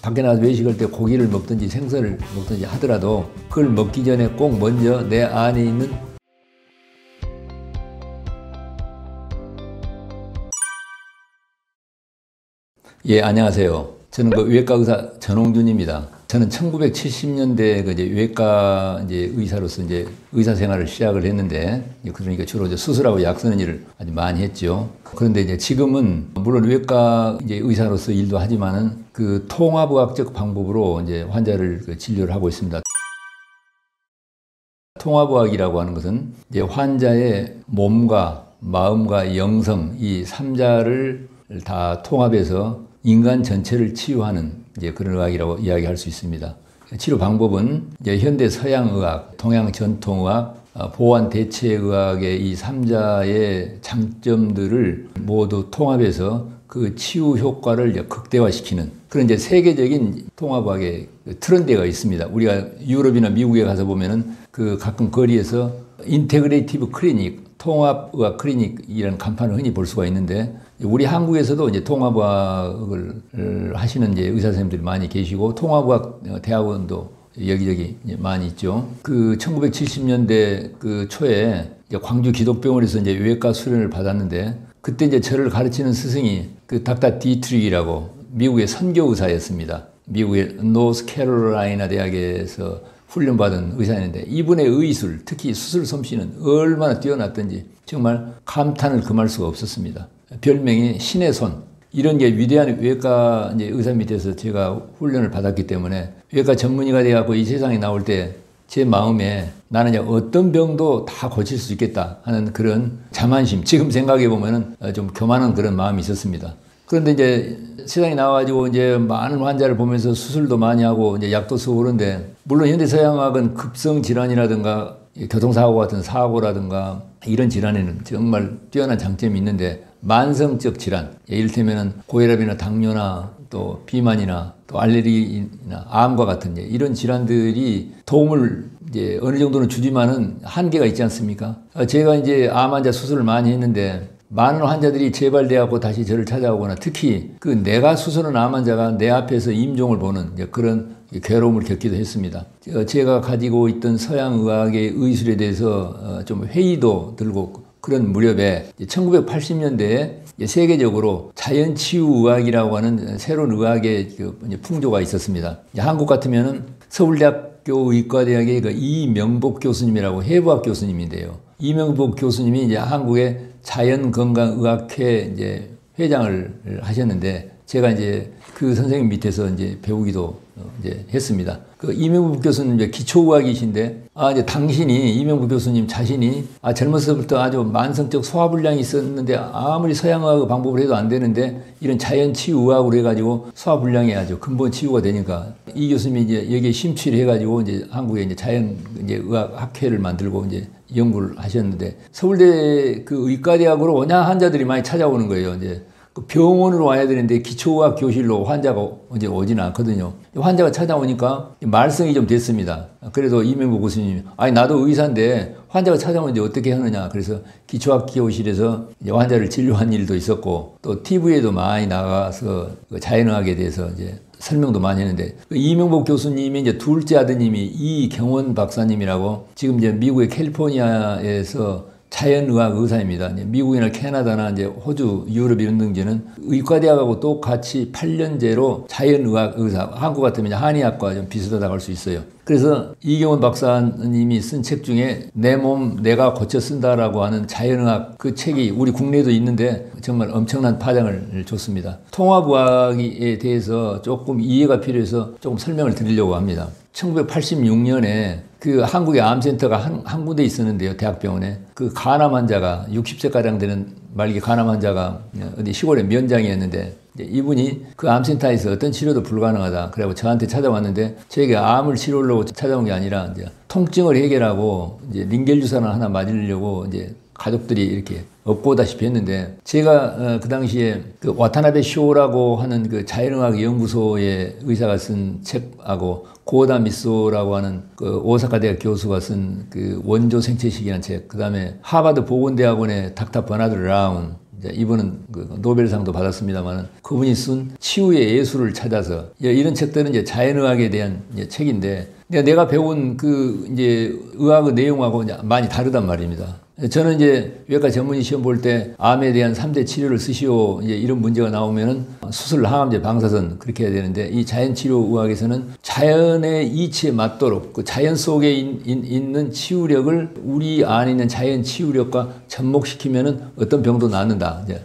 밖에 나가서 외식할 때 고기를 먹든지 생선을 먹든지 하더라도 그걸 먹기 전에 꼭 먼저 내 안에 있는 예, 안녕하세요. 저는 외과 의사 전홍준입니다. 저는 1970년대 외과 의사로서 의사 생활을 시작을 했는데, 그러니까 주로 수술하고 약 쓰는 일을 아주 많이 했죠. 그런데 지금은 물론 외과 의사로서 일도 하지만은 그 통합의학적 방법으로 환자를 진료를 하고 있습니다. 통합의학이라고 하는 것은 환자의 몸과 마음과 영성 이 삼자를 다 통합해서 인간 전체를 치유하는 그런 의학이라고 이야기할 수 있습니다. 치료 방법은 현대 서양의학, 동양 전통의학, 보완 대체의학의 이 삼자의 장점들을 모두 통합해서 그 치유 효과를 극대화시키는 그런 세계적인 통합의학의 트렌드가 있습니다. 우리가 유럽이나 미국에 가서 보면은 그 가끔 거리에서 인테그레이티브 클리닉, 통합의학 클리닉이라는 간판을 흔히 볼 수가 있는데, 우리 한국에서도 통합의학을 하시는 의사 선생님들이 많이 계시고 통합의학 대학원도 여기저기 많이 있죠. 그 1970년대 그 초에 광주 기독병원에서 외과 수련을 받았는데, 그때 저를 가르치는 스승이 그 닥터 디트릭이라고 미국의 선교 의사였습니다. 미국의 노스캐롤라이나 대학에서 훈련받은 의사였는데, 이분의 의술, 특히 수술 솜씨는 얼마나 뛰어났던지 정말 감탄을 금할 수가 없었습니다. 별명이 신의 손. 이런 위대한 외과 의사 밑에서 제가 훈련을 받았기 때문에 외과 전문의가 돼갖고 이 세상에 나올 때 제 마음에 나는 어떤 병도 다 고칠 수 있겠다 하는 그런 자만심, 지금 생각해 보면은 좀 교만한 그런 마음이 있었습니다. 그런데 세상에 나와가지고 많은 환자를 보면서 수술도 많이 하고 약도 쓰고 그런데, 물론 현대 서양학은 급성 질환이라든가 교통사고 같은 사고라든가 이런 질환에는 정말 뛰어난 장점이 있는데, 만성적 질환, 이를테면 고혈압이나 당뇨나 또 비만이나 또 알레르기나 암과 같은 이런 질환들이 도움을 어느 정도는 주지만은 한계가 있지 않습니까? 제가 암 환자 수술을 많이 했는데 많은 환자들이 재발돼갖고 다시 저를 찾아오거나, 특히 그 내가 수술한 암 환자가 내 앞에서 임종을 보는 그런 괴로움을 겪기도 했습니다. 제가 가지고 있던 서양의학의 의술에 대해서 좀 회의도 들고 그런 무렵에 1980년대에 세계적으로 자연치유의학이라고 하는 새로운 의학의 풍조가 있었습니다. 한국 같으면은 서울대학교 의과대학의 이명복 교수님이라고 해부학 교수님인데요. 이명복 교수님이 한국의 자연건강의학회 회장을 하셨는데, 제가 그 선생님 밑에서 배우기도 했습니다. 그 이명복 교수님 기초의학이신데, 당신이 이명복 교수님 자신이 젊었을 때 아주 만성적 소화불량이 있었는데 아무리 서양의학 방법을 해도 안 되는데 이런 자연치유의학으로 해가지고 소화불량이 아주 근본 치유가 되니까 이 교수님이 여기에 심취를 해가지고 한국에 자연의학 학회를 만들고 연구를 하셨는데, 서울대 그 의과대학으로 워낙 환자들이 많이 찾아오는 거예요. 병원으로 와야 되는데 기초의학 교실로 환자가 오지는 않거든요. 환자가 찾아오니까 말썽이 좀 됐습니다. 그래도 이명복 교수님이 나도 의사인데 환자가 찾아오는데 어떻게 하느냐. 그래서 기초의학 교실에서 환자를 진료한 일도 있었고, 또 TV에도 많이 나가서 자연의학에 대해서 설명도 많이 했는데, 이명복 교수님의 둘째 아드님이 이경원 박사님이라고 지금 미국의 캘리포니아에서 자연의학 의사입니다. 미국이나 캐나다나 호주, 유럽 이런 등지는 의과대학하고 똑같이 8년제로 자연의학 의사, 한국 같으면 한의학과 좀 비슷하다고 할 수 있어요. 그래서 이경원 박사님이 쓴 책 중에 내 몸 내가 고쳐 쓴다라고 하는 자연의학 그 책이 우리 국내에도 있는데 정말 엄청난 파장을 줬습니다. 통합의학에 대해서 조금 이해가 필요해서 조금 설명을 드리려고 합니다. 1986년에 그 한국의 암센터가 한 군데 있었는데요, 대학병원에. 그 간암 환자가 60세가량 되는 말기 간암 환자가 어디 시골의 면장이었는데, 이분이 그 암센터에서 어떤 치료도 불가능하다. 그래서 저한테 찾아왔는데, 저에게 암을 치료하려고 찾아온 게 아니라 통증을 해결하고 링겔 주사를 하나 맞으려고 가족들이 이렇게 업고다시피 했는데, 제가 그 당시에 그 와타나베 쇼라고 하는 그 자연의학 연구소의 의사가 쓴 책하고 고다 미소라고 하는 그 오사카 대학 교수가 쓴 그 원조 생체식이라는 책, 그 다음에 하버드 보건대학원의 닥터 버나드 라운, 이제 이분은 그 노벨상도 받았습니다만 그분이 쓴 치유의 예술을 찾아서 이런 책들은 이제 자연의학에 대한 이제 책인데 내가 배운 그 이제 의학의 내용하고 이제 많이 다르단 말입니다. 저는 이제 외과 전문의 시험 볼 때 암에 대한 3대 치료를 쓰시오 이제 이런 문제가 나오면은 수술, 항암제, 방사선 그렇게 해야 되는데 이 자연치료의학에서는 자연의 이치에 맞도록 그 자연 속에 있는 치유력을 우리 안에 있는 자연 치유력과 접목시키면은 어떤 병도 낫는다. 이제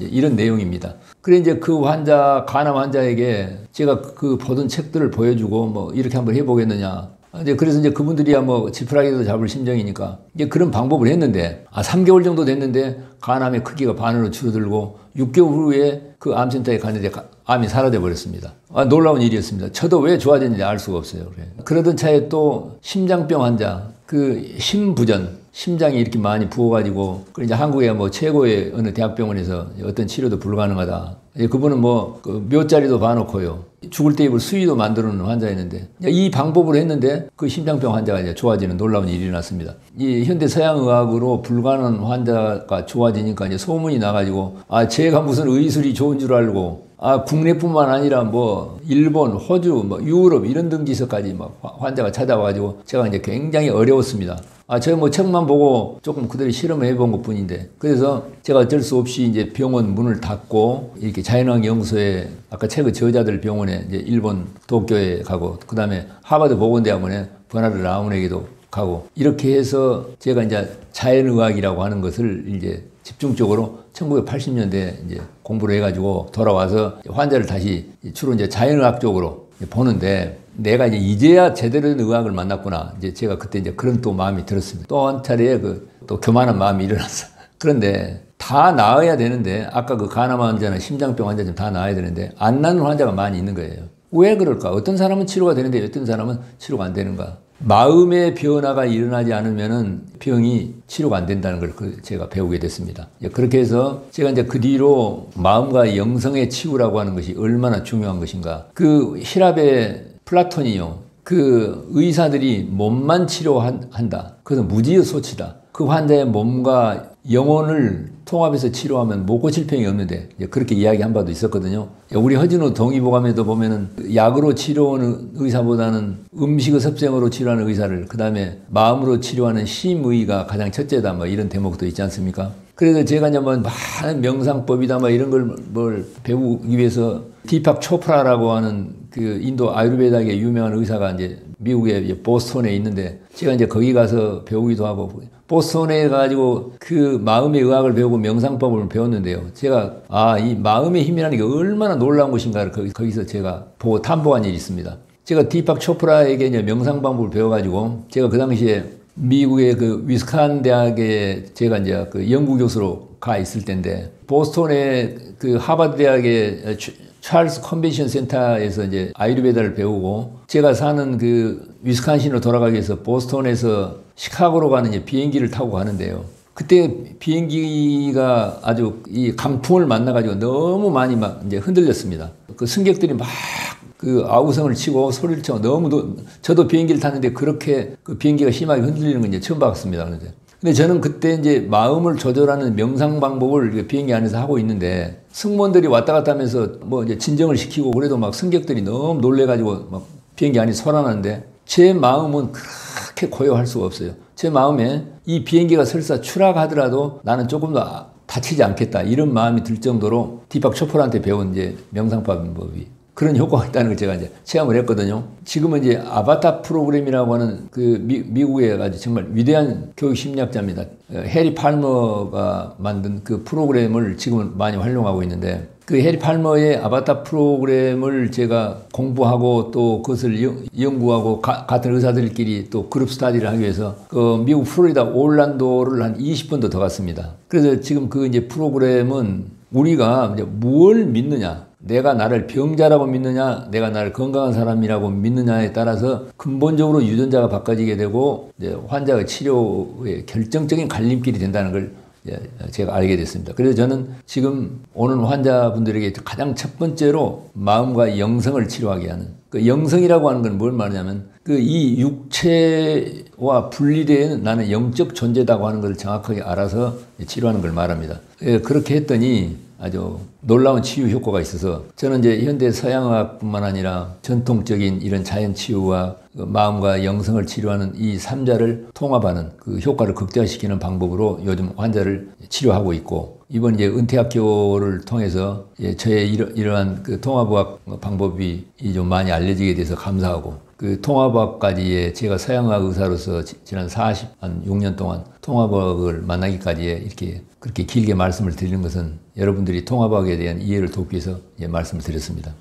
이런 내용입니다. 그래 이제 그 환자, 간암 환자에게 제가 그 보던 책들을 보여주고 뭐 이렇게 한번 해보겠느냐. 이제 그래서 이제 그분들이야 뭐 지푸라기도 잡을 심정이니까 이제 그런 방법을 했는데 3개월 정도 됐는데 간암의 크기가 반으로 줄어들고 6개월 후에 그 암센터에 갔는데 암이 사라져 버렸습니다. 놀라운 일이었습니다. 저도 왜 좋아졌는지 알 수가 없어요. 그래. 그러던 차에 또 심장병 환자, 그 심부전, 심장이 이렇게 많이 부어가지고, 이제 한국의 뭐 최고의 어느 대학병원에서 어떤 치료도 불가능하다. 그분은 뭐, 그 묘자리도 봐놓고요. 죽을 때 입을 수의도 만들어 놓은 환자였는데, 이 방법으로 했는데, 그 심장병 환자가 이제 좋아지는 놀라운 일이 일어났습니다. 이 현대 서양의학으로 불가능한 환자가 좋아지니까 이제 소문이 나가지고, 제가 무슨 의술이 좋은 줄 알고, 국내뿐만 아니라 뭐 일본, 호주, 뭐 유럽 이런 등지서까지 막 환자가 찾아와가지고 제가 이제 굉장히 어려웠습니다. 제가 뭐 책만 보고 조금 그대로 실험을 해본 것 뿐인데 그래서 제가 어쩔 수 없이 이제 병원 문을 닫고 이렇게 자연의학 연구소에 아까 책의 저자들 병원에 이제 일본 도쿄에 가고 그 다음에 하버드 보건대학원에 버나드 라운에게도 가고 이렇게 해서 제가 이제 자연의학이라고 하는 것을 이제 집중적으로 1980년대에 이제 공부를 해가지고 돌아와서 환자를 다시 주로 이제 자연의학 쪽으로 보는데 내가 이제야 제대로 된 의학을 만났구나. 이제 제가 그때 이제 그런 또 마음이 들었습니다. 또 한 차례에 또 교만한 마음이 일어났어. 그런데 다 나아야 되는데 아까 그 간암 환자나 심장병 환자 좀 다 나아야 되는데 안 나는 환자가 많이 있는 거예요. 왜 그럴까? 어떤 사람은 치료가 되는데 어떤 사람은 치료가 안 되는가? 마음의 변화가 일어나지 않으면은 병이 치료가 안 된다는 걸 제가 배우게 됐습니다. 그렇게 해서 제가 이제 그 뒤로 마음과 영성의 치유라고 하는 것이 얼마나 중요한 것인가. 그 히랍의 플라톤이요. 그 의사들이 몸만 치료한다. 그것은 무지의 소치다. 그 환자의 몸과 영혼을 통합해서 치료하면 못 고칠 병이 없는데 그렇게 이야기한 바도 있었거든요. 우리 허진호 동의보감에도 보면은 약으로 치료하는 의사보다는 음식의 섭생으로 치료하는 의사를 그 다음에 마음으로 치료하는 심의가 가장 첫째다 뭐 이런 대목도 있지 않습니까? 그래서 제가 이제 뭐 많은 명상법이다 뭐 이런 걸 배우기 위해서 디팍 초프라라고 하는 그 인도 아유르베다계 유명한 의사가 이제 미국의 보스턴에 있는데 제가 이제 거기 가서 배우기도 하고 보스턴에 가지고 그 마음의 의학을 배우고 명상법을 배웠는데요. 제가 이 마음의 힘이라는 게 얼마나 놀라운 것인가를 거기서 제가 보고 탐복한 일이 있습니다. 제가 디팍 초프라에게 이제 명상 방법을 배워가지고 제가 그 당시에 미국의 그 위스칸 대학에 제가 이제 그 연구 교수로 가 있을 때인데 보스턴의 그 하버드 대학의 찰스 컨벤션 센터에서 이제 아유르베다를 배우고 제가 사는 그 위스칸신으로 돌아가기 위해서 보스턴에서 시카고로 가는 이제 비행기를 타고 가는데요. 그때 비행기가 아주 이 강풍을 만나가지고 너무 많이 막 이제 흔들렸습니다. 그 승객들이 막 그 아우성을 치고 소리를 치고 너무 저도 비행기를 탔는데 그렇게 그 비행기가 심하게 흔들리는 건 이제 처음 봤습니다. 근데 저는 그때 이제 마음을 조절하는 명상 방법을 비행기 안에서 하고 있는데 승무원들이 왔다 갔다 하면서 뭐 이제 진정을 시키고 그래도 막 승객들이 너무 놀래가지고 막 비행기 안이 소란하는데 제 마음은 그렇게 고요할 수가 없어요. 제 마음에 이 비행기가 설사 추락하더라도 나는 조금 더 다치지 않겠다 이런 마음이 들 정도로 디팍 초프라한테 배운 이제 명상법이 그런 효과가 있다는 걸 제가 이제 체험을 했거든요. 지금은 이제 아바타 프로그램이라고 하는 그 미국의 아주 정말 위대한 교육 심리학자입니다. 해리 팔머가 만든 그 프로그램을 지금은 많이 활용하고 있는데 그 해리 팔머의 아바타 프로그램을 제가 공부하고 또 그것을 연구하고 같은 의사들끼리 또 그룹 스터디를 하기 위해서 그 미국 플로리다 올란도를 한 20번도 더 갔습니다. 그래서 지금 그 이제 프로그램은 우리가 이제 뭘 믿느냐 내가 나를 병자라고 믿느냐 내가 나를 건강한 사람이라고 믿느냐에 따라서 근본적으로 유전자가 바꿔지게 되고 이제 환자의 치료의 결정적인 갈림길이 된다는 걸 제가 알게 됐습니다. 그래서 저는 지금 오는 환자분들에게 가장 첫 번째로 마음과 영성을 치료하게 하는 그 영성이라고 하는 건 뭘 말하냐면 그 이 육체와 분리되는 나는 영적 존재다고 하는 걸 정확하게 알아서 치료하는 걸 말합니다. 그렇게 했더니 아주 놀라운 치유 효과가 있어서 저는 이제 현대 서양의학뿐만 아니라 전통적인 이런 자연 치유와 마음과 영성을 치료하는 이 삼자를 통합하는 그 효과를 극대화시키는 방법으로 요즘 환자를 치료하고 있고, 이번 이제 은퇴학교를 통해서 저의 이러한 그 통합의학 방법이 좀 많이 알려지게 돼서 감사하고, 그 통합의학까지의 제가 서양의학 의사로서 지난 46년 동안 통합의학을 만나기까지 이렇게 그렇게 길게 말씀을 드리는 것은 여러분들이 통합의학에 대한 이해를 돕기 위해서 말씀을 드렸습니다.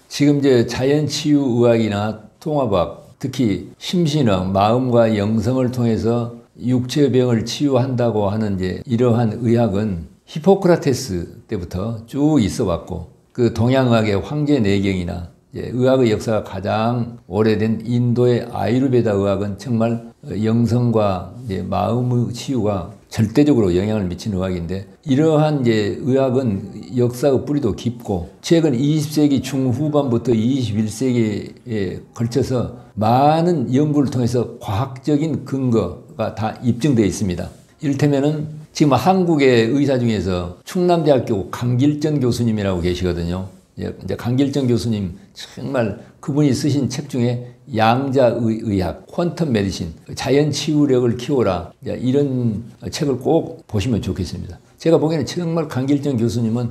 지금 이제 자연치유의학이나 통합의학, 특히 심신학, 마음과 영성을 통해서 육체병을 치유한다고 하는 이러한 의학은 히포크라테스 때부터 쭉 있어 왔고, 그 동양의학의 황제내경이나 의학의 역사가 가장 오래된 인도의 아유르베다 의학은 정말 영성과 마음의 치유가 절대적으로 영향을 미치는 의학인데, 이러한 의학은 역사의 뿌리도 깊고 최근 20세기 중후반부터 21세기에 걸쳐서 많은 연구를 통해서 과학적인 근거가 다 입증되어 있습니다. 이를테면은 지금 한국의 의사 중에서 충남대학교 강길전 교수님이라고 계시거든요. 이제 강길정 교수님 정말 그분이 쓰신 책 중에 양자의학, 퀀텀 메디신, 자연 치유력을 키워라, 이런 책을 꼭 보시면 좋겠습니다. 제가 보기에는 정말 강길정 교수님은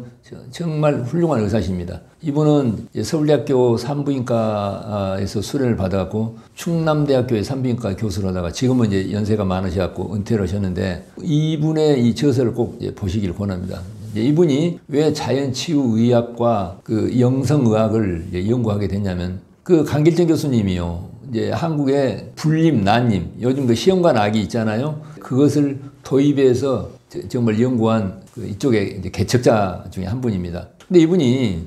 정말 훌륭한 의사십니다. 이분은 서울대학교 산부인과에서 수련을 받아갖고 충남대학교의 산부인과 교수를 하다가 지금은 이제 연세가 많으셔갖고 은퇴를 하셨는데, 이분의 이 저서를 꼭 보시기를 권합니다. 이분이 왜 자연치유의학과 그 영성의학을 연구하게 됐냐면, 그 강길정 교수님이요, 한국의 불림, 난임, 요즘 그 시험관 악이 있잖아요. 그것을 도입해서 정말 연구한 그 이쪽의 개척자 중에 한 분입니다. 근데 이분이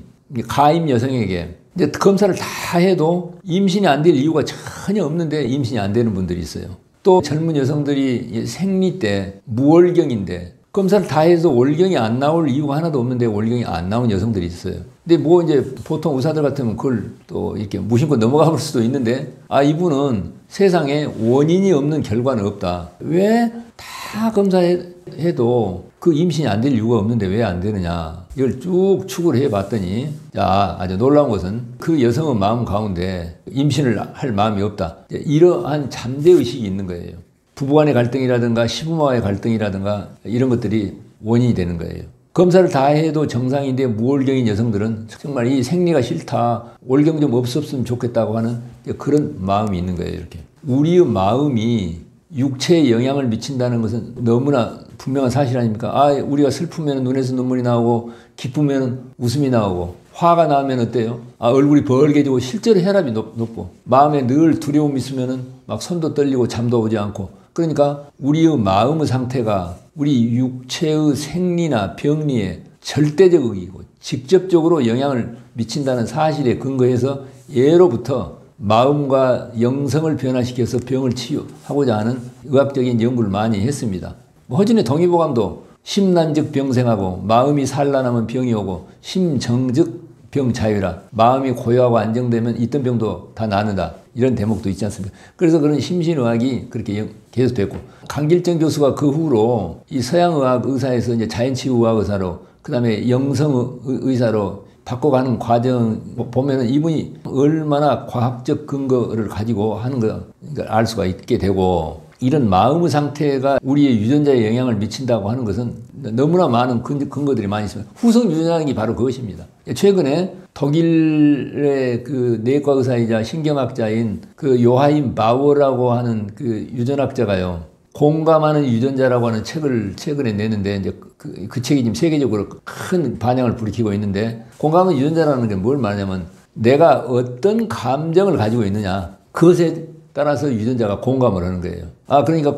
가임 여성에게 검사를 다 해도 임신이 안 될 이유가 전혀 없는데 임신이 안 되는 분들이 있어요. 또 젊은 여성들이 생리 때 무월경인데 검사를 다 해서 월경이 안 나올 이유가 하나도 없는데 월경이 안 나온 여성들이 있어요. 근데 보통 의사들 같으면 그걸 또 이렇게 무심코 넘어가 볼 수도 있는데, 이분은 세상에 원인이 없는 결과는 없다. 왜 다 검사해도 그 임신이 안 될 이유가 없는데 왜 안 되느냐. 이걸 쭉 추구를 해봤더니, 아주 놀라운 것은 그 여성의 마음 가운데 임신을 할 마음이 없다. 이러한 잠재의식이 있는 거예요. 부부간의 갈등이라든가 시부모와의 갈등이라든가 이런 것들이 원인이 되는 거예요. 검사를 다 해도 정상인데 무월경인 여성들은 정말 이 생리가 싫다, 월경 좀 없었으면 좋겠다고 하는 그런 마음이 있는 거예요. 이렇게 우리의 마음이 육체에 영향을 미친다는 것은 너무나 분명한 사실 아닙니까? 우리가 슬프면 눈에서 눈물이 나오고 기쁘면 웃음이 나오고 화가 나면 어때요? 얼굴이 벌게지고 실제로 혈압이 높고 마음에 늘 두려움이 있으면은 막 손도 떨리고 잠도 오지 않고, 그러니까 우리의 마음의 상태가 우리 육체의 생리나 병리에 절대적이고 직접적으로 영향을 미친다는 사실에 근거해서 예로부터 마음과 영성을 변화시켜서 병을 치유하고자 하는 의학적인 연구를 많이 했습니다. 허진의 동의보감도 심란즉 병생하고 마음이 산란하면 병이 오고 심정즉 병 자유라, 마음이 고요하고 안정되면 있던 병도 다 나는다, 이런 대목도 있지 않습니까? 그래서 그런 심신의학이 그렇게 계속됐고, 강길정 교수가 그 후로 이 서양의학 의사에서 이제 자연치유의학 의사로, 그 다음에 영성의사로 바꿔가는 과정 보면은 이분이 얼마나 과학적 근거를 가지고 하는 걸 알 수가 있게 되고, 이런 마음의 상태가 우리의 유전자에 영향을 미친다고 하는 것은 너무나 많은 근거들이 많이 있습니다. 후성 유전자라는 게 바로 그것입니다. 최근에 독일의 그 내과 의사이자 신경학자인 그 요하임 바워라고 하는 그 유전학자가요, 공감하는 유전자라고 하는 책을 최근에 내는데, 이제 그 책이 지금 세계적으로 큰 반향을 불이키고 있는데, 공감하는 유전자라는 게 뭘 말하냐면 내가 어떤 감정을 가지고 있느냐, 그것에 따라서 유전자가 공감을 하는 거예요. 그러니까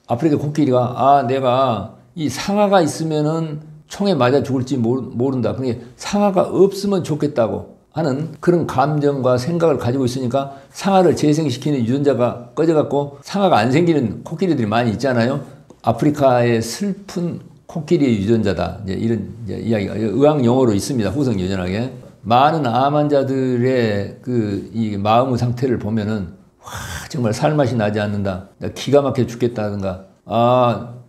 아프리카 코끼리가 내가 이 상아가 있으면은 총에 맞아 죽을지 모른다. 그러니까 상아가 없으면 좋겠다고 하는 그런 감정과 생각을 가지고 있으니까 상아를 재생시키는 유전자가 꺼져갖고 상아가 안 생기는 코끼리들이 많이 있잖아요. 아프리카의 슬픈 코끼리의 유전자다. 이런 이야기가 의학 용어로 있습니다. 후성 유전학에. 많은 암 환자들의 이 마음 상태를 보면은 와, 정말 살맛이 나지 않는다. 나 기가 막혀 죽겠다든가.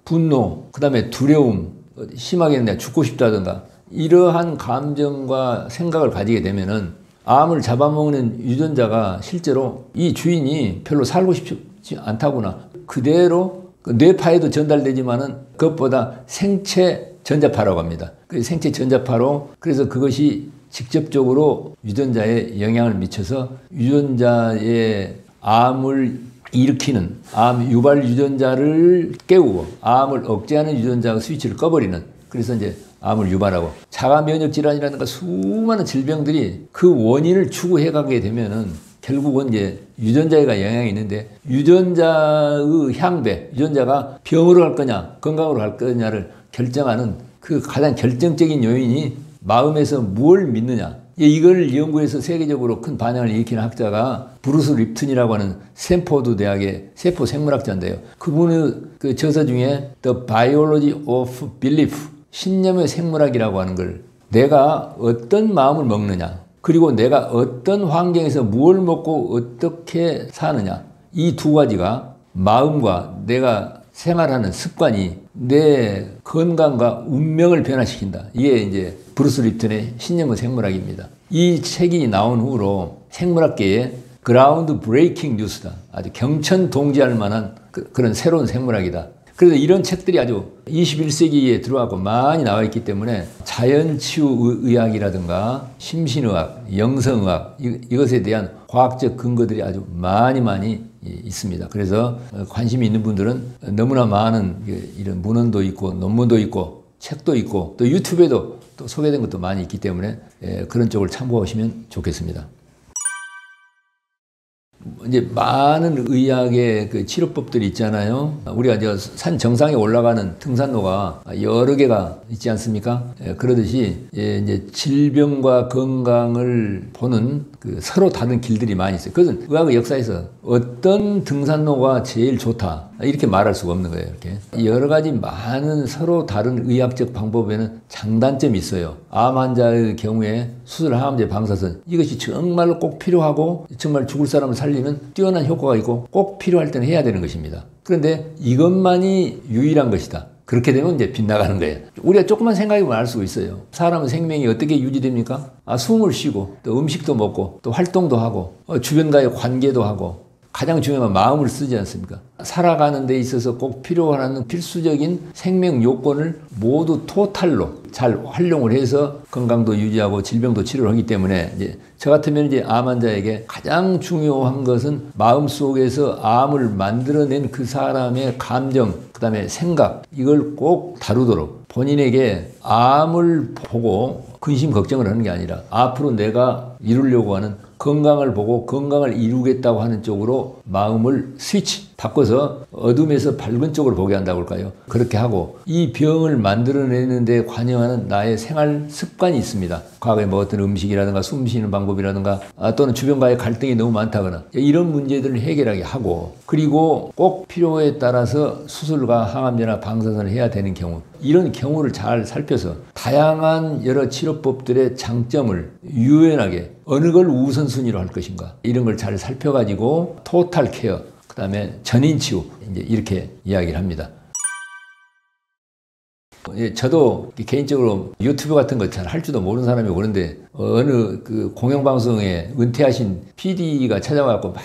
분노, 그다음에 두려움, 심하게는 내가 죽고 싶다든가. 이러한 감정과 생각을 가지게 되면은 암을 잡아먹는 유전자가 실제로 이 주인이 별로 살고 싶지 않다구나. 그대로 뇌파에도 전달되지만은 그것보다 생체 전자파라고 합니다. 그 생체 전자파로 그래서 그것이 직접적으로 유전자에 영향을 미쳐서 유전자의 암을 일으키는 암 유발 유전자를 깨우고 암을 억제하는 유전자 스위치를 꺼버리는 그래서 이제 암을 유발하고 자가 면역 질환이라든가 수많은 질병들이 그 원인을 추구해 가게 되면은 결국은 이제 유전자가 영향이 있는데 유전자의 향배, 유전자가 병으로 갈 거냐 건강으로 갈 거냐를 결정하는 그 가장 결정적인 요인이 마음에서 뭘 믿느냐. 이걸 연구해서 세계적으로 큰 반향을 일으키는 학자가 브루스 립튼이라고 하는 스탠포드 대학의 세포 생물학자인데요. 그분의 그 저서 중에 The Biology of Belief, 신념의 생물학이라고 하는 걸 내가 어떤 마음을 먹느냐, 그리고 내가 어떤 환경에서 무엇을 먹고 어떻게 사느냐, 이 두 가지가 마음과 내가 생활하는 습관이 내 건강과 운명을 변화시킨다. 이게 이제 브루스 립튼의 신념의 생물학입니다. 이 책이 나온 후로 생물학계에 그라운드 브레이킹 뉴스다. 아주 경천동지할 만한 그런 새로운 생물학이다. 그래서 이런 책들이 아주 21세기에 들어가고 많이 나와 있기 때문에 자연치유의학이라든가 심신의학, 영성의학 이것에 대한 과학적 근거들이 아주 많이 있습니다. 그래서 관심이 있는 분들은 너무나 많은 이런 문헌도 있고 논문도 있고 책도 있고 또 유튜브에도 또 소개된 것도 많이 있기 때문에 그런 쪽을 참고하시면 좋겠습니다. 이제 많은 의학의 그 치료법들이 있잖아요. 우리가 저 산 정상에 올라가는 등산로가 여러 개가 있지 않습니까? 그러듯이 이제 질병과 건강을 보는 그 서로 다른 길들이 많이 있어요. 그것은 의학의 역사에서 어떤 등산로가 제일 좋다 이렇게 말할 수가 없는 거예요. 이렇게 여러 가지 많은 서로 다른 의학적 방법에는 장단점이 있어요. 암 환자의 경우에 수술, 항암제, 방사선 이것이 정말로 꼭 필요하고 정말 죽을 사람을 살리면 뛰어난 효과가 있고 꼭 필요할 때는 해야 되는 것입니다. 그런데 이것만이 유일한 것이다. 그렇게 되면 이제 빗나가는 거예요. 우리가 조금만 생각해보면 알 수가 있어요. 사람의 생명이 어떻게 유지됩니까? 숨을 쉬고 또 음식도 먹고 또 활동도 하고 주변과의 관계도 하고 가장 중요한 건 마음을 쓰지 않습니까? 살아가는 데 있어서 꼭 필요한 필수적인 생명 요건을 모두 토탈로 잘 활용을 해서 건강도 유지하고 질병도 치료를 하기 때문에 이제 저 같으면 이제 암 환자에게 가장 중요한 것은 마음속에서 암을 만들어낸 그 사람의 감정, 그다음에 생각 이걸 꼭 다루도록 본인에게 암을 보고 근심 걱정을 하는 게 아니라 앞으로 내가 이루려고 하는 건강을 보고 건강을 이루겠다고 하는 쪽으로 마음을 스위치 바꿔서 어둠에서 밝은 쪽으로 보게 한다고 할까요? 그렇게 하고 이 병을 만들어내는 데 관여하는 나의 생활 습관이 있습니다. 과거에 먹었던 음식이라든가 숨 쉬는 방법이라든가 또는 주변과의 갈등이 너무 많다거나 이런 문제들을 해결하게 하고 그리고 꼭 필요에 따라서 수술과 항암제나 방사선을 해야 되는 경우 이런 경우를 잘 살펴서 다양한 여러 치료법들의 장점을 유연하게 어느 걸 우선순위로 할 것인가 이런 걸 잘 살펴가지고 토탈 케어 그 다음에 전인치유 이제 이렇게 이야기를 합니다. 저도 개인적으로 유튜브 같은 거 잘 할 줄도 모르는 사람이 오는데 어느 그 공영방송에 은퇴하신 PD가 찾아와서 막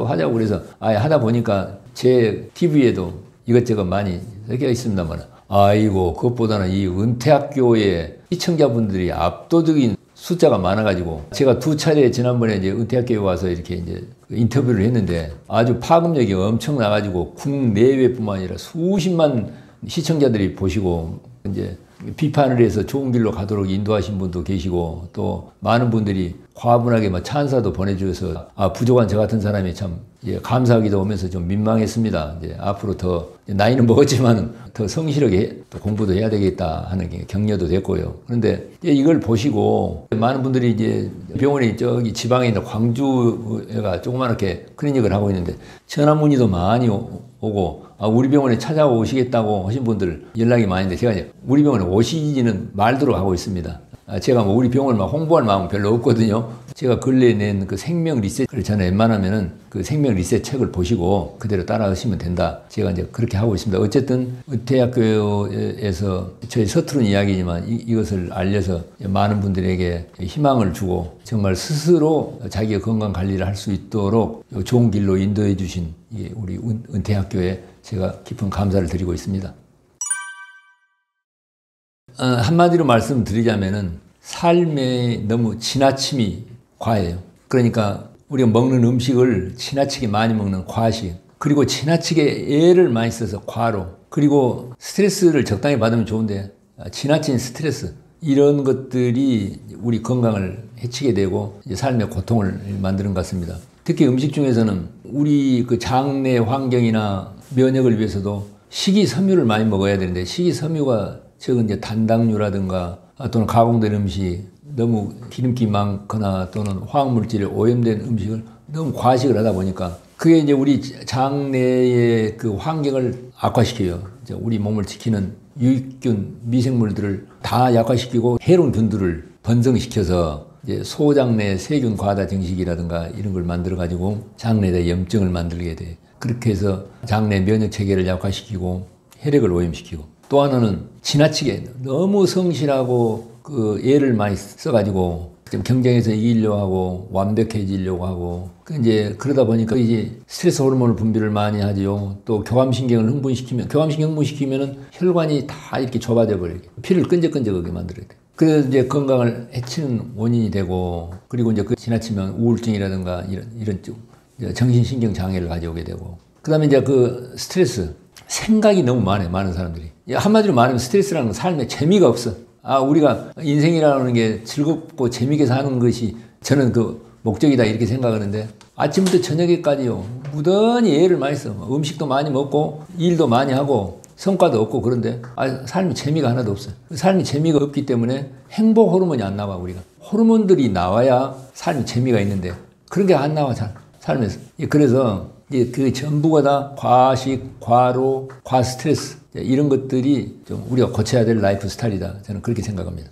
하자고 그래서 하다 보니까 제 TV에도 이것저것 많이 섞여 있습니다만 아이고 그것보다는 이 은퇴학교의 시청자분들이 압도적인 숫자가 많아가지고 제가 2차례 지난번에 이제 은퇴학교에 와서 이렇게 이제 인터뷰를 했는데 아주 파급력이 엄청 나가지고 국내외뿐만 아니라 수십만 시청자들이 보시고 이제 비판을 해서 좋은 길로 가도록 인도하신 분도 계시고 또 많은 분들이 과분하게 막 찬사도 보내주셔서 부족한 저 같은 사람이 참 감사하기도 하면서 좀 민망했습니다. 이제 앞으로 더 나이는 먹었지만 더 성실하게 또 공부도 해야 되겠다 하는 게 격려도 됐고요. 그런데 이걸 보시고 많은 분들이 이제 병원이 저기 지방에 있는 광주가 조그맣게 클리닉을 하고 있는데 전화 문의도 많이 오고 우리 병원에 찾아오시겠다고 하신 분들 연락이 많은데 제가 이제 우리 병원에 오시지는 말도록 하고 있습니다. 제가 뭐 우리 병원을 막 홍보할 마음은 별로 없거든요. 제가 근래에 낸 그 생명 리셋을 저는 웬만하면은 그 생명 리셋 책을 보시고 그대로 따라하시면 된다. 제가 이제 그렇게 하고 있습니다. 어쨌든 은퇴학교에서 저희 서투른 이야기지만 이것을 알려서 많은 분들에게 희망을 주고 정말 스스로 자기의 건강 관리를 할 수 있도록 좋은 길로 인도해 주신 우리 은퇴학교에 제가 깊은 감사를 드리고 있습니다. 한마디로 말씀드리자면은 삶에 너무 지나침이 과해요. 그러니까 우리가 먹는 음식을 지나치게 많이 먹는 과식, 그리고 지나치게 애를 많이 써서 과로, 그리고 스트레스를 적당히 받으면 좋은데 지나친 스트레스, 이런 것들이 우리 건강을 해치게 되고 이제 삶의 고통을 만드는 것 같습니다. 특히 음식 중에서는 우리 그 장내 환경이나 면역을 위해서도 식이섬유를 많이 먹어야 되는데, 식이섬유가 적은 이제 단당류라든가 또는 가공된 음식, 너무 기름기 많거나 또는 화학물질에 오염된 음식을 너무 과식을 하다 보니까 그게 이제 우리 장내의 그 환경을 악화시켜요. 이제 우리 몸을 지키는 유익균, 미생물들을 다 약화시키고 해로운 균들을 번성시켜서 이제 소장내 세균 과다 증식이라든가 이런 걸 만들어 가지고 장내에 염증을 만들게 돼. 그렇게 해서 장내 면역 체계를 약화시키고 혈액을 오염시키고, 또 하나는 지나치게 너무 성실하고 그 애를 많이 써가지고 좀 경쟁에서 이기려고 하고 완벽해지려고 하고, 이제 그러다 보니까 이제 스트레스 호르몬을 분비를 많이 하지요. 또 교감신경을 흥분시키면, 교감신경 흥분시키면은 혈관이 다 이렇게 좁아져 버려요. 피를 끈적끈적하게 만들어야 돼. 그래서 이제 건강을 해치는 원인이 되고, 그리고 이제 그 지나치면 우울증이라든가 이런 정신신경 장애를 가져오게 되고, 그 다음에 이제 그 스트레스, 생각이 너무 많아요, 많은 사람들이. 한마디로 말하면 스트레스라는 건 삶에 재미가 없어. 우리가 인생이라는 게 즐겁고 재미있게 사는 것이 저는 그 목적이다, 이렇게 생각하는데, 아침부터 저녁에까지요, 무던히 애를 많이 써. 음식도 많이 먹고, 일도 많이 하고, 성과도 없고, 그런데, 삶이 재미가 하나도 없어요. 삶이 재미가 없기 때문에 행복 호르몬이 안 나와, 우리가. 호르몬들이 나와야 삶이 재미가 있는데, 그런 게 안 나와, 삶에서. 그래서, 그 전부가 다 과식, 과로, 과스트레스, 이런 것들이 좀 우리가 고쳐야 될 라이프 스타일이다. 저는 그렇게 생각합니다.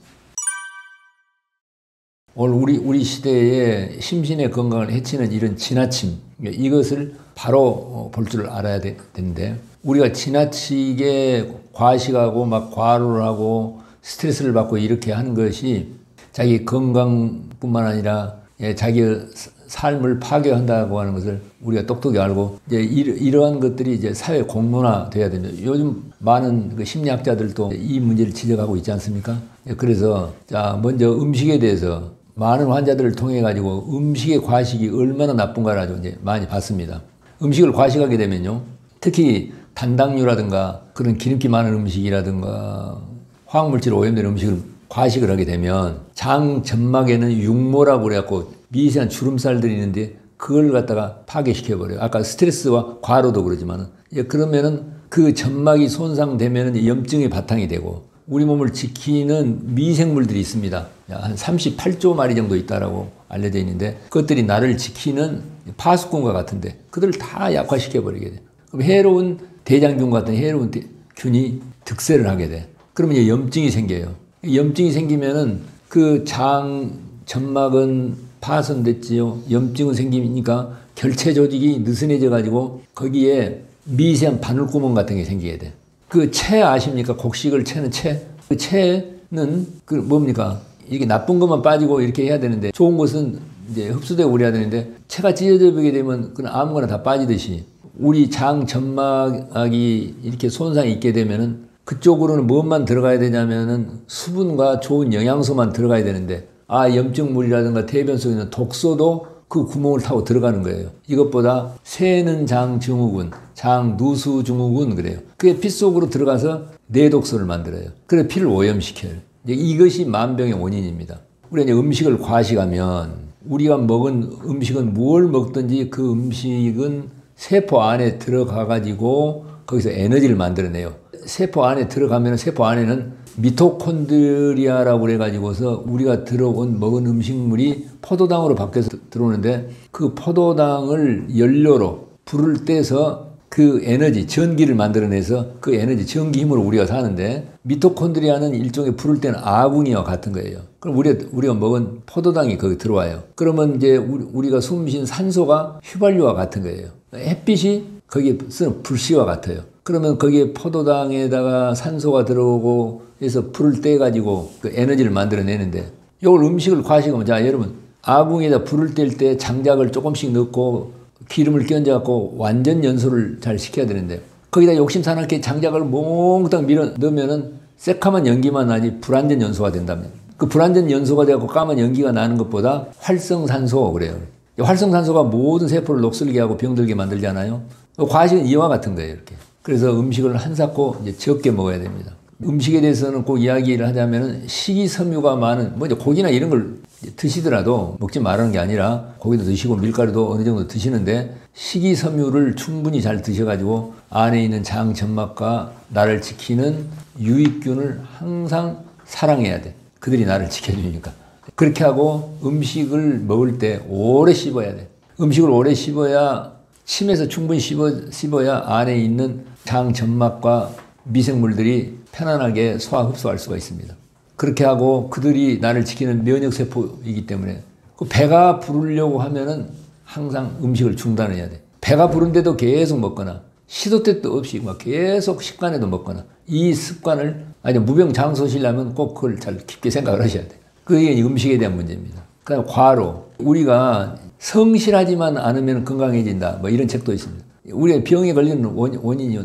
오늘 우리 시대에 심신의 건강을 해치는 이런 지나침, 이것을 바로 볼 줄 알아야 되는데, 우리가 지나치게 과식하고 막 과로를 하고 스트레스를 받고 이렇게 하는 것이 자기 건강뿐만 아니라 자기의 삶을 파괴한다고 하는 것을 우리가 똑똑히 알고, 이제 이러한 것들이 이제 사회 공론화 돼야 됩니다. 요즘 많은 그 심리학자들도 이 문제를 지적하고 있지 않습니까? 그래서 먼저 음식에 대해서 많은 환자들을 통해 가지고 음식의 과식이 얼마나 나쁜가를 이제 많이 봤습니다. 음식을 과식하게 되면요, 특히 단당류라든가 그런 기름기 많은 음식이라든가 화학물질 오염된 음식을 과식을 하게 되면 장 점막에는 육모라고 그래갖고 미세한 주름살들이 있는데 그걸 갖다가 파괴시켜버려요. 아까 스트레스와 과로도 그러지만은, 그러면은 그 점막이 손상되면은 염증의 바탕이 되고, 우리 몸을 지키는 미생물들이 있습니다. 한 38조 마리 정도 있다라고 알려져 있는데, 그것들이 나를 지키는 파수꾼과 같은데 그들을 다 약화시켜버리게 돼. 그럼 해로운 대장균 같은 해로운 균이 득세를 하게 돼. 그러면 이제 염증이 생겨요. 염증이 생기면은 그 장 점막은 파손됐지요. 염증은 생기니까 결체 조직이 느슨해져 가지고 거기에 미세한 바늘구멍 같은 게 생기게 돼. 그 채 아십니까? 곡식을 채는 채. 그 채는 그 뭡니까? 이게 나쁜 것만 빠지고 이렇게 해야 되는데, 좋은 것은 이제 흡수되고 그래야 되는데, 채가 찢어져 버리게 되면 그냥 아무거나 다 빠지듯이 우리 장 점막이 이렇게 손상이 있게 되면은 그쪽으로는 무엇만 들어가야 되냐면은 수분과 좋은 영양소만 들어가야 되는데, 염증물이라든가 대변 속에 있는 독소도 그 구멍을 타고 들어가는 거예요. 이것보다 새는 장 증후군, 장 누수 증후군 그래요. 그게 피 속으로 들어가서 내독소를 만들어요. 그래서 피를 오염시켜요. 이것이 만병의 원인입니다. 우리가 이제 음식을 과식하면, 우리가 먹은 음식은 뭘 먹든지 그 음식은 세포 안에 들어가 가지고 거기서 에너지를 만들어내요. 세포 안에 들어가면 세포 안에는 미토콘드리아라고 그래가지고서 우리가 먹은 음식물이 포도당으로 바뀌어서 들어오는데, 그 포도당을 연료로 불을 떼서 그 에너지, 전기를 만들어내서 그 에너지, 전기 힘으로 우리가 사는데 미토콘드리아는 일종의 부를 때는 아궁이와 같은 거예요. 그럼 우리가 먹은 포도당이 거기 들어와요. 그러면 이제 우리가 숨 쉰 산소가 휘발유와 같은 거예요. 햇빛이 거기에 쓰는 불씨와 같아요. 그러면 거기에 포도당에다가 산소가 들어오고 해서 불을 떼가지고 그 에너지를 만들어내는데 이걸 음식을 과식하면 자, 여러분 아궁이에다 불을 뗄 때 장작을 조금씩 넣고 기름을 끼얹어갖고 완전 연소를 잘 시켜야 되는데 거기다 욕심 사납게 장작을 몽땅 밀어 넣으면은 새카만 연기만 나지 불완전 연소가 된다면 그 불완전 연소가 되고 까만 연기가 나는 것보다 활성산소 그래요. 활성산소가 모든 세포를 녹슬게 하고 병들게 만들잖아요. 과식은 이와 같은 거예요, 이렇게. 그래서 음식을 한사코 이제 적게 먹어야 됩니다. 음식에 대해서는 꼭 이야기를 하자면은 식이섬유가 많은 뭐 이제 고기나 이런 걸 드시더라도 먹지 말라는 게 아니라 고기도 드시고 밀가루도 어느 정도 드시는데 식이섬유를 충분히 잘 드셔가지고 안에 있는 장 점막과 나를 지키는 유익균을 항상 사랑해야 돼. 그들이 나를 지켜주니까. 그렇게 하고 음식을 먹을 때 오래 씹어야 돼. 음식을 오래 씹어야 침에서 충분히 씹어야 안에 있는 장 점막과 미생물들이 편안하게 소화 흡수할 수가 있습니다. 그렇게 하고 그들이 나를 지키는 면역세포이기 때문에 그 배가 부르려고 하면은 항상 음식을 중단해야 돼. 배가 부른데도 계속 먹거나 시도 때도 없이 막 계속 식간에도 먹거나 이 습관을 아니 무병장수시려면 꼭 그걸 잘 깊게 생각을 하셔야 돼. 그게 음식에 대한 문제입니다. 그다음에 과로. 우리가 성실하지만 않으면 건강해진다. 뭐 이런 책도 있습니다. 우리가 병에 걸리는 원인이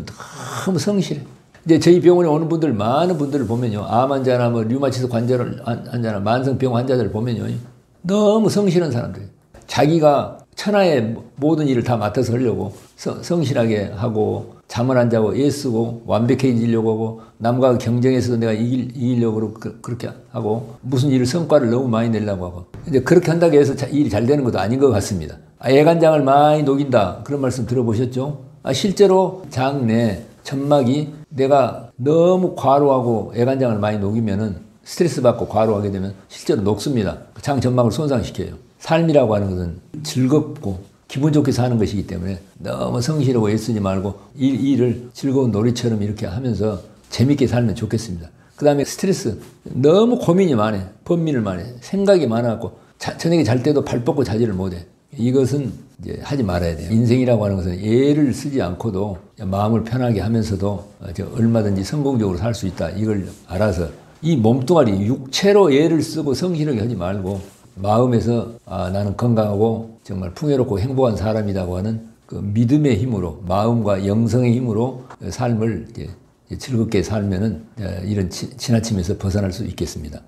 너무 성실해. 이제 저희 병원에 오는 분들, 많은 분들을 보면요. 암 환자나 뭐 류마티스 관절 환자나 만성병 환자들을 보면요. 너무 성실한 사람들이에요. 자기가 천하의 모든 일을 다 맡아서 하려고 성실하게 하고 잠을 안 자고 애쓰고 완벽해지려고 하고 남과 경쟁에서도 내가 이기려고 그렇게 하고 무슨 일을 성과를 너무 많이 내려고 하고 이제 그렇게 한다고 해서 일이 잘 되는 것도 아닌 것 같습니다. 애간장을 많이 녹인다 그런 말씀 들어보셨죠? 실제로 장내 점막이 내가 너무 과로하고 애간장을 많이 녹이면은 스트레스 받고 과로하게 되면 실제로 녹습니다. 장 점막을 손상시켜요. 삶이라고 하는 것은 즐겁고 기분 좋게 사는 것이기 때문에 너무 성실하고 애쓰지 말고 일을 즐거운 놀이처럼 이렇게 하면서 재밌게 살면 좋겠습니다. 그 다음에 스트레스, 너무 고민이 많아. 번민을 많아. 생각이 많아갖고 저녁에 잘 때도 발 뻗고 자지를 못해. 이것은 이제 하지 말아야 돼요. 인생이라고 하는 것은 애를 쓰지 않고도 마음을 편하게 하면서도 얼마든지 성공적으로 살 수 있다. 이걸 알아서 이 몸뚱아리 육체로 애를 쓰고 성실하게 하지 말고 마음에서 나는 건강하고 정말 풍요롭고 행복한 사람이라고 하는 그 믿음의 힘으로 마음과 영성의 힘으로 삶을 이제 즐겁게 살면은 이런 지나침에서 벗어날 수 있겠습니다.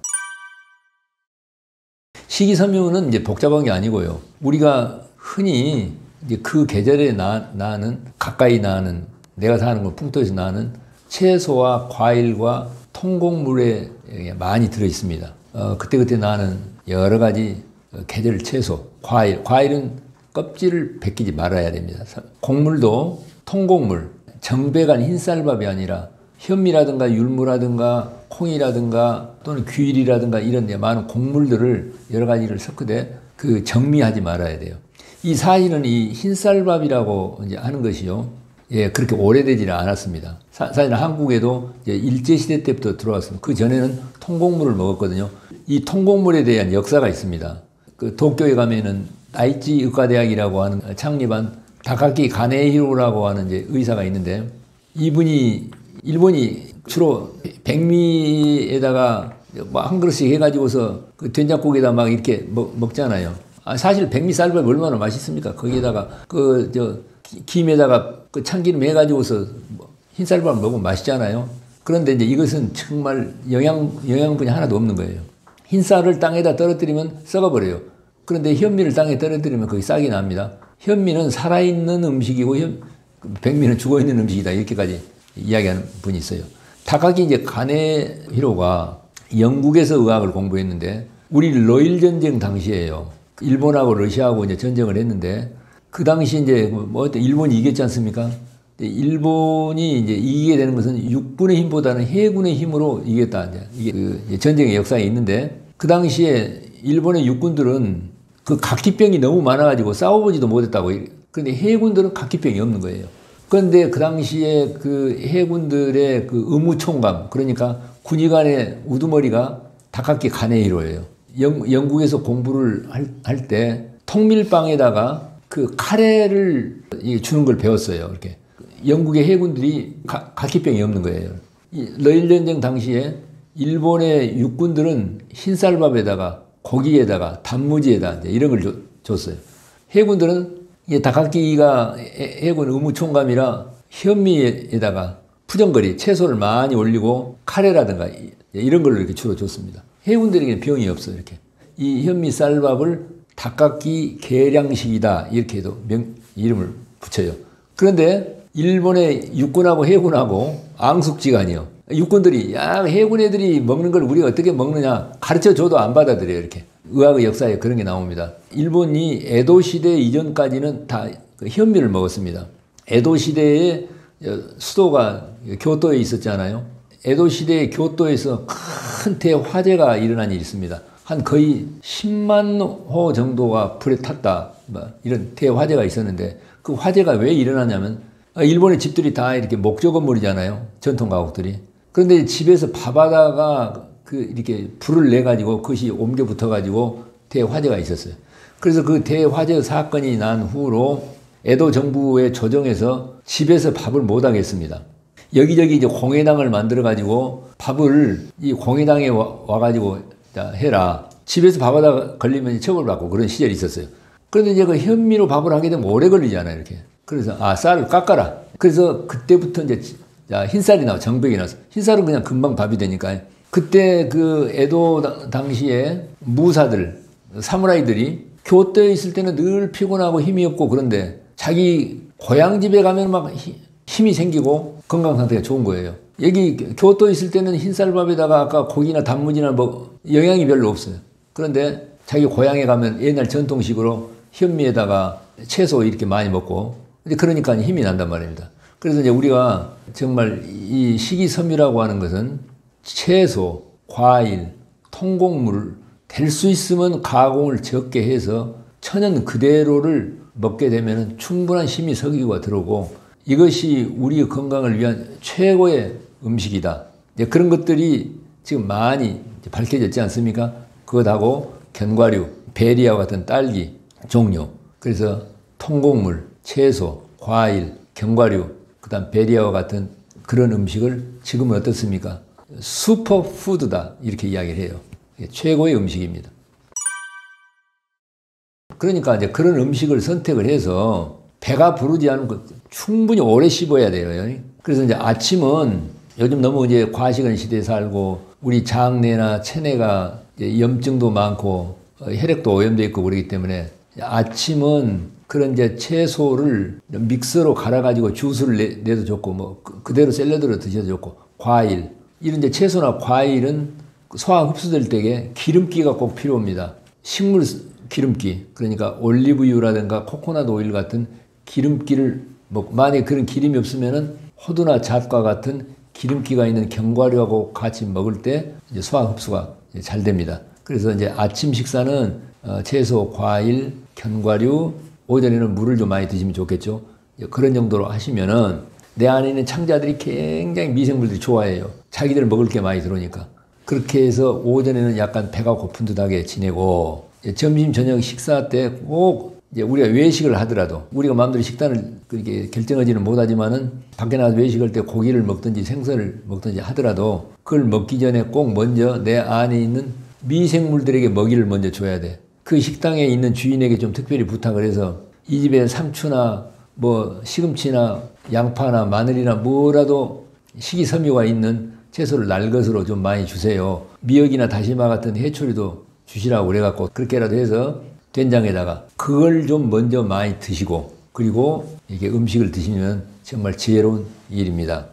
식이섬유는 이제 복잡한 게 아니고요. 우리가 흔히 이제 그 계절에 나는 가까이 나는 내가 사는 건 풍토에서 나는 채소와 과일과 통곡물에 많이 들어 있습니다. 그때그때 나는 여러 가지 계절 채소, 과일은 껍질을 벗기지 말아야 됩니다. 곡물도 통곡물, 정백한 흰쌀밥이 아니라 현미라든가 율무라든가 콩이라든가 또는 귀일이라든가 이런 데 많은 곡물들을 여러 가지를 섞되 그 정미하지 말아야 돼요. 이 사실은 이 흰쌀밥이라고 이제 하는 것이요. 그렇게 오래되지는 않았습니다. 사실 한국에도 이제 일제시대 때부터 들어왔습니다. 그 전에는 통곡물을 먹었거든요. 이 통곡물에 대한 역사가 있습니다. 그 도쿄에 가면은 나이치 의과대학이라고 하는 창립한 다카키 가네히로라고 하는 이제 의사가 있는데 일본이 주로 백미에다가 한 그릇씩 해가지고서 그 된장국에다 막 이렇게 먹잖아요. 사실 백미 쌀밥이 얼마나 맛있습니까? 거기에다가 김에다가 그 참기름 해가지고서 흰쌀밥을 먹으면 맛있잖아요. 그런데 이제 이것은 정말 영양분이 하나도 없는 거예요. 흰쌀을 땅에다 떨어뜨리면 썩어버려요. 그런데 현미를 땅에 떨어뜨리면 거기 싹이 납니다. 현미는 살아있는 음식이고 백미는 죽어있는 음식이다. 이렇게까지 이야기하는 분이 있어요. 다카키 이제 가네히로가 영국에서 의학을 공부했는데 우리 러일 전쟁 당시에요. 일본하고 러시아하고 이제 전쟁을 했는데 그 당시 이제 일본이 이겼지 않습니까? 일본이 이제 이기게 되는 것은 육군의 힘보다는 해군의 힘으로 이겼다. 이게 그 전쟁의 역사에 있는데 그 당시에 일본의 육군들은 그 각기병이 너무 많아가지고 싸워보지도 못했다고. 그런데 해군들은 각기병이 없는 거예요. 그런데 그 당시에 그 해군들의 그 의무총감, 그러니까 군의관의 우두머리가 다카키 가네히로예요. 영국에서 공부를 할 때 통밀빵에다가 그 카레를 주는 걸 배웠어요. 이렇게 영국의 해군들이 각기병이 없는 거예요. 러일전쟁 당시에 일본의 육군들은 흰쌀밥에다가 고기에다가 단무지에다 이런 걸 줬어요. 해군들은 다카키가 해군 의무총감이라 현미에다가 푸정거리, 채소를 많이 올리고 카레라든가 이런 걸로 이렇게 주로 줬습니다. 해군들에게는 병이 없어요. 이렇게 이 현미 쌀밥을 다카키 계량식이다 이렇게 해도 이름을 붙여요. 그런데 일본의 육군하고 해군하고 앙숙지간이요. 육군들이 야 해군 애들이 먹는 걸 우리가 어떻게 먹느냐 가르쳐줘도 안 받아들여요. 이렇게 의학의 역사에 그런 게 나옵니다. 일본이 에도 시대 이전까지는 다 현미를 먹었습니다. 에도 시대에 수도가 교토에 있었잖아요. 에도 시대의 교토에서 큰 대화재가 일어난 일이 있습니다. 한 거의 10만 호 정도가 불에 탔다. 이런 대화재가 있었는데 그 화재가 왜 일어나냐면 일본의 집들이 다 이렇게 목조 건물이잖아요. 전통 가옥들이. 그런데 집에서 밥하다가 이렇게 불을 내가지고 그것이 옮겨 붙어가지고 대화재가 있었어요. 그래서 그 대화재 사건이 난 후로 에도 정부의 조정에서 집에서 밥을 못 하겠습니다. 여기저기 이제 공회당을 만들어가지고 밥을 이 공회당에 와가지고 해라. 집에서 밥하다 걸리면 처벌받고 그런 시절이 있었어요. 그런데 이제 그 현미로 밥을 하게 되면 오래 걸리잖아요, 이렇게. 그래서 쌀을 깎아라. 그래서 그때부터 이제 흰쌀이 나와, 정백이 나왔어. 흰쌀은 그냥 금방 밥이 되니까. 그때 그 에도 당시에 무사들, 사무라이들이 교토에 있을 때는 늘 피곤하고 힘이 없고 그런데 자기 고향 집에 가면 막 힘이 생기고 건강 상태가 좋은 거예요. 여기 교토에 있을 때는 흰쌀밥에다가 아까 고기나 단무지나 뭐 영양이 별로 없어요. 그런데 자기 고향에 가면 옛날 전통식으로 현미에다가 채소 이렇게 많이 먹고 그러니까 힘이 난단 말입니다. 그래서 이제 우리가 정말 이 식이섬유라고 하는 것은 채소, 과일, 통곡물을 될 수 있으면 가공을 적게 해서 천연 그대로를 먹게 되면 충분한 힘이 석유가 들어오고 이것이 우리 건강을 위한 최고의 음식이다. 그런 것들이 지금 많이 밝혀졌지 않습니까? 그것하고 견과류, 베리아와 같은 딸기 종류, 그래서 통곡물, 채소, 과일, 견과류, 그 다음 베리아와 같은 그런 음식을 지금은 어떻습니까? 슈퍼푸드다 이렇게 이야기를 해요. 최고의 음식입니다. 그러니까 이제 그런 음식을 선택을 해서 배가 부르지 않은 것 충분히 오래 씹어야 돼요. 그래서 이제 아침은 요즘 너무 이제 과식은 시대에 살고 우리 장내나 체내가 염증도 많고 혈액도 오염되어 있고 그러기 때문에 아침은 그런 이제 채소를 믹서로 갈아가지고 주스를 내도 좋고 뭐 그대로 샐러드로 드셔도 좋고 과일 이런 이제 채소나 과일은 소화 흡수될 때에 기름기가 꼭 필요합니다. 식물 기름기 그러니까 올리브유라든가 코코넛 오일 같은 기름기를 만약에 그런 기름이 없으면은 호두나 잣과 같은 기름기가 있는 견과류하고 같이 먹을 때 이제 소화 흡수가 잘 됩니다. 그래서 이제 아침 식사는 채소, 과일, 견과류, 오전에는 물을 좀 많이 드시면 좋겠죠. 그런 정도로 하시면은 내 안에 있는 창자들이 굉장히 미생물들이 좋아해요. 자기들 먹을 게 많이 들어오니까. 그렇게 해서 오전에는 약간 배가 고픈 듯하게 지내고 점심, 저녁 식사 때 꼭 우리가 외식을 하더라도 우리가 마음대로 식단을 그렇게 결정하지는 못하지만은 밖에 나가서 외식할 때 고기를 먹든지 생선을 먹든지 하더라도 그걸 먹기 전에 꼭 먼저 내 안에 있는 미생물들에게 먹이를 먼저 줘야 돼. 그 식당에 있는 주인에게 좀 특별히 부탁을 해서 이 집에 상추나 뭐 시금치나 양파나 마늘이나 뭐라도 식이섬유가 있는 채소를 날것으로 좀 많이 주세요. 미역이나 다시마 같은 해초리도 주시라고 그래갖고 그렇게라도 해서 된장에다가 그걸 좀 먼저 많이 드시고 그리고 이게 음식을 드시면 정말 지혜로운 일입니다.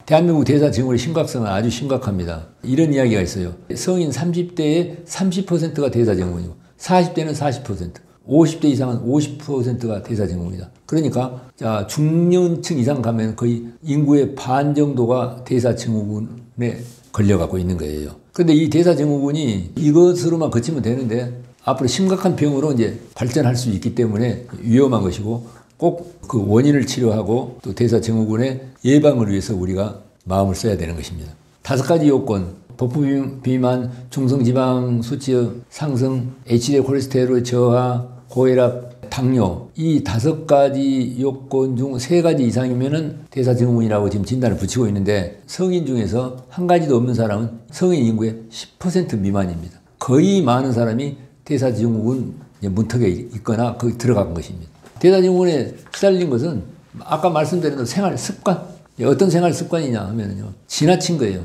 대한민국 대사증후군의 심각성은 아주 심각합니다. 이런 이야기가 있어요. 성인 30대의 30%가 대사증후군이고 40대는 40%, 50대 이상은 50%가 대사증후군이다. 그러니까 중년층 이상 가면 거의 인구의 반 정도가 대사증후군에 걸려갖고 있는 거예요. 그런데 이 대사증후군이 이것으로만 그치면 되는데 앞으로 심각한 병으로 이제 발전할 수 있기 때문에 위험한 것이고 꼭 그 원인을 치료하고 또 대사증후군의 예방을 위해서 우리가 마음을 써야 되는 것입니다. 5가지 요건, 복부 비만, 중성지방 수치 상승, HDL 콜레스테롤 저하, 고혈압, 당뇨, 이 5가지 요건 중 3가지 이상이면은 대사증후군이라고 지금 진단을 붙이고 있는데, 성인 중에서 한 가지도 없는 사람은 성인 인구의 10% 미만입니다. 거의 많은 사람이 대사증후군 문턱에 있거나 거기 들어간 것입니다. 대사증후군에 시달린 것은 아까 말씀드린 대로 생활 습관. 어떤 생활 습관이냐 하면요, 지나친 거예요.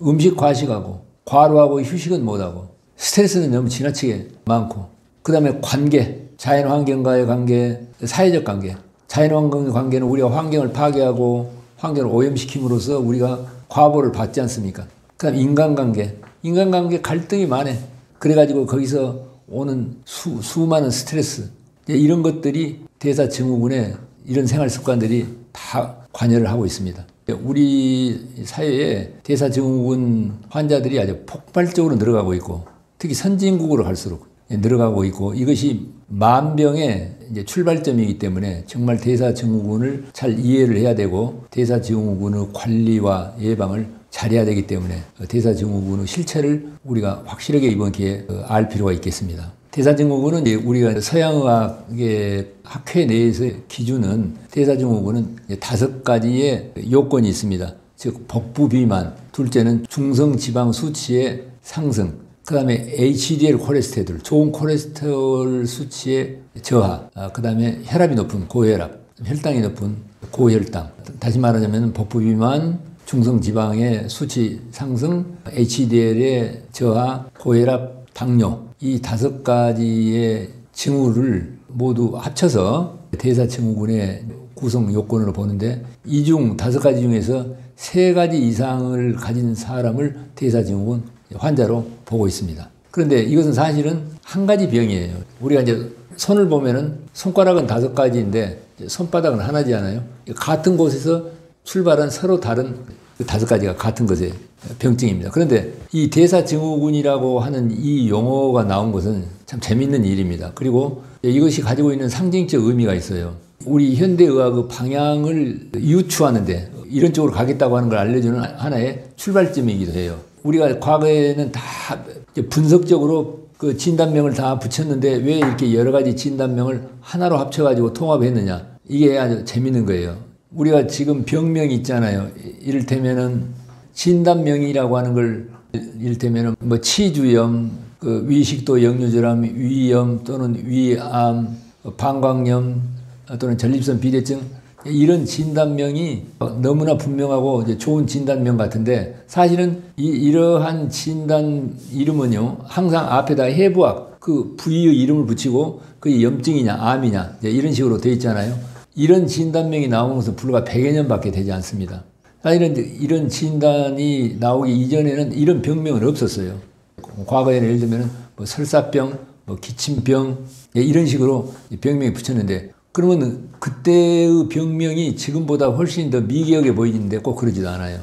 음식 과식하고, 과로하고, 휴식은 못하고, 스트레스는 너무 지나치게 많고, 그 다음에 관계, 자연환경과의 관계, 사회적 관계. 자연환경의 관계는 우리가 환경을 파괴하고 환경을 오염시킴으로써 우리가 과보를 받지 않습니까? 그 다음에 인간관계. 인간관계 갈등이 많아. 그래가지고 거기서 오는 수많은 스트레스. 이런 것들이 대사증후군에 이런 생활 습관들이 다 관여를 하고 있습니다. 우리 사회에 대사증후군 환자들이 아주 폭발적으로 늘어가고 있고, 특히 선진국으로 갈수록 늘어가고 있고, 이것이 만병의 이제 출발점이기 때문에 정말 대사증후군을 잘 이해를 해야 되고, 대사증후군의 관리와 예방을 잘해야 되기 때문에 대사증후군의 실체를 우리가 확실하게 이번 기회에 알 필요가 있겠습니다. 대사증후군은 우리가 서양의학의 학회 내에서의 기준은, 대사증후군은 5가지의 요건이 있습니다. 즉 복부 비만, 둘째는 중성지방 수치의 상승, 그 다음에 HDL 콜레스테롤, 좋은 콜레스테롤 수치의 저하, 그 다음에 혈압이 높은 고혈압, 혈당이 높은 고혈당. 다시 말하자면 복부 비만, 중성지방의 수치 상승, HDL의 저하, 고혈압, 당뇨, 이 5가지의 징후를 모두 합쳐서 대사증후군의 구성 요건으로 보는데, 이 중 5가지 중에서 3가지 이상을 가진 사람을 대사증후군 환자로 보고 있습니다. 그런데 이것은 사실은 한 가지 병이에요. 우리가 이제 손을 보면은 손가락은 5가지인데 손바닥은 하나지 않아요. 같은 곳에서 출발한 서로 다른 5가지가 같은 것의 병증입니다. 그런데 이 대사증후군이라고 하는 이 용어가 나온 것은 참 재밌는 일입니다. 그리고 이것이 가지고 있는 상징적 의미가 있어요. 우리 현대의학의 방향을 유추하는데 이런 쪽으로 가겠다고 하는 걸 알려주는 하나의 출발점이기도 해요. 우리가 과거에는 다 분석적으로 그 진단명을 다 붙였는데 왜 이렇게 여러 가지 진단명을 하나로 합쳐가지고 통합했느냐. 이게 아주 재밌는 거예요. 우리가 지금 병명이 있잖아요. 이를테면은 진단명이라고 하는 걸, 이를테면은 뭐 치주염, 그 위식도 역류질환, 위염 또는 위암, 방광염 또는 전립선 비대증, 이런 진단명이 너무나 분명하고 이제 좋은 진단명 같은데, 사실은 이러한 진단 이름은요, 항상 앞에다 해부학, 그 부위의 이름을 붙이고 그게 염증이냐 암이냐 이런 식으로 돼 있잖아요. 이런 진단명이 나오는 것은 불과 100여 년밖에 되지 않습니다. 사실은 이런 진단이 나오기 이전에는 이런 병명은 없었어요. 과거에는 예를 들면 뭐 설사병, 뭐 기침병 이런 식으로 병명이 붙였는데, 그러면 그때의 병명이 지금보다 훨씬 더 미개하게 보이는데 꼭 그러지도 않아요.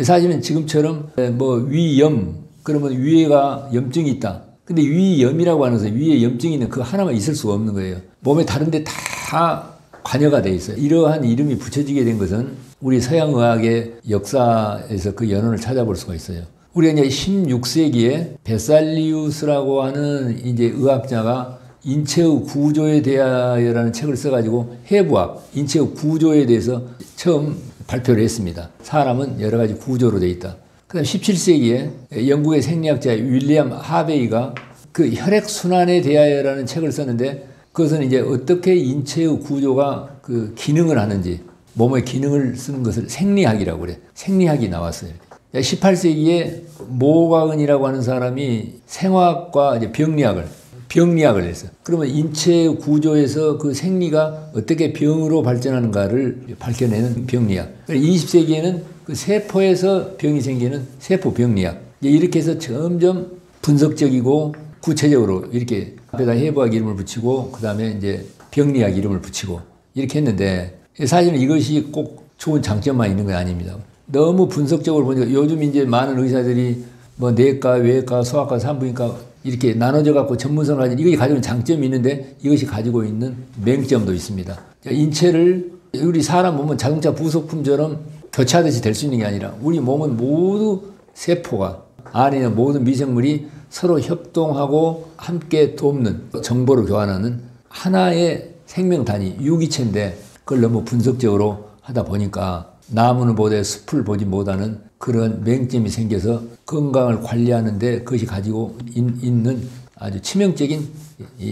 사실은 지금처럼 뭐 위염, 그러면 위에가 염증이 있다. 근데 위염이라고 하는 것은 위에 염증이 있는 그 하나만 있을 수가 없는 거예요. 몸에 다른 데 다 관여가 돼 있어요. 이러한 이름이 붙여지게 된 것은 우리 서양의학의 역사에서 그 연원을 찾아볼 수가 있어요. 우리가 이제 16세기에 베살리우스라고 하는 이제 의학자가 인체의 구조에 대하여라는 책을 써가지고 해부학, 인체의 구조에 대해서 처음 발표를 했습니다. 사람은 여러 가지 구조로 되어 있다. 그 다음 17세기에 영국의 생리학자 윌리엄 하베이가 그 혈액순환에 대하여라는 책을 썼는데, 그것은 이제 어떻게 인체의 구조가 그 기능을 하는지, 몸의 기능을 쓰는 것을 생리학이라고 그래. 생리학이 나왔어요. 18세기에 모가은이라고 하는 사람이 생화학과 이제 병리학을 했어요. 그러면 인체 구조에서 그 생리가 어떻게 병으로 발전하는가를 밝혀내는 병리학. 20세기에는 그 세포에서 병이 생기는 세포병리학. 이렇게 해서 점점 분석적이고 구체적으로 이렇게 앞에다 해부학 이름을 붙이고 그 다음에 이제 병리학 이름을 붙이고 이렇게 했는데, 사실은 이것이 꼭 좋은 장점만 있는 건 아닙니다. 너무 분석적으로 보니까 요즘 이제 많은 의사들이 뭐 내과, 외과, 소아과, 산부인과 이렇게 나눠져 갖고 전문성을 가진, 이것이 가지고 있는 장점이 있는데 이것이 가지고 있는 맹점도 있습니다. 인체를 우리 사람 몸은 자동차 부속품처럼 교체하듯이 될 수 있는 게 아니라 우리 몸은 모두 세포가 안에 있는 모든 미생물이 서로 협동하고 함께 돕는 정보를 교환하는 하나의 생명 단위 유기체인데 그걸 너무 분석적으로 하다 보니까 나무는 보되 숲을 보지 못하는 그런 맹점이 생겨서 건강을 관리하는데 그것이 가지고 있는 아주 치명적인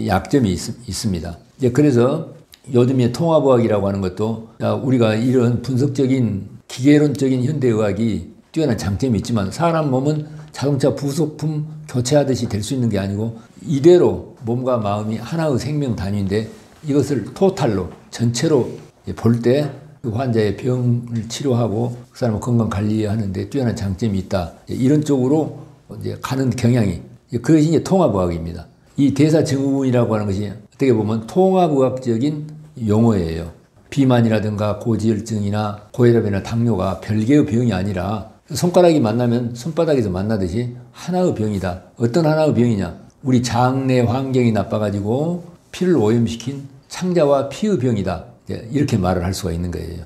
약점이 있습니다. 이제 그래서 요즘에 통합의학이라고 하는 것도 우리가 이런 분석적인 기계론적인 현대의학이 뛰어난 장점이 있지만 사람 몸은 자동차 부속품 교체하듯이 될 수 있는 게 아니고 이대로 몸과 마음이 하나의 생명 단위인데 이것을 토탈로 전체로 볼 때 그 환자의 병을 치료하고 그 사람을 건강 관리하는데 뛰어난 장점이 있다. 이런 쪽으로 이제 가는 경향이 그것이 이제 통합의학입니다. 이 대사증후군이라고 하는 것이 어떻게 보면 통합의학적인 용어예요. 비만이라든가 고지혈증이나 고혈압이나 당뇨가 별개의 병이 아니라 손가락이 만나면 손바닥에서 만나듯이 하나의 병이다. 어떤 하나의 병이냐? 우리 장내 환경이 나빠가지고 피를 오염시킨 창자와 피의 병이다. 이렇게 말을 할 수가 있는 거예요.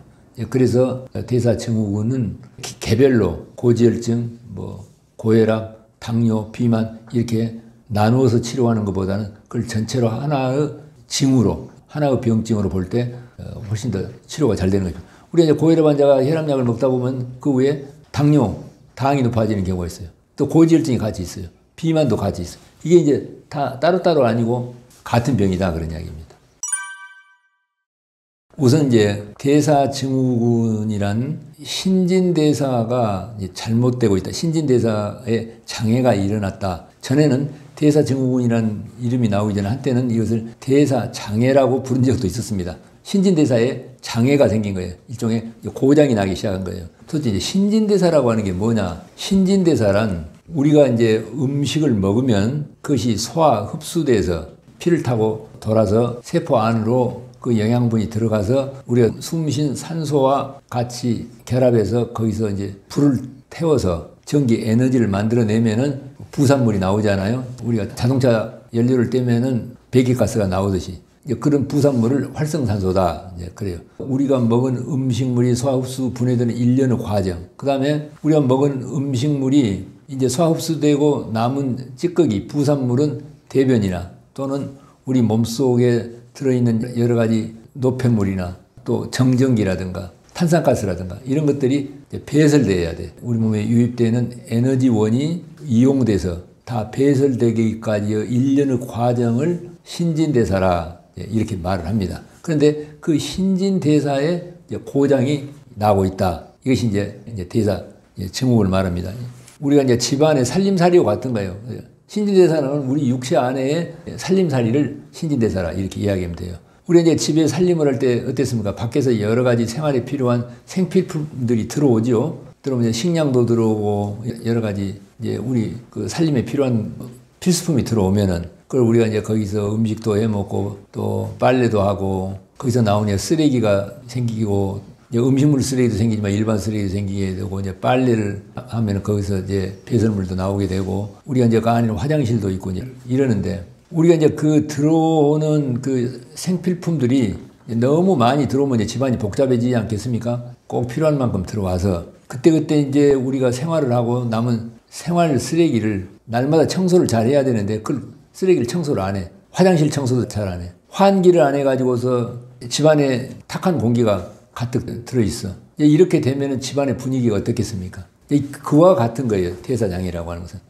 그래서 대사증후군은 개별로 고지혈증, 고혈압, 당뇨, 비만 이렇게 나누어서 치료하는 것보다는 그걸 전체로 하나의 징후로 하나의 병증으로 볼 때 훨씬 더 치료가 잘 되는 거죠. 우리 이제 고혈압 환자가 혈압약을 먹다 보면 그 후에 당뇨, 당이 높아지는 경우가 있어요. 또 고지혈증이 같이 있어요. 비만도 같이 있어요. 이게 이제 다 따로따로 아니고 같은 병이다 그런 이야기입니다. 우선 이제 대사증후군이란 신진대사가 잘못되고 있다. 신진대사에 장애가 일어났다. 전에는 대사증후군이라는 이름이 나오기 전에 한때는 이것을 대사장애라고 부른 적도 있었습니다. 신진대사에 장애가 생긴 거예요. 일종의 고장이 나기 시작한 거예요. 도대체 이제 신진대사라고 하는 게 뭐냐? 신진대사란 우리가 이제 음식을 먹으면 그것이 소화 흡수돼서 피를 타고 돌아서 세포 안으로 그 영양분이 들어가서 우리가 숨쉰 산소와 같이 결합해서 거기서 이제 불을 태워서 전기 에너지를 만들어내면은 부산물이 나오잖아요. 우리가 자동차 연료를 떼면은 배기가스가 나오듯이 그런 부산물을 활성산소다. 이제 그래요. 우리가 먹은 음식물이 소화흡수 분해되는 일련의 과정. 그 다음에 우리가 먹은 음식물이 이제 소화흡수되고 남은 찌꺼기, 부산물은 대변이나 또는 우리 몸속에 들어있는 여러 가지 노폐물이나 또 정전기라든가 탄산가스라든가 이런 것들이 배설돼야 돼. 우리 몸에 유입되는 에너지원이 이용돼서 다 배설되기까지의 일련의 과정을 신진대사라 이렇게 말을 합니다. 그런데 그 신진대사에 고장이 나고 있다. 이것이 이제 대사 증후군을 말합니다. 우리가 이제 집안의 살림살이와 같은 거예요. 신진대사는 우리 육체 안에 살림살이를 신진대사라 이렇게 이야기하면 돼요. 우리 이제 집에 살림을 할 때 어땠습니까? 밖에서 여러 가지 생활에 필요한 생필품들이 들어오죠. 들어오면 식량도 들어오고 여러 가지 이제 우리 그 살림에 필요한 필수품이 들어오면은 그걸 우리가 이제 거기서 음식도 해 먹고 또 빨래도 하고 거기서 나오는 쓰레기가 생기고 이제 음식물 쓰레기도 생기지만 일반 쓰레기도 생기게 되고 이제 빨래를 하면 거기서 이제 배설물도 나오게 되고 우리가 이제 그 안에 화장실도 있고 이제 이러는데 우리가 이제 그 들어오는 그 생필품들이 너무 많이 들어오면 이제 집안이 복잡해지지 않겠습니까? 꼭 필요한 만큼 들어와서 그때 이제 우리가 생활을 하고 남은 생활 쓰레기를 날마다 청소를 잘 해야 되는데 그 쓰레기를 청소를 안 해. 화장실 청소도 잘 안 해. 환기를 안 해가지고서 집안에 탁한 공기가 가득 들어있어. 이렇게 되면 집안의 분위기가 어떻겠습니까? 그와 같은 거예요. 대사장애라고 하는 것은.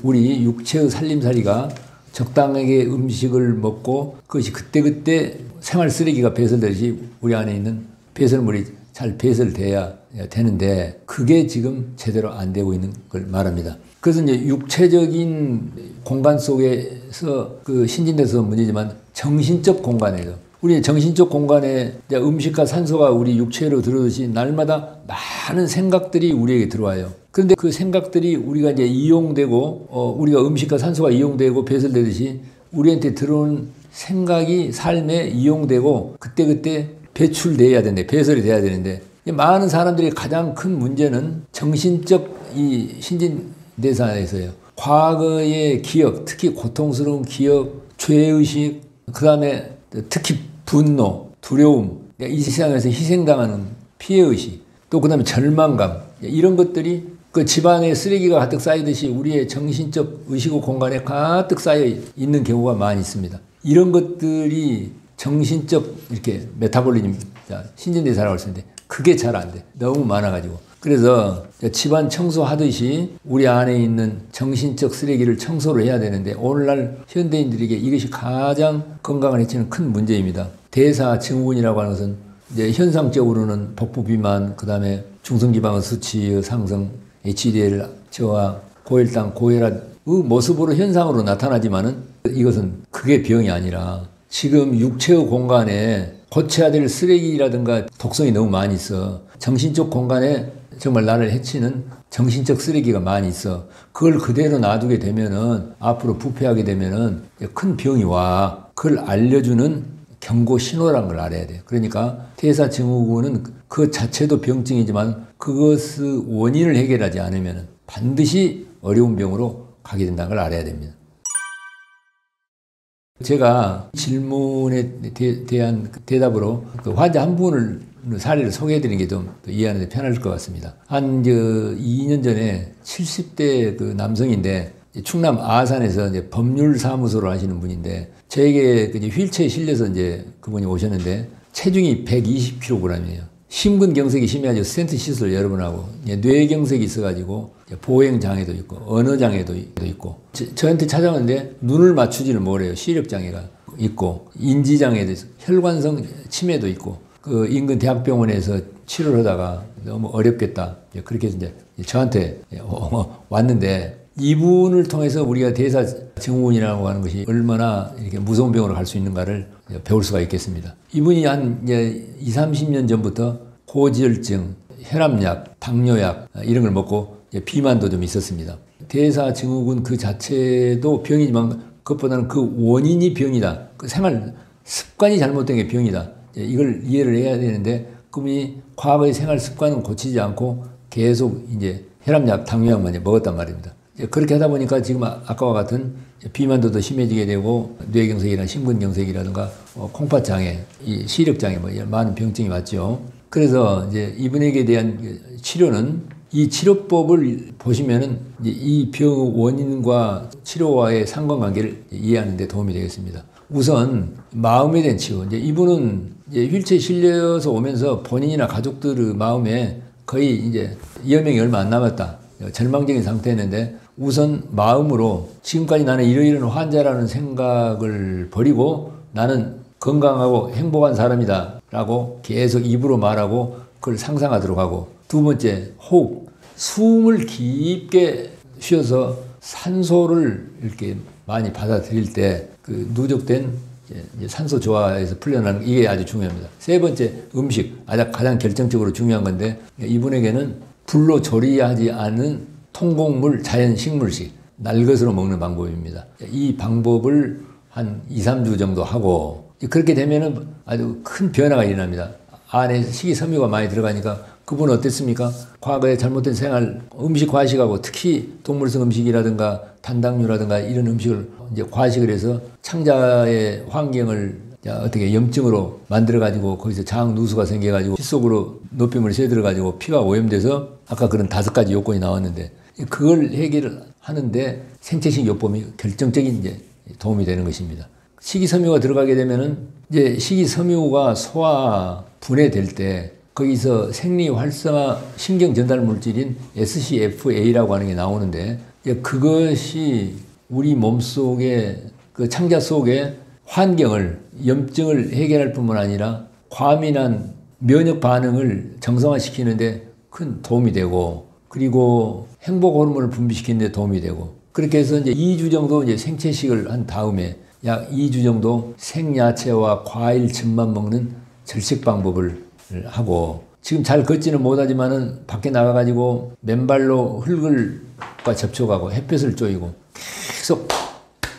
우리 육체의 살림살이가 적당하게 음식을 먹고 그것이 그때그때 생활 쓰레기가 배설되듯이 우리 안에 있는 배설물이 잘 배설돼야 되는데 그게 지금 제대로 안 되고 있는 걸 말합니다. 그래서 이제 육체적인 공간 속에서 그 신진대사 문제지만 정신적 공간에서 우리 정신적 공간에 음식과 산소가 우리 육체로 들어오듯이 날마다 많은 생각들이 우리에게 들어와요. 그런데 그 생각들이 우리가 이제 이용되고 우리가 음식과 산소가 이용되고 배설되듯이 우리한테 들어온 생각이 삶에 이용되고 그때 배출돼야 되는데 배설이 돼야 되는데 많은 사람들이 가장 큰 문제는 정신적 이 신진대사에서요. 과거의 기억, 특히 고통스러운 기억, 죄의식, 그 다음에 특히 분노, 두려움, 이 세상에서 희생당하는 피해의식, 또 그 다음에 절망감, 이런 것들이 그 집안에 쓰레기가 가득 쌓이듯이 우리의 정신적 의식의 공간에 가득 쌓여 있는 경우가 많이 있습니다. 이런 것들이 정신적 이렇게 메타볼리즘, 신진대사라고 할 수 있는데 그게 잘 안 돼. 너무 많아가지고. 그래서 집안 청소하듯이 우리 안에 있는 정신적 쓰레기를 청소를 해야 되는데 오늘날 현대인들에게 이것이 가장 건강을 해치는 큰 문제입니다. 대사증후군이라고 하는 것은 이제 현상적으로는 복부 비만, 그 다음에 중성지방의 수치의 상승, HDL 저하, 고혈당, 고혈압의 모습으로 현상으로 나타나지만은 이것은 그게 병이 아니라 지금 육체의 공간에 고쳐야 될 쓰레기라든가 독성이 너무 많이 있어. 정신적 공간에 정말 나를 해치는 정신적 쓰레기가 많이 있어. 그걸 그대로 놔두게 되면은 앞으로 부패하게 되면은 큰 병이 와. 그걸 알려주는 경고 신호라는 걸 알아야 돼요. 그러니까 대사증후군은 그 자체도 병증이지만 그것의 원인을 해결하지 않으면은 반드시 어려운 병으로 가게 된다는 걸 알아야 됩니다. 제가 질문에 대한 대답으로 그 환자 한 분을 사례를 소개해드리는 게 좀 이해하는 데 편할 것 같습니다. 한 2년 전에 70대 그 남성인데 충남 아산에서 이제 법률사무소를 하시는 분인데 저에게 휠체어에 실려서 이제 그분이 오셨는데 체중이 120kg이에요. 심근경색이 심해가지고 스텐트 시술 여러 번 하고 뇌경색이 있어가지고 보행장애도 있고 언어장애도 있고 저한테 찾아왔는데 눈을 맞추지를 못해요. 시력장애가 있고 인지장애도 있고 혈관성 치매도 있고 그 인근 대학병원에서 치료를 하다가 너무 어렵겠다. 그렇게 해서 이제 저한테 왔는데 이분을 통해서 우리가 대사증후군이라고 하는 것이 얼마나 이렇게 무서운 병으로 갈 수 있는가를 배울 수가 있겠습니다. 이분이 한 이제 20-30년 전부터 고지혈증, 혈압약, 당뇨약 이런 걸 먹고 비만도 좀 있었습니다. 대사증후군 그 자체도 병이지만 그것보다는 그 원인이 병이다. 그 생활 습관이 잘못된 게 병이다. 이걸 이해를 해야 되는데 그분이 과거의 생활 습관은 고치지 않고 계속 이제 혈압약, 당뇨약만 먹었단 말입니다. 그렇게 하다 보니까 지금 아까와 같은 비만도 더 심해지게 되고 뇌경색이나 심근경색이라든가 콩팥장애, 이 시력장애 뭐 이런 많은 병증이 왔죠. 그래서 이제 이분에게 대한 치료는 이 치료법을 보시면은 이제 이 병 원인과 치료와의 상관관계를 이해하는 데 도움이 되겠습니다. 우선 마음에 대한 치유. 이제 이분은 이제 휠체어에 실려서 오면서 본인이나 가족들의 마음에 거의 이제 여명이 얼마 안 남았다. 절망적인 상태였는데 우선 마음으로 지금까지 나는 이러이러한 환자라는 생각을 버리고 나는 건강하고 행복한 사람이다 라고 계속 입으로 말하고 그걸 상상하도록 하고 두 번째 호흡, 숨을 깊게 쉬어서 산소를 이렇게 많이 받아들일 때 그 누적된 산소 저하에서 풀려나는 이게 아주 중요합니다. 세 번째 음식, 가장 결정적으로 중요한 건데 이분에게는 불로 조리하지 않은 통곡물 자연 식물식, 날것으로 먹는 방법입니다. 이 방법을 한 2-3주 정도 하고 그렇게 되면은 아주 큰 변화가 일어납니다. 안에 식이섬유가 많이 들어가니까 그분은 어땠습니까? 과거에 잘못된 생활, 음식 과식하고 특히 동물성 음식이라든가 단당류라든가 이런 음식을 이제 과식을 해서 창자의 환경을 어떻게 염증으로 만들어가지고 거기서 장 누수가 생겨가지고 피 속으로 노폐물이 새들어가지고 피가 오염돼서 아까 그런 5가지 요건이 나왔는데 그걸 해결을 하는데 생체식 요법이 결정적인 이제 도움이 되는 것입니다. 식이섬유가 들어가게 되면은 이제 식이섬유가 소화 분해될 때 거기서 생리 활성화 신경 전달 물질인 SCFA라고 하는 게 나오는데 그것이 우리 몸속에 그 창자 속에 환경을 염증을 해결할 뿐만 아니라 과민한 면역 반응을 정상화시키는데 큰 도움이 되고 그리고 행복 호르몬을 분비시키는 데 도움이 되고 그렇게 해서 이제 2주 정도 이제 생채식을 한 다음에 약 2주 정도 생야채와 과일 즙만 먹는 절식 방법을 하고 지금 잘 걷지는 못하지만은 밖에 나가가지고 맨발로 흙과 접촉하고 햇볕을 쬐고 계속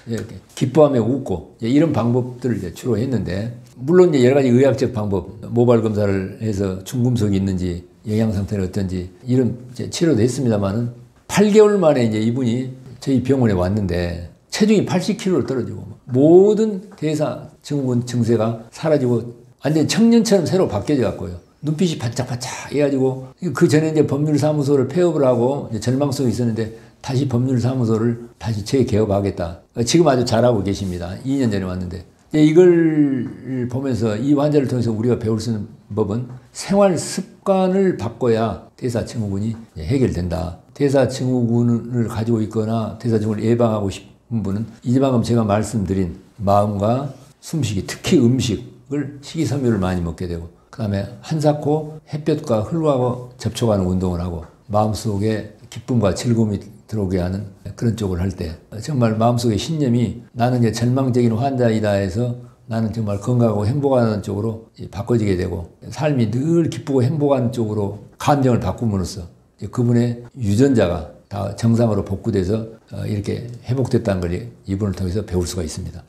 이렇게 기뻐하며 웃고 이런 방법들을 이제 주로 했는데 물론 이제 여러 가지 의학적 방법 모발 검사를 해서 중금속이 있는지 영양 상태는 어떤지 이런 치료도 했습니다만은 8개월 만에 이제 이분이 저희 병원에 왔는데 체중이 80kg로 떨어지고 모든 대사증후군 증세가 사라지고 완전 청년처럼 새로 바뀌어져 갖고요. 눈빛이 반짝반짝 해가지고 그 전에 이제 법률사무소를 폐업을 하고 이제 절망 속에 있었는데 다시 법률사무소를 다시 재개업하겠다. 지금 아주 잘하고 계십니다. 2년 전에 왔는데. 이걸 보면서 이 환자를 통해서 우리가 배울 수 있는 법은 생활 습관을 바꿔야 대사증후군이 해결된다. 대사증후군을 가지고 있거나 대사증후군을 예방하고 싶은 분은 이제 방금 제가 말씀드린 마음과 숨쉬기, 특히 음식을 식이섬유를 많이 먹게 되고 그 다음에 한사코 햇볕과 흙하고 접촉하는 운동을 하고 마음속에 기쁨과 즐거움이 들어오게 하는 그런 쪽을 할 때 정말 마음속에 신념이 나는 이제 절망적인 환자이다 해서 나는 정말 건강하고 행복한 쪽으로 바꿔지게 되고 삶이 늘 기쁘고 행복한 쪽으로 감정을 바꿈으로써 그분의 유전자가 다 정상으로 복구돼서 이렇게 회복됐다는 걸 이분을 통해서 배울 수가 있습니다.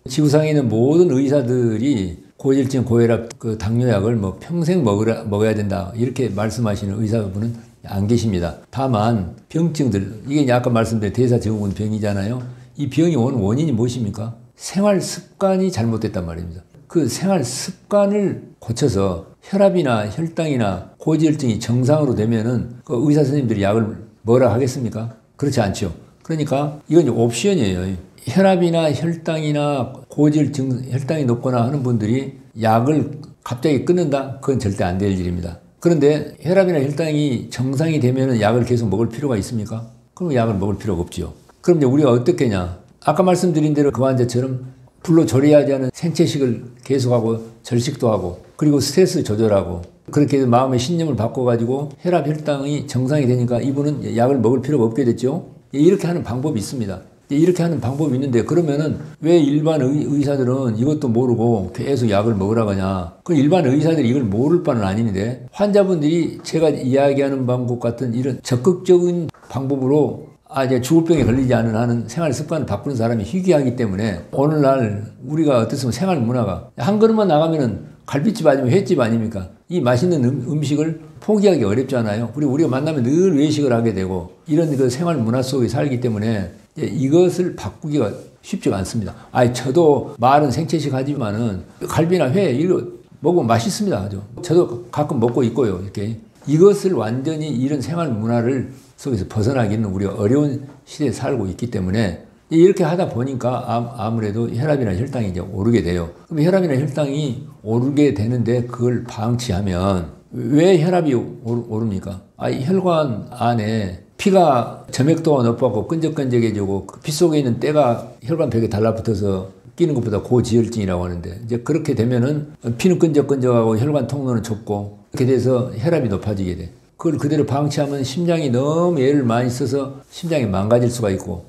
지구상에 있는 모든 의사들이 고지혈증, 고혈압, 그 당뇨약을 뭐 평생 먹어야 된다 이렇게 말씀하시는 의사분은 안 계십니다. 다만 병증들, 이게 아까 말씀드린 대사증후군 병이잖아요. 이 병이 오는 원인이 무엇입니까? 생활 습관이 잘못됐단 말입니다. 그 생활 습관을 고쳐서 혈압이나 혈당이나 고지혈증이 정상으로 되면은 그 의사 선생님들이 약을 뭐라 하겠습니까? 그렇지 않죠. 그러니까 이건 옵션이에요. 혈압이나 혈당이나 고지혈증, 혈당이 높거나 하는 분들이 약을 갑자기 끊는다? 그건 절대 안 될 일입니다. 그런데 혈압이나 혈당이 정상이 되면 약을 계속 먹을 필요가 있습니까? 그럼 약을 먹을 필요가 없죠. 그럼 이제 우리가 어떻게 하냐? 아까 말씀드린 대로 그 환자처럼 불로 조리하지 않은 생채식을 계속하고 절식도 하고 그리고 스트레스 조절하고 그렇게 해서 마음의 신념을 바꿔가지고 혈압, 혈당이 정상이 되니까 이분은 약을 먹을 필요가 없게 됐죠. 이렇게 하는 방법이 있습니다. 이렇게 하는 방법이 있는데 그러면은 왜 일반 의사들은 이것도 모르고 계속 약을 먹으라고 하냐. 그 일반 의사들이 이걸 모를 바는 아닌데 환자분들이 제가 이야기하는 방법 같은 이런 적극적인 방법으로 이제 죽을 병에 걸리지 않은 한은 생활 습관을 바꾸는 사람이 희귀하기 때문에 오늘날 우리가 어떻습니까? 생활 문화가 한 걸음만 나가면은 갈비집 아니면 횟집 아닙니까? 이 맛있는 음식을 포기하기 어렵잖아요. 우리가 만나면 늘 외식을 하게 되고 이런 그 생활 문화 속에 살기 때문에 이것을 바꾸기가 쉽지가 않습니다. 저도 말은 생채식 하지만은 갈비나 회 이거 먹으면 맛있습니다. 저도 가끔 먹고 있고요. 이렇게 이것을 완전히 이런 생활 문화를 속에서 벗어나기는 우리가 어려운 시대에 살고 있기 때문에 이렇게 하다 보니까 아무래도 혈압이나 혈당이 이제 오르게 돼요. 그럼 혈압이나 혈당이 오르게 되는데 그걸 방치하면 왜 혈압이 오릅니까? 혈관 안에 피가 점액도가 높아고 끈적끈적해지고 그 피 속에 있는 때가 혈관벽에 달라붙어서 끼는 것보다 고지혈증이라고 하는데 이제 그렇게 되면은 피는 끈적끈적하고 혈관 통로는 좁고 그렇게 돼서 혈압이 높아지게 돼. 그걸 그대로 방치하면 심장이 너무 애를 많이 써서 심장이 망가질 수가 있고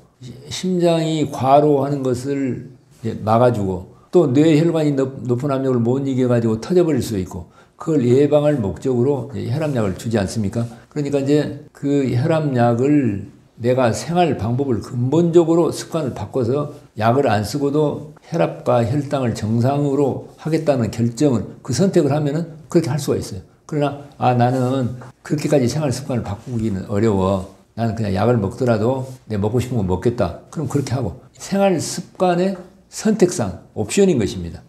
심장이 과로하는 것을 막아주고 또 뇌 혈관이 높은 압력을 못 이겨가지고 터져버릴 수 있고 그걸 예방할 목적으로 혈압약을 주지 않습니까? 그러니까 이제 그 혈압약을 내가 생활 방법을 근본적으로 습관을 바꿔서 약을 안 쓰고도 혈압과 혈당을 정상으로 하겠다는 결정을 그 선택을 하면은 그렇게 할 수가 있어요. 그러나 나는 그렇게까지 생활 습관을 바꾸기는 어려워. 나는 그냥 약을 먹더라도 내가 먹고 싶은 거 먹겠다. 그럼 그렇게 하고 생활 습관의 선택상 옵션인 것입니다.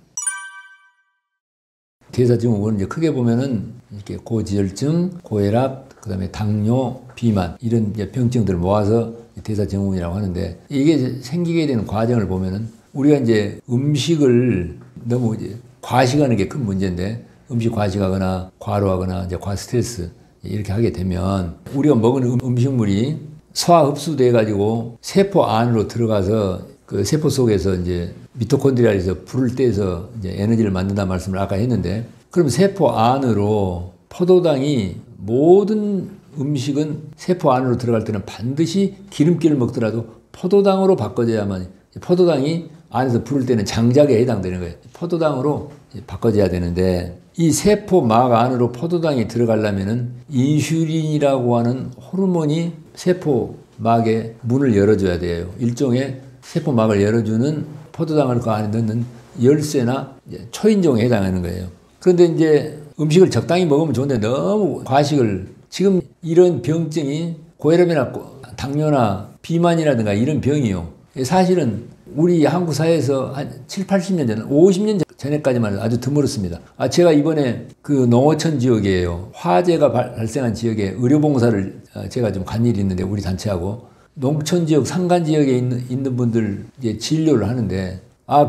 대사증후군은 이제 크게 보면은 이렇게 고지혈증, 고혈압, 그다음에 당뇨, 비만 이런 이제 병증들을 모아서 대사증후군이라고 하는데 이게 생기게 되는 과정을 보면은 우리가 이제 음식을 너무 이제 과식하는 게 큰 문제인데 음식 과식하거나 과로하거나 이제 과스트레스 이렇게 하게 되면 우리가 먹은 음식물이 소화 흡수돼 가지고 세포 안으로 들어가서 그 세포 속에서 이제 미토콘드리아에서 불을 떼서 이제 에너지를 만든다는 말씀을 아까 했는데 그럼 세포 안으로 포도당이 모든 음식은 세포 안으로 들어갈 때는 반드시 기름기를 먹더라도 포도당으로 바꿔줘야만 포도당이 안에서 불을 떼는 장작에 해당되는 거예요. 포도당으로 바꿔줘야 되는데 이 세포막 안으로 포도당이 들어가려면은 인슐린이라고 하는 호르몬이 세포막의 문을 열어줘야 돼요. 일종의 세포막을 열어주는 포도당을 그 안에 넣는 열쇠나 초인종에 해당하는 거예요. 그런데 이제 음식을 적당히 먹으면 좋은데 너무 과식을 지금 이런 병증이 고혈압이나 당뇨나 비만이라든가 이런 병이요. 사실은 우리 한국 사회에서 한 7, 80년 전, 50년 전에까지만 해도 아주 드물었습니다. 제가 이번에 그 농어촌 지역이에요. 화재가 발생한 지역에 의료봉사를 제가 좀 간 일이 있는데 우리 단체하고 농촌 지역, 산간 지역에 있는 분들 이제 진료를 하는데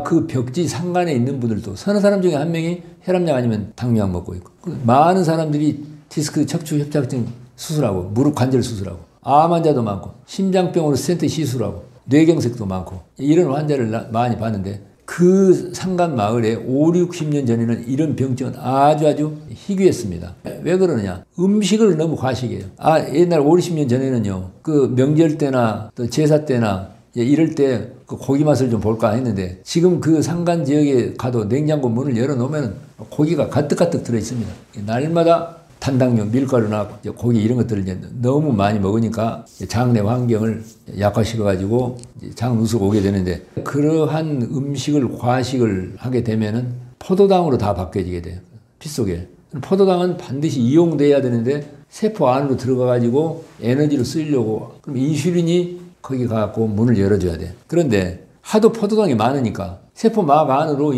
그 벽지 산간에 있는 분들도 서너 사람 중에 한 명이 혈압약 아니면 당뇨약 먹고 있고 많은 사람들이 디스크 척추 협착증 수술하고 무릎 관절 수술하고 암 환자도 많고 심장병으로 스텐트 시술하고 뇌경색도 많고 이런 환자를 많이 봤는데 그 산간 마을에 5, 60년 전에는 이런 병증은 아주 희귀했습니다. 왜 그러느냐? 음식을 너무 과식해요. 옛날 5, 60년 전에는요. 그 명절 때나 또 제사 때나 이럴 때 그 고기 맛을 좀 볼까 했는데 지금 그 산간 지역에 가도 냉장고 문을 열어놓으면 고기가 가득가득 들어있습니다. 날마다 탄당류, 밀가루나 고기 이런 것들을 이제 너무 많이 먹으니까 장내 환경을 약화시켜가지고 장 누수가 오게 되는데 그러한 음식을 과식을 하게 되면은 포도당으로 다 바뀌어지게 돼요. 피 속에. 포도당은 반드시 이용돼야 되는데 세포 안으로 들어가가지고 에너지를 쓰려고 그럼 인슐린이 거기 가갖고 문을 열어줘야 돼. 그런데 하도 포도당이 많으니까 세포막 안으로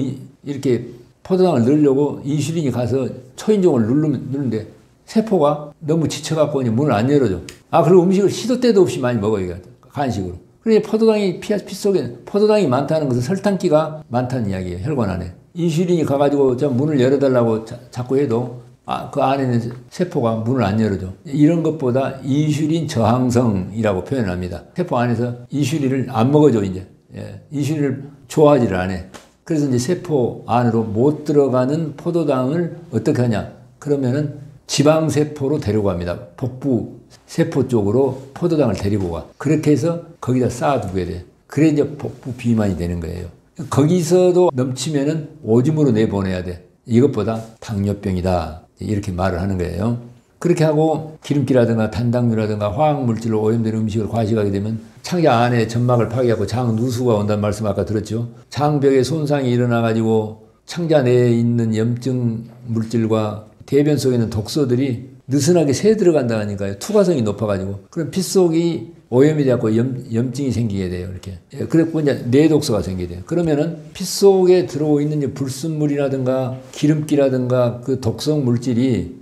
이렇게 포도당을 넣으려고 인슐린이 가서 초인종을 누르는데 세포가 너무 지쳐갖고 문을 안 열어줘. 그리고 음식을 시도 때도 없이 많이 먹어요. 간식으로. 그러니 포도당이 피 속에 포도당이 많다는 것은 설탕기가 많다는 이야기예요. 혈관 안에. 인슐린이 가가지고 문을 열어달라고 자꾸 해도 그 안에는 세포가 문을 안 열어줘. 이런 것보다 인슐린 저항성이라고 표현합니다. 세포 안에서 인슐린을 안 먹어줘, 이제. 인슐린을 좋아하지를 않아. 그래서 이제 세포 안으로 못 들어가는 포도당을 어떻게 하냐. 그러면은 지방세포로 데려갑니다. 복부 세포 쪽으로 포도당을 데리고 가. 그렇게 해서 거기다 쌓아두게 돼. 그래 이제 복부 비만이 되는 거예요. 거기서도 넘치면은 오줌으로 내보내야 돼. 이것보다 당뇨병이다. 이렇게 말을 하는 거예요. 그렇게 하고 기름기라든가 탄당류라든가 화학물질로 오염된 음식을 과식하게 되면 창자 안에 점막을 파괴하고 장 누수가 온다는 말씀 아까 들었죠. 장벽에 손상이 일어나가지고 창자 내에 있는 염증 물질과 대변 속에 있는 독소들이 느슨하게 새 들어간다니까요. 투과성이 높아가지고. 그럼 피 속이 오염이 돼갖고 염증이 생기게 돼요. 이렇게. 그래서 이제 뇌독소가 생기게 돼요. 그러면은 피 속에 들어오 있는 불순물이라든가 기름기라든가 그 독성 물질이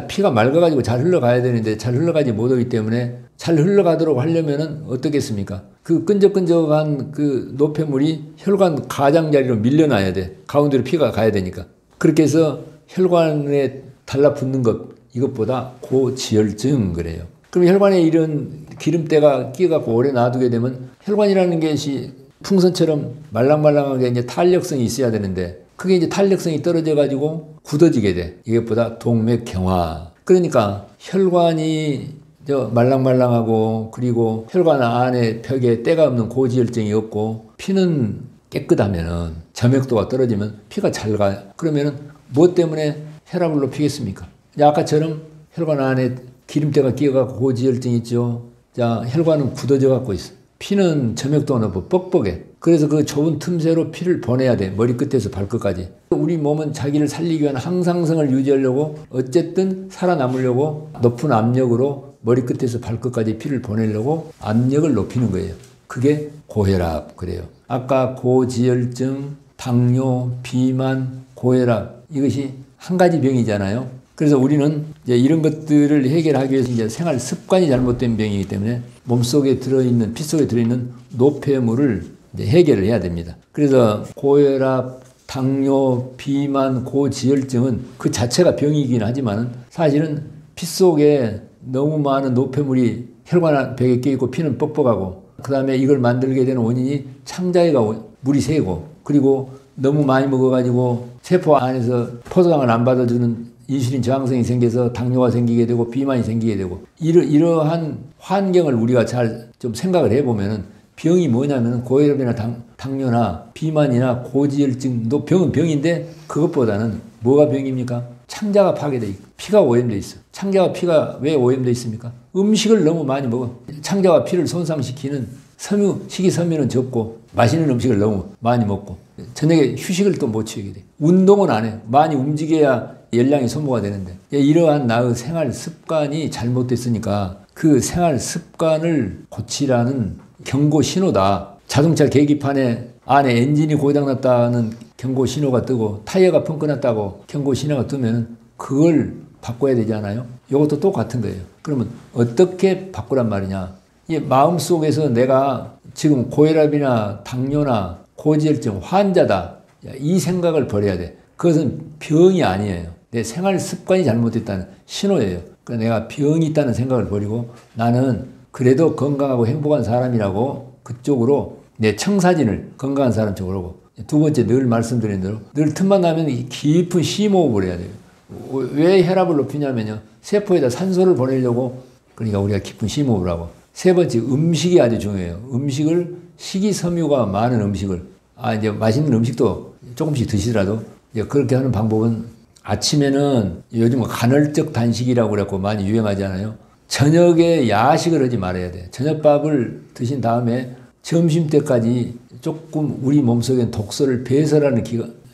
피가 맑아가지고 잘 흘러가야 되는데 잘 흘러가지 못하기 때문에 잘 흘러가도록 하려면은 어떻겠습니까? 그 끈적끈적한 그 노폐물이 혈관 가장자리로 밀려나야 돼. 가운데로 피가 가야 되니까. 그렇게 해서 혈관에 달라붙는 것, 이것보다 고지혈증 그래요. 그럼 혈관에 이런 기름때가 끼어갖고 오래 놔두게 되면 혈관이라는 것이 풍선처럼 말랑말랑하게 이제 탄력성이 있어야 되는데 그게 이제 탄력성이 떨어져가지고 굳어지게 돼. 이것보다 동맥경화. 그러니까 혈관이 말랑말랑하고 그리고 혈관 안에 벽에 때가 없는 고지혈증이 없고 피는 깨끗하면은 점액도가 떨어지면 피가 잘 가요. 그러면은 뭐 때문에 혈압을 높이겠습니까? 아까처럼 혈관 안에 기름때가 끼어갖고 고지혈증 있죠. 혈관은 굳어져 갖고 있어. 피는 점액도가 높고 뻑뻑해. 그래서 그 좁은 틈새로 피를 보내야 돼. 머리끝에서 발끝까지. 우리 몸은 자기를 살리기 위한 항상성을 유지하려고 어쨌든 살아남으려고 높은 압력으로 머리끝에서 발끝까지 피를 보내려고 압력을 높이는 거예요. 그게 고혈압 그래요. 아까 고지혈증, 당뇨, 비만, 고혈압 이것이 한 가지 병이잖아요. 그래서 우리는 이제 이런 것들을 해결하기 위해서 이제 생활 습관이 잘못된 병이기 때문에 몸속에 들어있는, 피 속에 들어있는 노폐물을 이제 해결을 해야 됩니다. 그래서 고혈압, 당뇨, 비만, 고지혈증은 그 자체가 병이긴 하지만 사실은 피 속에 너무 많은 노폐물이 혈관 벽에 끼고 피는 뻑뻑하고 그 다음에 이걸 만들게 되는 원인이 창자에가 물이 새고 그리고 너무 많이 먹어가지고 세포 안에서 포도당을 안 받아주는 인슐린 저항성이 생겨서 당뇨가 생기게 되고 비만이 생기게 되고 이러한 환경을 우리가 잘 좀 생각을 해보면은 병이 뭐냐면 고혈압이나 당뇨나 비만이나 고지혈증도 병은 병인데 그것보다는 뭐가 병입니까? 창자가 파괴돼 있고 피가 오염돼 있어. 창자와 피가 왜 오염돼 있습니까? 음식을 너무 많이 먹어. 창자와 피를 손상시키는 식이섬유는 적고 맛있는 음식을 너무 많이 먹고 저녁에 휴식을 또 못 취하게 돼. 운동은 안 해. 많이 움직여야 열량이 소모가 되는데 이러한 나의 생활 습관이 잘못됐으니까 그 생활 습관을 고치라는 경고 신호다. 자동차 계기판에 안에 엔진이 고장났다는 경고 신호가 뜨고 타이어가 펑크 났다고 경고 신호가 뜨면 그걸 바꿔야 되지 않아요? 이것도 똑같은 거예요. 그러면 어떻게 바꾸란 말이냐? 이 마음속에서 내가 지금 고혈압이나 당뇨나 고지혈증 환자다. 이 생각을 버려야 돼. 그것은 병이 아니에요. 내 생활 습관이 잘못됐다는 신호예요. 그러니까 내가 병이 있다는 생각을 버리고 나는 그래도 건강하고 행복한 사람이라고 그쪽으로 내 청사진을 건강한 사람 쪽으로 오고 두 번째 늘 말씀드린 대로 늘 틈만 나면 깊은 심호흡을 해야 돼요. 왜 혈압을 높이냐면요. 세포에다 산소를 보내려고 그러니까 우리가 깊은 심호흡을 하고 세 번째 음식이 아주 중요해요. 음식을 식이섬유가 많은 음식을 이제 맛있는 음식도 조금씩 드시더라도 이제 그렇게 하는 방법은 아침에는 요즘 간헐적 단식이라고 그래갖고 많이 유행하잖아요. 저녁에 야식을 하지 말아야 돼. 저녁밥을 드신 다음에 점심 때까지 조금 우리 몸속에 독소를 배설하는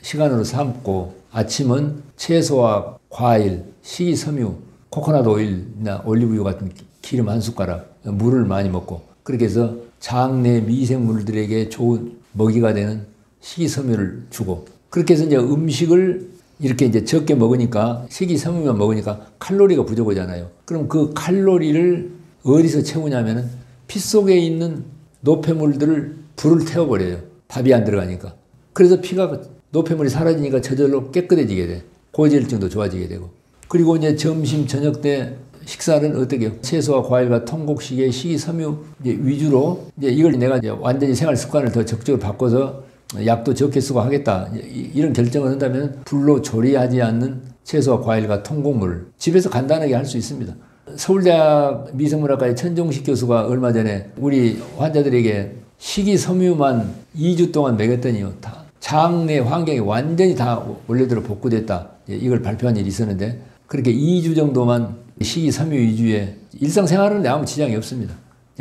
시간으로 삼고 아침은 채소와 과일, 식이섬유, 코코넛 오일이나 올리브유 같은 기름 한 숟가락, 물을 많이 먹고 그렇게 해서 장내 미생물들에게 좋은 먹이가 되는 식이섬유를 주고 그렇게 해서 이제 음식을 이렇게 이제 적게 먹으니까 식이섬유만 먹으니까 칼로리가 부족하잖아요. 그럼 그 칼로리를 어디서 채우냐면은 피 속에 있는 노폐물들을 불을 태워버려요. 밥이 안 들어가니까. 그래서 피가 노폐물이 사라지니까 저절로 깨끗해지게 돼. 고지혈증도 좋아지게 되고. 그리고 이제 점심 저녁 때 식사는 어떻게 해요? 채소와 과일과 통곡식의 식이섬유 위주로 이제 이걸 내가 이제 완전히 생활 습관을 더 적극적으로 바꿔서 약도 적게 쓰고 하겠다. 이런 결정을 한다면 불로 조리하지 않는 채소와 과일과 통곡물을 집에서 간단하게 할 수 있습니다. 서울대학 미생물학과의 천종식 교수가 얼마 전에 우리 환자들에게 식이섬유만 2주 동안 먹였더니요. 다 장내 환경이 완전히 다 원래대로 복구됐다. 이걸 발표한 일이 있었는데 그렇게 2주 정도만 식이섬유 위주의 일상생활은 아무 지장이 없습니다.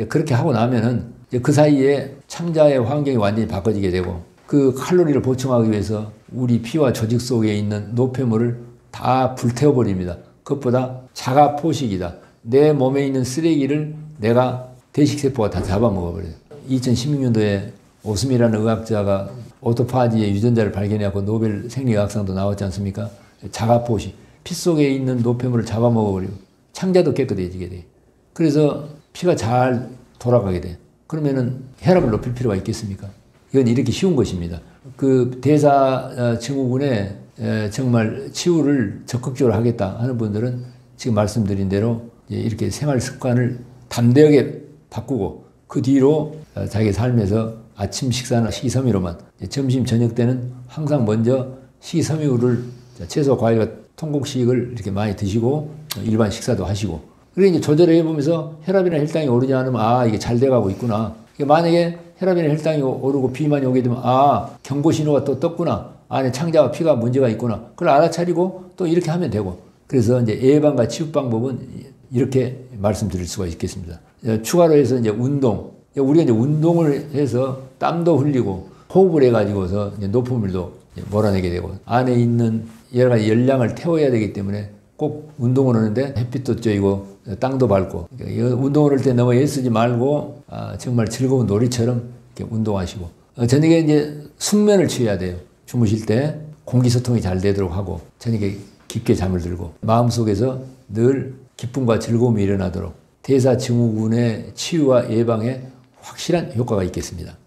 그렇게 하고 나면은 그 사이에 창자의 환경이 완전히 바꿔지게 되고 그 칼로리를 보충하기 위해서 우리 피와 조직 속에 있는 노폐물을 다 불태워버립니다. 그것보다 자가 포식이다. 내 몸에 있는 쓰레기를 내가 대식세포가 다 잡아먹어버려요. 2016년도에 오스미라는 의학자가 오토파지의 유전자를 발견해갖고 노벨 생리학상도 나왔지 않습니까? 자가 포식. 피 속에 있는 노폐물을 잡아먹어버리고 창자도 깨끗해지게 돼요. 그래서 피가 잘 돌아가게 돼요. 그러면은 혈압을 높일 필요가 있겠습니까? 이건 이렇게 쉬운 것입니다. 그 대사증후군에 정말 치유를 적극적으로 하겠다 하는 분들은 지금 말씀드린 대로 이렇게 생활 습관을 담대하게 바꾸고 그 뒤로 자기 삶에서 아침 식사나 식이섬유로만 점심 저녁 때는 항상 먼저 식이섬유를 채소 과일과 통곡식을 이렇게 많이 드시고 일반 식사도 하시고 그리고 이제 조절해 보면서 혈압이나 혈당이 오르지 않으면 이게 잘 돼가고 있구나. 만약에 혈압이나 혈당이 오르고 비만이 오게 되면 경고 신호가 또 떴구나. 안에 창자와 피가 문제가 있구나. 그걸 알아차리고 또 이렇게 하면 되고. 그래서 이제 예방과 치유 방법은 이렇게 말씀드릴 수가 있겠습니다. 추가로 해서 이제 운동. 우리가 이제 운동을 해서 땀도 흘리고 호흡을 해가지고서 이제 노폐물도 몰아내게 되고 안에 있는 여러 가지 열량을 태워야 되기 때문에 꼭 운동을 하는데 햇빛도 쬐고 땅도 밟고 운동을 할 때 너무 애쓰지 말고 정말 즐거운 놀이처럼 이렇게 운동하시고 저녁에 이제 숙면을 취해야 돼요. 주무실 때 공기소통이 잘 되도록 하고 저녁에 깊게 잠을 들고 마음속에서 늘 기쁨과 즐거움이 일어나도록 대사증후군의 치유와 예방에 확실한 효과가 있겠습니다.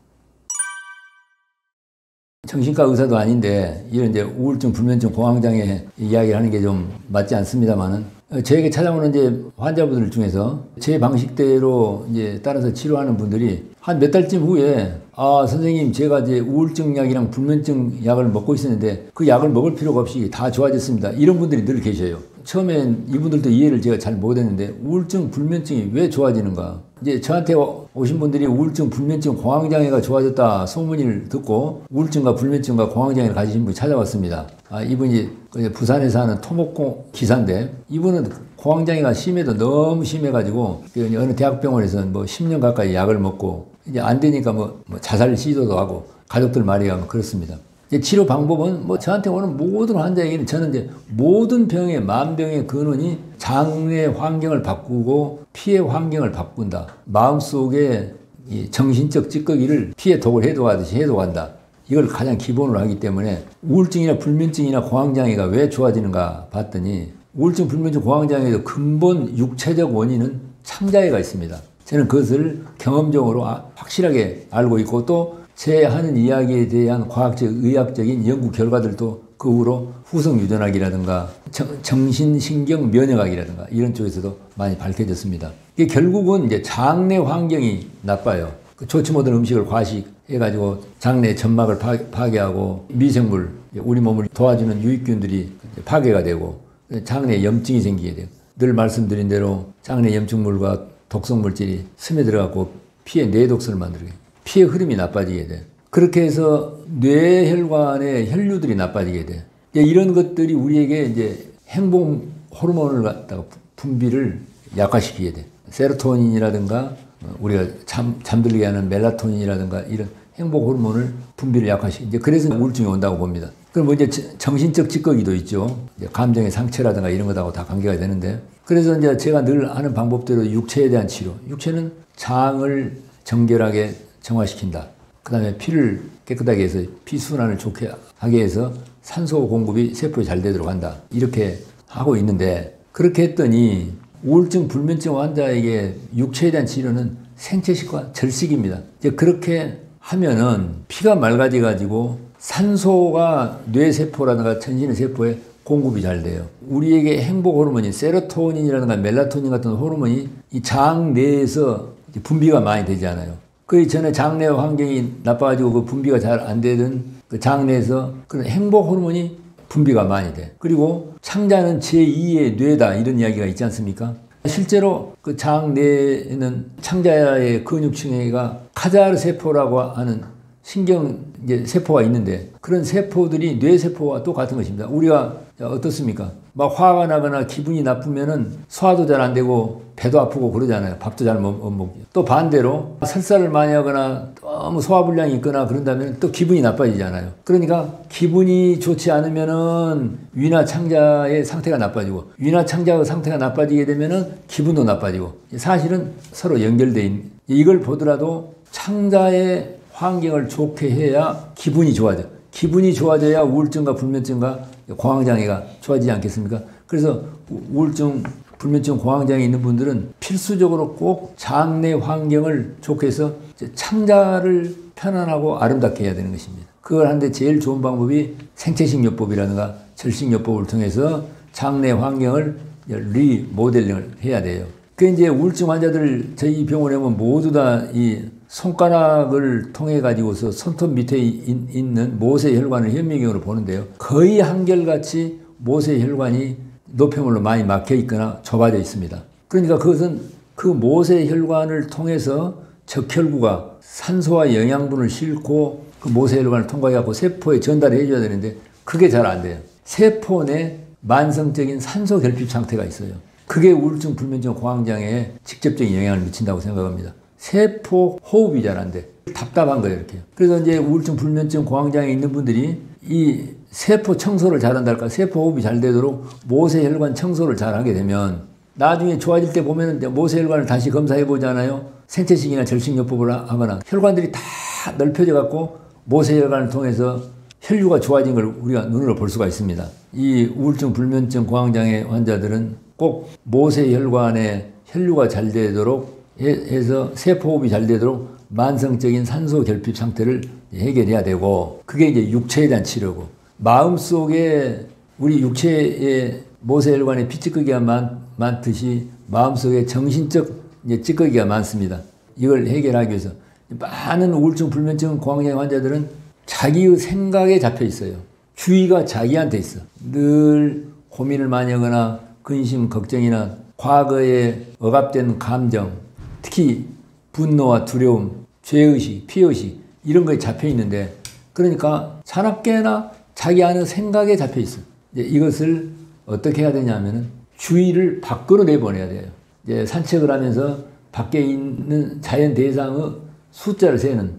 정신과 의사도 아닌데 이런 이제 우울증, 불면증, 공황장애 이야기를 하는 게 좀 맞지 않습니다만은 저에게 찾아오는 이제 환자분들 중에서 제 방식대로 이제 따라서 치료하는 분들이 한 몇 달쯤 후에 선생님 제가 이제 우울증 약이랑 불면증 약을 먹고 있었는데 그 약을 먹을 필요가 없이 다 좋아졌습니다. 이런 분들이 늘 계셔요. 처음엔 이분들도 이해를 제가 잘 못했는데 우울증, 불면증이 왜 좋아지는가? 이제 저한테 오신 분들이 우울증, 불면증, 공황장애가 좋아졌다 소문을 듣고 우울증과 불면증과 공황장애를 가지신 분이 찾아왔습니다. 이분이 부산에 사는 토목공 기사인데 이분은 공황장애가 심해도 너무 심해가지고 어느 대학병원에서 뭐 10년 가까이 약을 먹고 이제 안 되니까 뭐 자살 시도도 하고 가족들 말이야 뭐 그렇습니다. 치료 방법은 저한테 오는 모든 환자에게는 저는 이제 모든 병의 만병의 근원이 장내 환경을 바꾸고 피의 환경을 바꾼다. 마음속에 이 정신적 찌꺼기를 피에 독을 해독하듯이 해독한다. 이걸 가장 기본으로 하기 때문에 우울증이나 불면증이나 공황장애가 왜 좋아지는가 봤더니 우울증, 불면증, 공황장애의 근본 육체적 원인은 창자에가 있습니다. 저는 그것을 경험적으로 확실하게 알고 있고 또 제 하는 이야기에 대한 과학적, 의학적인 연구 결과들도 그 후로 후성 유전학이라든가 정신신경 면역학이라든가 이런 쪽에서도 많이 밝혀졌습니다. 이게 결국은 이제 장내 환경이 나빠요. 좋지 못한 음식을 과식해가지고 장내 점막을 파괴하고 미생물, 우리 몸을 도와주는 유익균들이 파괴가 되고 장내에 염증이 생기게 돼요. 늘 말씀드린 대로 장내 염증물과 독성물질이 스며들어가고 피에 뇌독소를 만들게 돼요. 피의 흐름이 나빠지게 돼. 그렇게 해서 뇌혈관의 혈류들이 나빠지게 돼. 이런 것들이 우리에게 이제 행복 호르몬을 갖다가 분비를 약화시키게 돼. 세로토닌이라든가 우리가 잠들게 하는 멜라토닌이라든가 이런 행복 호르몬을 분비를 약화시키게. 이제 그래서 우울증이 온다고 봅니다. 그럼 뭐 이제 정신적 찌꺼기도 있죠. 이제 감정의 상처라든가 이런 것하고 다 관계가 되는데. 그래서 이제 제가 늘 하는 방법대로 육체에 대한 치료. 육체는 장을 정결하게 정화시킨다. 그 다음에 피를 깨끗하게 해서 피순환을 좋게 하게 해서 산소 공급이 세포에 잘 되도록 한다. 이렇게 하고 있는데 그렇게 했더니 우울증, 불면증 환자에게 육체에 대한 치료는 생체식과 절식입니다. 이제 그렇게 하면은 피가 맑아져가지고 산소가 뇌세포라든가 전신의 세포에 공급이 잘 돼요. 우리에게 행복 호르몬인 세로토닌이라든가 멜라토닌 같은 호르몬이 이 장 내에서 분비가 많이 되지 않아요. 그 전에 장내 환경이 나빠가지고 그 분비가 잘 안 되던 그 장내에서 그런 행복 호르몬이 분비가 많이 돼. 그리고 창자는 제2의 뇌다 이런 이야기가 있지 않습니까? 실제로 그 장내에는 창자의 근육층에가 카자르 세포라고 하는 신경 이제 세포가 있는데 그런 세포들이 뇌세포와 똑같은 것입니다. 우리가 어떻습니까? 막 화가 나거나 기분이 나쁘면은 소화도 잘 안 되고 배도 아프고 그러잖아요. 밥도 잘 못 먹고. 또 반대로 설사를 많이 하거나 너무 소화불량이 있거나 그런다면 또 기분이 나빠지잖아요. 그러니까 기분이 좋지 않으면은 위나 창자의 상태가 나빠지고 위나 창자의 상태가 나빠지게 되면은 기분도 나빠지고 사실은 서로 연결돼 있는 이걸 보더라도 창자의 환경을 좋게 해야 기분이 좋아져. 기분이 좋아져야 우울증과 불면증과 공황장애가 좋아지지 않겠습니까? 그래서 우울증, 불면증, 공황장애 있는 분들은 필수적으로 꼭 장내 환경을 좋게 해서 창자를 편안하고 아름답게 해야 되는 것입니다. 그걸 하는데 제일 좋은 방법이 생체식요법이라든가 절식요법을 통해서 장내 환경을 리모델링을 해야 돼요. 그 이제 우울증 환자들 저희 병원에 오면 모두 다 이 손가락을 통해 가지고서 손톱 밑에 있는 모세혈관을 현미경으로 보는데요. 거의 한결같이 모세혈관이 노폐물로 많이 막혀 있거나 좁아져 있습니다. 그러니까 그것은 그 모세혈관을 통해서 적혈구가 산소와 영양분을 싣고 그 모세혈관을 통과해 갖고 세포에 전달해 줘야 되는데 그게 잘 안 돼요. 세포 내 만성적인 산소 결핍 상태가 있어요. 그게 우울증, 불면증, 공황장애에 직접적인 영향을 미친다고 생각합니다. 세포 호흡이 잘 안 돼. 답답한 거예요, 이렇게. 그래서 이제 우울증, 불면증, 공황장애 있는 분들이 이 세포 청소를 잘한다 할까, 세포 호흡이 잘 되도록 모세혈관 청소를 잘 하게 되면 나중에 좋아질 때 보면은 모세혈관을 다시 검사해 보잖아요. 생체식이나 절식요법을 하거나 혈관들이 다 넓혀져 갖고 모세혈관을 통해서 혈류가 좋아진 걸 우리가 눈으로 볼 수가 있습니다. 이 우울증, 불면증, 공황장애 환자들은 꼭 모세혈관에 혈류가 잘 되도록 해서 세포호흡이 잘 되도록 만성적인 산소 결핍 상태를 해결해야 되고 그게 이제 육체에 대한 치료고 마음속에 우리 육체의 모세혈관에 피찌꺼기가 많듯이 마음속에 정신적 이제 찌꺼기가 많습니다. 이걸 해결하기 위해서 많은 우울증, 불면증, 공황장애 환자들은 자기의 생각에 잡혀 있어요. 주의가 자기한테 있어. 늘 고민을 많이 하거나 근심, 걱정이나 과거에 억압된 감정, 특히 분노와 두려움, 죄의식, 피의식 이런 거에 잡혀 있는데 그러니까 사납게나 자기 안에 생각에 잡혀 있어. 이제 이것을 어떻게 해야 되냐면은 주의를 밖으로 내보내야 돼요. 이제 산책을 하면서 밖에 있는 자연 대상의 숫자를 세는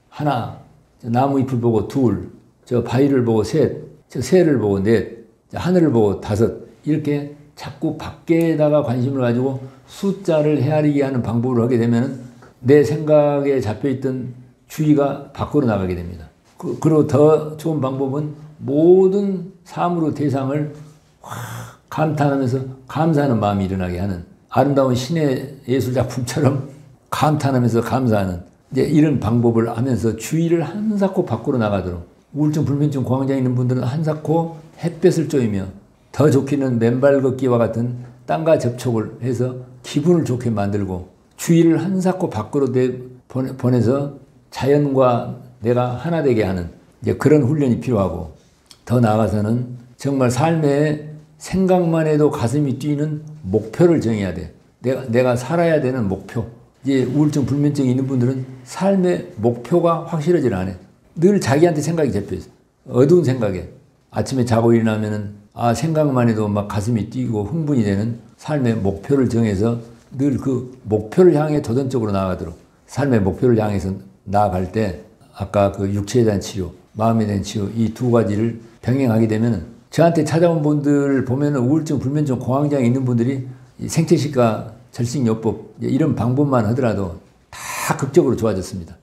하나, 나무 잎을 보고 둘, 저 바위를 보고 셋, 저 새를 보고 넷, 하늘을 보고 다섯 이렇게 자꾸 밖에다가 관심을 가지고 숫자를 헤아리게 하는 방법을 하게 되면 내 생각에 잡혀있던 주의가 밖으로 나가게 됩니다. 그리고 더 좋은 방법은 모든 사물의 대상을 감탄하면서 감사하는 마음이 일어나게 하는 아름다운 신의 예술작품처럼 감탄하면서 감사하는 이런 방법을 하면서 주의를 한사코 밖으로 나가도록 우울증, 불면증, 공황장애 있는 분들은 한사코 햇볕을 쬐며 더 좋기는 맨발 걷기와 같은 땅과 접촉을 해서 기분을 좋게 만들고 주의를 한사코 밖으로 보내서 자연과 내가 하나 되게 하는 그런 훈련이 필요하고 더 나아가서는 정말 삶에 생각만 해도 가슴이 뛰는 목표를 정해야 돼. 내가 살아야 되는 목표. 우울증, 불면증이 있는 분들은 삶의 목표가 확실하지 않아요. 늘 자기한테 생각이 잡혀있어. 어두운 생각에. 아침에 자고 일어나면은 생각만 해도 막 가슴이 뛰고 흥분이 되는 삶의 목표를 정해서 늘 그 목표를 향해 도전적으로 나아가도록 삶의 목표를 향해서 나아갈 때 아까 그 육체에 대한 치료, 마음에 대한 치료 이 두 가지를 병행하게 되면 저한테 찾아온 분들 보면은 우울증, 불면증, 공황장애 있는 분들이 생체시과 절식요법 이런 방법만 하더라도 다 극적으로 좋아졌습니다.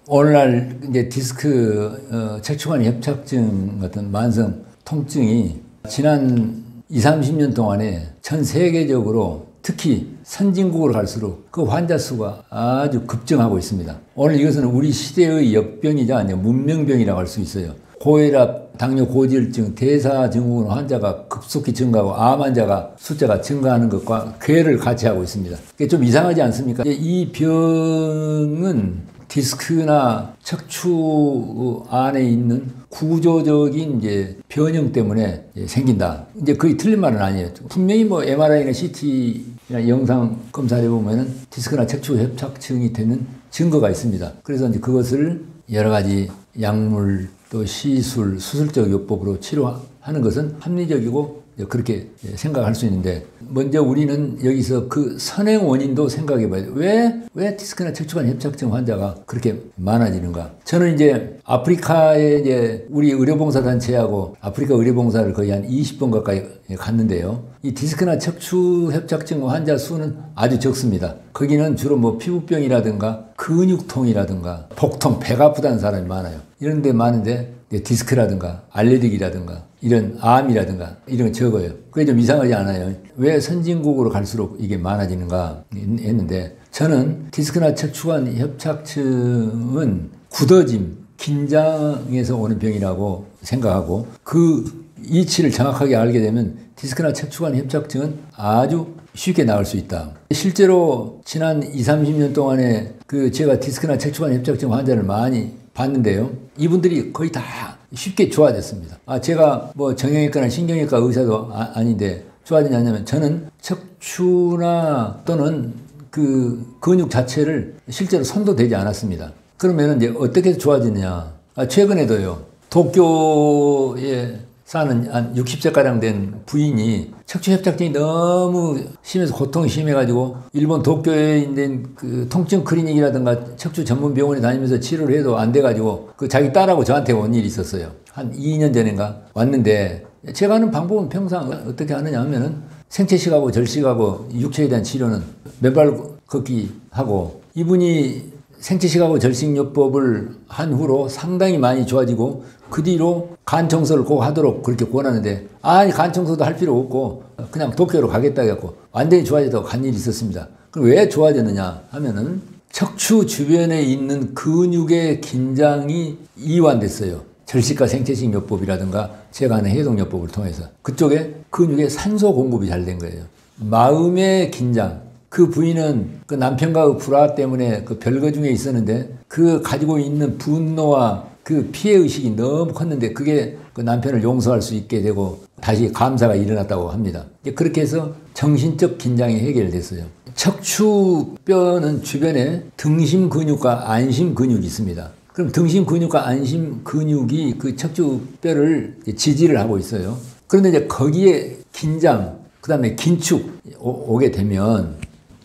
오늘날 디스크 척추관 협착증 같은 만성 통증이 지난 20-30년 동안에 전 세계적으로 특히 선진국으로 갈수록 그 환자 수가 아주 급증하고 있습니다. 오늘 이것은 우리 시대의 역병이자 문명병이라고 할 수 있어요. 고혈압, 당뇨, 고지혈증, 대사증후군 환자가 급속히 증가하고 암 환자가 숫자가 증가하는 것과 괴를 같이 하고 있습니다. 좀 이상하지 않습니까? 이 병은 디스크나 척추 안에 있는 구조적인 변형 때문에 생긴다. 거의 틀린 말은 아니에요. 분명히 MRI나 CT나 영상 검사를 해보면은 디스크나 척추 협착증이 되는 증거가 있습니다. 그래서 그것을 여러 가지 약물 또 시술, 수술적 요법으로 치료하는 것은 합리적이고 그렇게 생각할 수 있는데 먼저 우리는 여기서 그 선행 원인도 생각해 봐야 돼요. 왜 디스크나 척추관 협착증 환자가 그렇게 많아지는가? 저는 아프리카에 우리 의료봉사단체하고 아프리카 의료봉사를 거의 한 20번 가까이 갔는데요. 이 디스크나 척추 협착증 환자 수는 아주 적습니다. 거기는 주로 피부병이라든가 근육통이라든가 복통, 배가 아프다는 사람이 많아요. 이런 데 많은데 디스크라든가 알레르기라든가 이런 암이라든가 이런 건 적어요. 그게 좀 이상하지 않아요. 왜 선진국으로 갈수록 이게 많아지는가 했는데 저는 디스크나 척추관 협착증은 굳어짐, 긴장에서 오는 병이라고 생각하고 그 이치를 정확하게 알게 되면 디스크나 척추관 협착증은 아주 쉽게 나을 수 있다. 실제로 지난 20-30년 동안에 제가 디스크나 척추관 협착증 환자를 많이 봤는데요. 이분들이 거의 다 쉽게 좋아졌습니다. 제가 정형외과나 신경외과 의사도 아닌데 좋아지냐면 저는 척추나 또는 그 근육 자체를 실제로 손도 대지 않았습니다. 그러면 어떻게 좋아지느냐. 최근에도요. 도쿄에 사는 한 60세가량 된 부인이 척추 협착증이 너무 심해서 고통이 심해가지고 일본 도쿄에 있는 그 통증 클리닉이라든가 척추 전문 병원에 다니면서 치료를 해도 안 돼가지고 자기 딸하고 저한테 온 일이 있었어요. 한 2년 전인가 왔는데 제가 하는 방법은 평상 어떻게 하느냐 하면은 생체식하고 절식하고 육체에 대한 치료는 맨발 걷기 하고 이분이 생체식하고 절식요법을 한 후로 상당히 많이 좋아지고 그 뒤로 간 청소를 꼭 하도록 그렇게 권하는데 간 청소도 할 필요 없고 그냥 도쿄로 가겠다 해갖고 완전히 좋아졌다고 간 일이 있었습니다. 그럼 왜 좋아졌느냐 하면은 척추 주변에 있는 근육의 긴장이 이완됐어요. 절식과 생체식 요법이라든가 제가 하는 해동요법을 통해서 그쪽에 근육에 산소 공급이 잘 된 거예요. 마음의 긴장 그 부인은 그 남편과의 불화 때문에 그 별거 중에 있었는데 그 가지고 있는 분노와 그 피해의식이 너무 컸는데 그게 그 남편을 용서할 수 있게 되고 다시 감사가 일어났다고 합니다. 그렇게 해서 정신적 긴장이 해결됐어요. 척추뼈는 주변에 등심 근육과 안심 근육이 있습니다. 그럼 등심 근육과 안심 근육이 그 척추뼈를 지지를 하고 있어요. 그런데 거기에 긴장, 그 다음에 긴축 오게 되면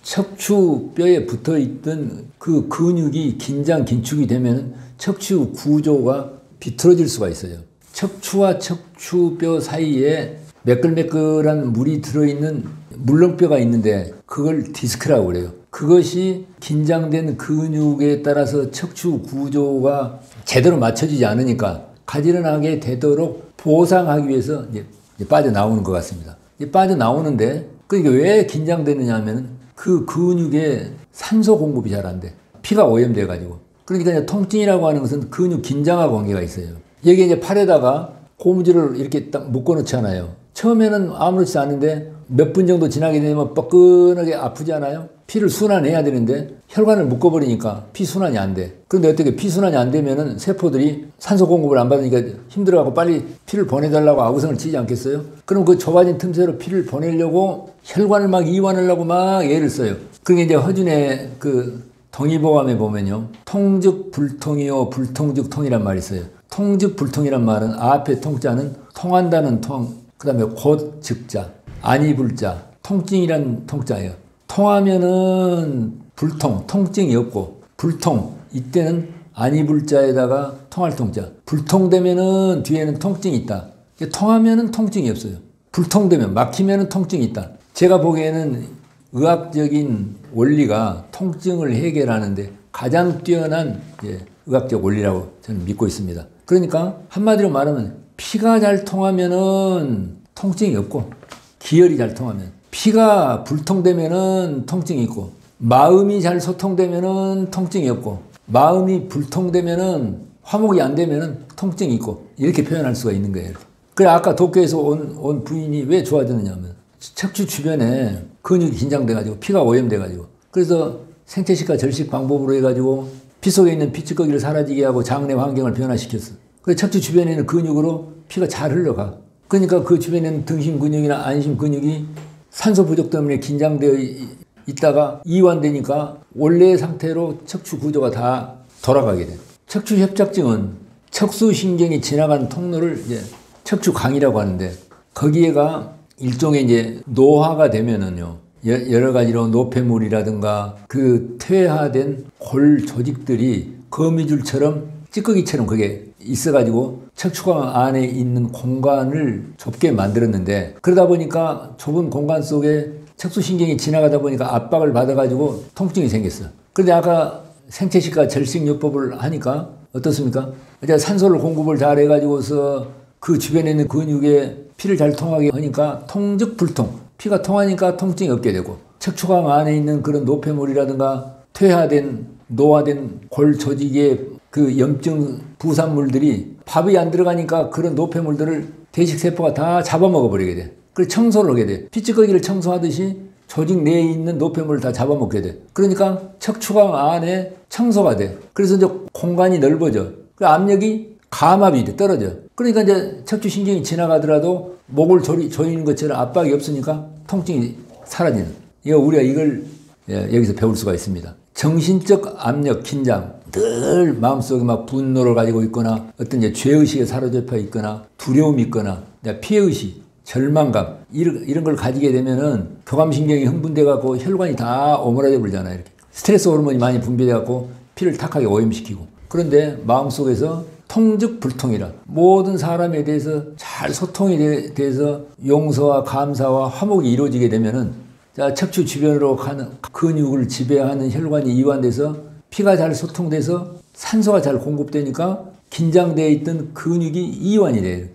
척추뼈에 붙어있던 그 근육이 긴장, 긴축이 되면 척추 구조가 비틀어질 수가 있어요. 척추와 척추뼈 사이에 매끌매끌한 물이 들어있는 물렁뼈가 있는데 그걸 디스크라고 그래요. 그것이 긴장된 근육에 따라서 척추 구조가 제대로 맞춰지지 않으니까 가지런하게 되도록 보상하기 위해서 이제 빠져나오는 것 같습니다. 빠져나오는데 그러니까 왜 긴장되느냐 하면 그 근육에 산소 공급이 잘 안 돼. 피가 오염돼 가지고. 그러니까 이제 통증이라고 하는 것은 근육 긴장하고 관계가 있어요. 여기 이제 팔에다가 고무줄을 이렇게 딱 묶어 놓잖아요. 처음에는 아무렇지 않은데 몇 분 정도 지나게 되면 뻐근하게 아프지 않아요? 피를 순환해야 되는데 혈관을 묶어버리니까 피 순환이 안 돼. 그런데 어떻게 피 순환이 안 되면은 세포들이 산소 공급을 안 받으니까 힘들어갖고 빨리 피를 보내달라고 아우성을 치지 않겠어요? 그럼 그 좁아진 틈새로 피를 보내려고 혈관을 막 이완하려고 막 애를 써요. 그게 이제 허준의 그 동의보감에 보면요. 통즉 불통이요 불통즉 통이란 말이 있어요. 통즉 불통이란 말은 앞에 통자는 통한다는 통, 그 다음에 곧 즉자, 아니 불자, 통증이란 통자예요. 통하면은 불통, 통증이 없고, 불통, 이때는 아니 불자에다가 통할 통자. 불통되면은 뒤에는 통증이 있다. 통하면은 통증이 없어요. 불통되면, 막히면은 통증이 있다. 제가 보기에는 의학적인 원리가 통증을 해결하는데 가장 뛰어난 의학적 원리라고 저는 믿고 있습니다. 그러니까 한마디로 말하면 피가 잘 통하면은 통증이 없고, 기혈이 잘 통하면, 피가 불통되면은 통증이 있고, 마음이 잘 소통되면은 통증이 없고, 마음이 불통되면은 화목이 안 되면은 통증이 있고, 이렇게 표현할 수가 있는 거예요. 그래 아까 도쿄에서 온 부인이 왜 좋아졌느냐 하면 척추 주변에 근육이 긴장돼가지고 피가 오염돼가지고, 그래서 생체식과 절식 방법으로 해가지고 피 속에 있는 피찌꺼기를 사라지게 하고 장내 환경을 변화시켰어. 그래서 척추 주변에 있는 근육으로 피가 잘 흘러가. 그러니까 그 주변에 있는 등심 근육이나 안심 근육이 산소 부족 때문에 긴장되어 있다가 이완되니까 원래의 상태로 척추 구조가 다 돌아가게 돼. 척추 협착증은 척수신경이 지나간 통로를 이제 척추강이라고 하는데, 거기에가 일종의 이제 노화가 되면은요, 여러 가지로 노폐물이라든가 그 퇴화된 골 조직들이 거미줄처럼 찌꺼기처럼 그게 있어가지고 척추강 안에 있는 공간을 좁게 만들었는데, 그러다 보니까 좁은 공간 속에 척수신경이 지나가다 보니까 압박을 받아가지고 통증이 생겼어. 그런데 아까 생체식과 절식요법을 하니까 어떻습니까? 이제 산소를 공급을 잘 해가지고서 그 주변에 있는 근육에 피를 잘 통하게 하니까 통즉 불통, 피가 통하니까 통증이 없게 되고, 척추강 안에 있는 그런 노폐물이라든가 퇴화된 노화된 골 조직의 그 염증 부산물들이 밥이 안 들어가니까 그런 노폐물들을 대식세포가 다 잡아먹어버리게 돼. 그래서 청소를 하게 돼. 피찌꺼기를 청소하듯이 조직 내에 있는 노폐물을 다 잡아먹게 돼. 그러니까 척추강 안에 청소가 돼. 그래서 이제 공간이 넓어져. 그 압력이 감압이 돼, 떨어져. 그러니까 이제 척추신경이 지나가더라도 목을 조이는 것처럼 압박이 없으니까 통증이 사라지는. 우리가 이걸 여기서 배울 수가 있습니다. 정신적 압력, 긴장, 늘 마음속에 막 분노를 가지고 있거나 어떤 이제 죄의식에 사로잡혀 있거나 두려움이 있거나 피해의식, 절망감 이런 걸 가지게 되면은 교감신경이 흥분돼 갖고 혈관이 다 오므라져 버리잖아요. 이렇게 스트레스 호르몬이 많이 분비돼 갖고 피를 탁하게 오염시키고. 그런데 마음속에서 통즉 불통이라, 모든 사람에 대해서 잘 소통이 돼서 용서와 감사와 화목이 이루어지게 되면은, 자, 척추 주변으로 가는 근육을 지배하는 혈관이 이완돼서 피가 잘 소통돼서 산소가 잘 공급되니까 긴장되어 있던 근육이 이완이 돼요.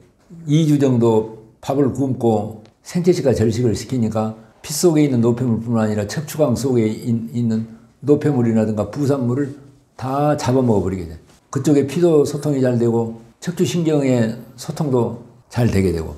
2주 정도 밥을 굶고 생체식과 절식을 시키니까 피 속에 있는 노폐물뿐만 아니라 척추강 속에 있는 노폐물이라든가 부산물을 다 잡아먹어버리게 돼. 그쪽에 피도 소통이 잘 되고 척추신경의 소통도 잘 되게 되고,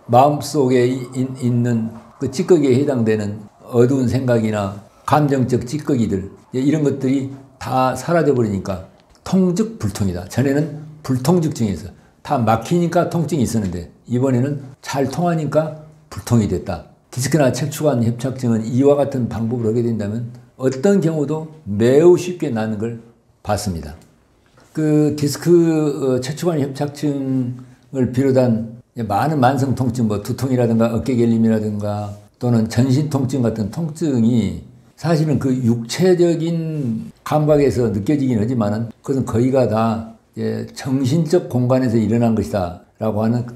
마음속에 있는 그 찌꺼기에 해당되는 어두운 생각이나 감정적 찌꺼기들 이런 것들이 다 사라져버리니까 통즉 불통이다. 전에는 불통즉증에서 다 막히니까 통증이 있었는데 이번에는 잘 통하니까 불통이 됐다. 디스크나 척추관 협착증은 이와 같은 방법을 하게 된다면 어떤 경우도 매우 쉽게 낫는 걸 봤습니다. 그 디스크 척추관 협착증을 비롯한 많은 만성 통증, 두통이라든가 어깨 결림이라든가 또는 전신 통증 같은 통증이 사실은 그 육체적인 감각에서 느껴지긴 하지만은 그것은 거의가 다 정신적 공간에서 일어난 것이다 라고 하는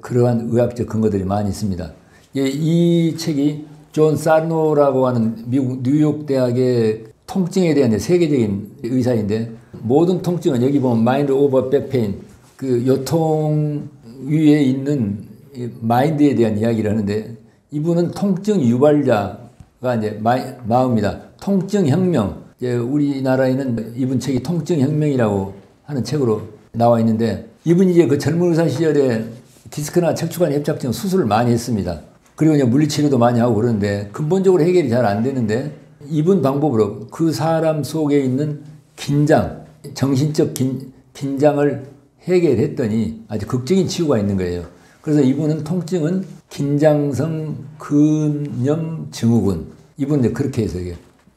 그러한 의학적 근거들이 많이 있습니다. 이 책이 존 사르노라고 하는 미국 뉴욕 대학의 통증에 대한 세계적인 의사인데, 모든 통증은 여기 보면 마인드 오버 백페인, 그 요통 위에 있는 마인드에 대한 이야기를 하는데, 이분은 통증 유발자가 이제 마오입니다. 통증 혁명. 우리나라에는 이분 책이 통증 혁명이라고 하는 책으로 나와 있는데, 이분이 이제 그 젊은 의사 시절에 디스크나 척추관 협착증 수술을 많이 했습니다. 그리고 이제 물리치료도 많이 하고 그러는데 근본적으로 해결이 잘 안 되는데, 이분 방법으로 그 사람 속에 있는 긴장, 정신적 긴장을 해결했더니 아주 극적인 치유가 있는 거예요. 그래서 이분은 통증은 긴장성 근염 증후군. 이분은 이제 그렇게 해서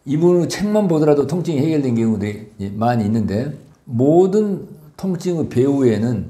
이분 책만 보더라도 통증이 해결된 경우들이 많이 있는데, 모든 통증의 배후에는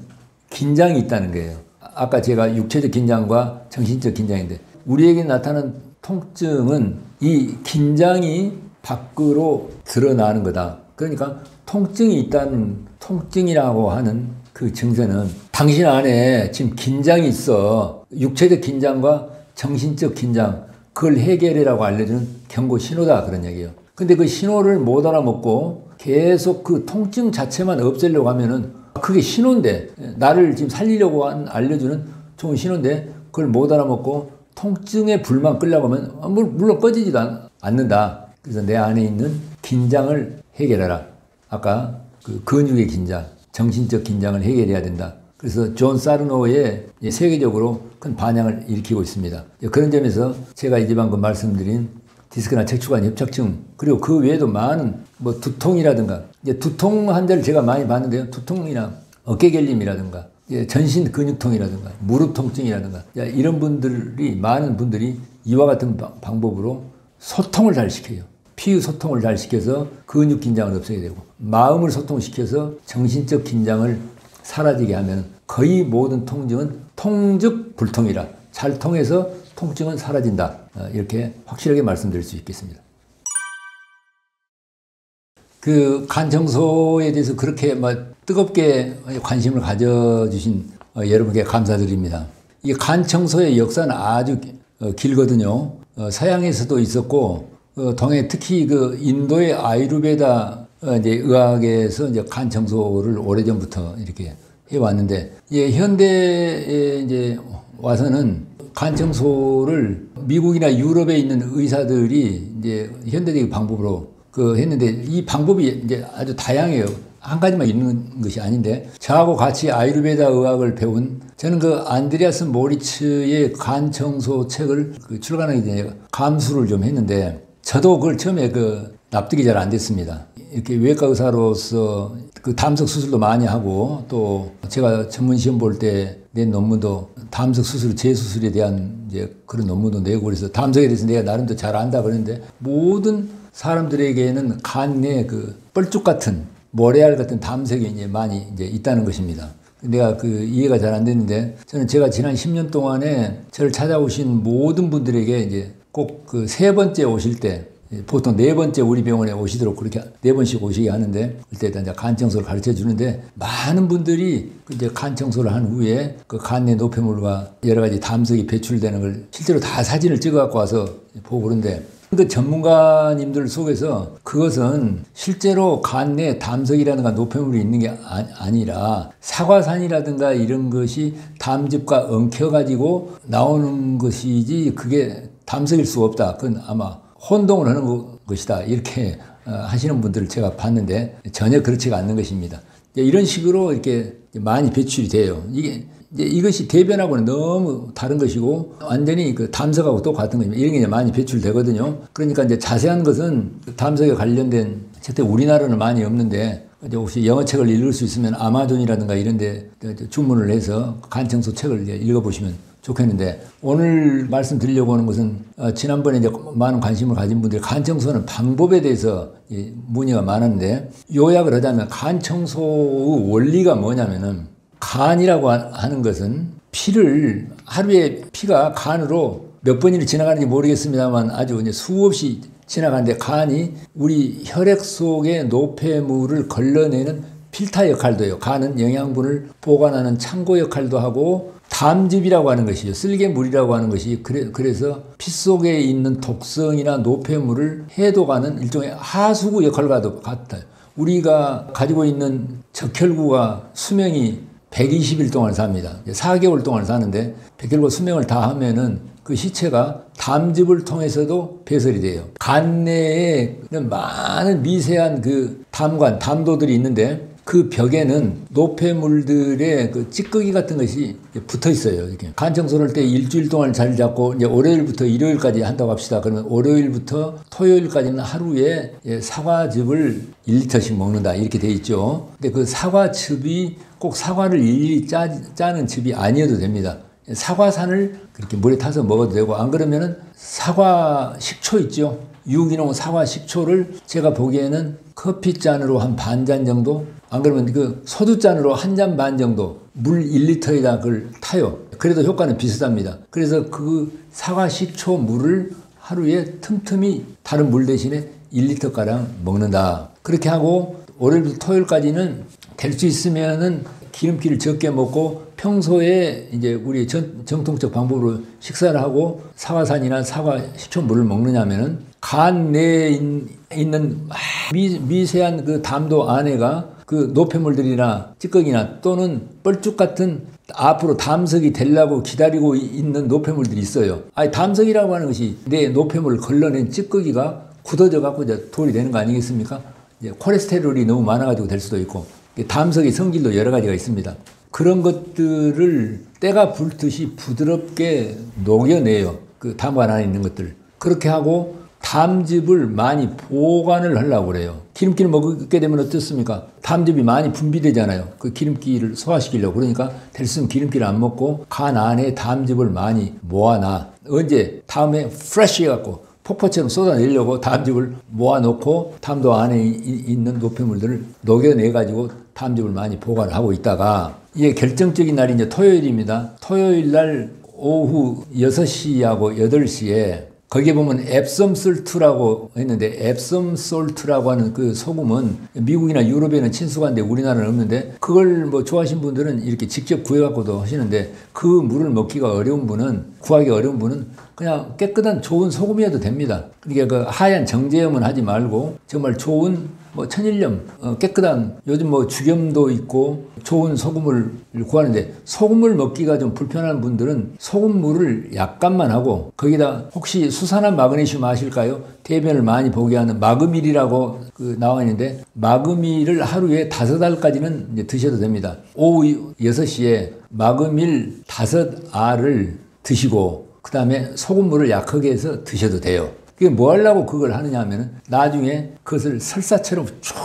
긴장이 있다는 거예요. 아까 제가 육체적 긴장과 정신적 긴장인데, 우리에게 나타나는 통증은 이 긴장이 밖으로 드러나는 거다. 그러니까 통증이 있다는, 통증이라고 하는 그 증세는 당신 안에 지금 긴장이 있어. 육체적 긴장과 정신적 긴장, 그걸 해결해라고 알려주는 경고 신호다, 그런 얘기예요. 근데 그 신호를 못 알아먹고 계속 그 통증 자체만 없애려고 하면은 그게 신호인데, 나를 지금 살리려고 알려주는 좋은 신호인데, 그걸 못 알아먹고 통증의 불만 끌려고 하면 물론 꺼지지도 않는다. 그래서 내 안에 있는 긴장을 해결해라. 아까 그 근육의 긴장, 정신적 긴장을 해결해야 된다. 그래서 존 사르노의 세계적으로 큰 반향을 일으키고 있습니다. 그런 점에서 제가 이제 방금 말씀드린 디스크나 척추관 협착증, 그리고 그 외에도 많은 뭐 두통이라든가, 이제 두통 환자를 제가 많이 봤는데요. 두통이나 어깨 결림이라든가, 전신 근육통이라든가, 무릎 통증이라든가, 이런 분들이, 많은 분들이 이와 같은 방법으로 소통을 잘 시켜요. 피의 소통을 잘 시켜서 근육 긴장을 없애게 되고, 마음을 소통시켜서 정신적 긴장을 사라지게 하면 거의 모든 통증은 통즉 불통이라, 잘 통해서 통증은 사라진다. 이렇게 확실하게 말씀드릴 수 있겠습니다. 그 간 청소에 대해서 그렇게 뜨겁게 관심을 가져주신 여러분께 감사드립니다. 이 간 청소의 역사는 아주 길거든요. 서양에서도 있었고, 동해, 특히 그 인도의 아유르베다 이제 의학에서 이제 간 청소를 오래전부터 이렇게 해왔는데, 현대에 이제 와서는 간 청소를 미국이나 유럽에 있는 의사들이 이제 현대적인 방법으로 했는데, 이 방법이 이제 아주 다양해요. 한 가지만 있는 것이 아닌데, 저하고 같이 아유르베다 의학을 배운, 저는 그 안드레아스 모리츠의 간 청소 책을 출간하기 전에 감수를 좀 했는데, 저도 그걸 처음에 납득이 잘 안 됐습니다. 이렇게 외과 의사로서 그 담석 수술도 많이 하고, 또 제가 전문 시험 볼 때 낸 논문도 담석 수술, 재수술에 대한 이제 그런 논문도 내고, 그래서 담석에 대해서 내가 나름대로 잘 안다 그러는데, 모든 사람들에게는 간 내에 그 뻘쭉 같은, 모래알 같은 담석이 이제 많이 이제 있다는 것입니다. 내가 이해가 잘 안 됐는데, 저는 제가 지난 10년 동안에 저를 찾아오신 모든 분들에게 이제 꼭 그 3번째 오실 때, 보통 4번째 우리 병원에 오시도록 그렇게 4번씩 오시게 하는데, 그때 이제 간 청소를 가르쳐 주는데, 많은 분들이 이제 간 청소를 한 후에 그 간 내 노폐물과 여러 가지 담석이 배출되는 걸 실제로 다 사진을 찍어 갖고 와서 보고 그런데, 그 전문가님들 속에서 그것은 실제로 간 내 담석이라든가 노폐물이 있는 게 아니라 사과산이라든가 이런 것이 담즙과 엉켜가지고 나오는 것이지, 그게 담석일 수 없다. 그건 아마 혼동을 하는 것이다. 이렇게 하시는 분들을 제가 봤는데, 전혀 그렇지가 않는 것입니다. 이런 식으로 이렇게 많이 배출이 돼요. 이것이 대변하고는 너무 다른 것이고, 완전히 그 담석하고 똑같은 겁니다. 이런 게 이제 많이 배출되거든요. 그러니까 이제 자세한 것은 담석에 관련된 책들 우리나라는 많이 없는데, 혹시 영어책을 읽을 수 있으면 아마존이라든가 이런 데 주문을 해서 간 청소 책을 이제 읽어보시면 좋겠는데, 오늘 말씀드리려고 하는 것은 지난번에 이제 많은 관심을 가진 분들이 간 청소하는 방법에 대해서 문의가 많았는데, 요약을 하자면 간 청소의 원리가 뭐냐면은, 간이라고 하는 것은 피를, 하루에 피가 간으로 몇 번이나 지나가는지 모르겠습니다만 아주 이제 수없이 지나가는데, 간이 우리 혈액 속의 노폐물을 걸러내는 필터 역할도 해요. 간은 영양분을 보관하는 창고 역할도 하고 담즙이라고 하는 것이요. 쓸개물이라고 하는 것이 그래서 피 속에 있는 독성이나 노폐물을 해독하는 일종의 하수구 역할과도 같아요. 우리가 가지고 있는 적혈구가 수명이 120일 동안 삽니다. 4개월 동안 사는데 백혈구 수명을 다 하면은 그 시체가 담즙을 통해서도 배설이 돼요. 간 내에는 많은 미세한 그 담도들이 있는데 그 벽에는 노폐물들의 그 찌꺼기 같은 것이 붙어 있어요. 이렇게. 간 청소를 할 때 일주일 동안 자리 잡고 이제 월요일부터 일요일까지 한다고 합시다. 그러면 월요일부터 토요일까지는 하루에 사과즙을 1리터씩 먹는다. 이렇게 돼 있죠. 근데 그 사과즙이 꼭 사과를 일일이 짜는 즙이 아니어도 됩니다. 사과산을 그렇게 물에 타서 먹어도 되고, 안 그러면은 사과 식초 있죠. 유기농 사과 식초를 제가 보기에는 커피잔으로 한 반 잔 정도, 안 그러면 그 소주잔으로 한 잔 반 정도 물 1리터에다 그걸 타요. 그래도 효과는 비슷합니다. 그래서 그 사과 식초 물을 하루에 틈틈이 다른 물 대신에 1리터가량 먹는다. 그렇게 하고 월요일부터 토요일까지는 될 수 있으면은 기름기를 적게 먹고 평소에 이제 우리 정통적 방법으로 식사를 하고 사과산이나 사과 식초물을 먹느냐면은 간 내에 있는 미세한 그 담도 안에가 그 노폐물들이나 찌꺼기나 또는 뻘쭉 같은 앞으로 담석이 되려고 기다리고 있는 노폐물들이 있어요. 아니, 담석이라고 하는 것이 내 노폐물을 걸러낸 찌꺼기가 굳어져 갖고 이제 돌이 되는 거 아니겠습니까? 이제 콜레스테롤이 너무 많아가지고 될 수도 있고, 담석의 성질도 여러 가지가 있습니다. 그런 것들을 때가 불듯이 부드럽게 녹여내요. 그 담관 안에 있는 것들. 그렇게 하고 담즙을 많이 보관을 하려고 그래요. 기름기를 먹게 되면 어떻습니까? 담즙이 많이 분비되잖아요. 그 기름기를 소화시키려고. 그러니까 될 수 있으면 기름기를 안 먹고 간 안에 담즙을 많이 모아놔. 언제? 다음에 프레쉬 해갖고 폭포처럼 쏟아내려고 담즙을 모아놓고 담도 안에 있는 노폐물들을 녹여내가지고 담즙을 많이 보관하고 있다가, 이게 결정적인 날이 이제 토요일입니다. 토요일 날 오후 6시하고 8시에 거기에 보면 앱섬 솔트라고 했는데, 앱섬 솔트라고 하는 그 소금은 미국이나 유럽에는 친숙한데 우리나라는 없는데, 그걸 뭐 좋아하시는 분들은 이렇게 직접 구해갖고도 하시는데, 그 물을 먹기가 어려운 분은, 구하기 어려운 분은 그냥 깨끗한 좋은 소금이어도 됩니다. 그러니까 그 하얀 정제염은 하지 말고 정말 좋은 뭐 천일염, 깨끗한, 요즘 뭐 죽염도 있고 좋은 소금을 구하는데, 소금을 먹기가 좀 불편한 분들은 소금물을 약간만 하고 거기다 혹시 수산화 마그네슘 아실까요? 대변을 많이 보게 하는 마그밀이라고 그 나와 있는데, 마그밀을 하루에 5알까지는 이제 드셔도 됩니다. 오후 6시에 마그밀 5알을 드시고 그 다음에 소금물을 약하게 해서 드셔도 돼요. 그게 뭐 하려고 그걸 하느냐 하면은 나중에 그것을 설사처럼 쭉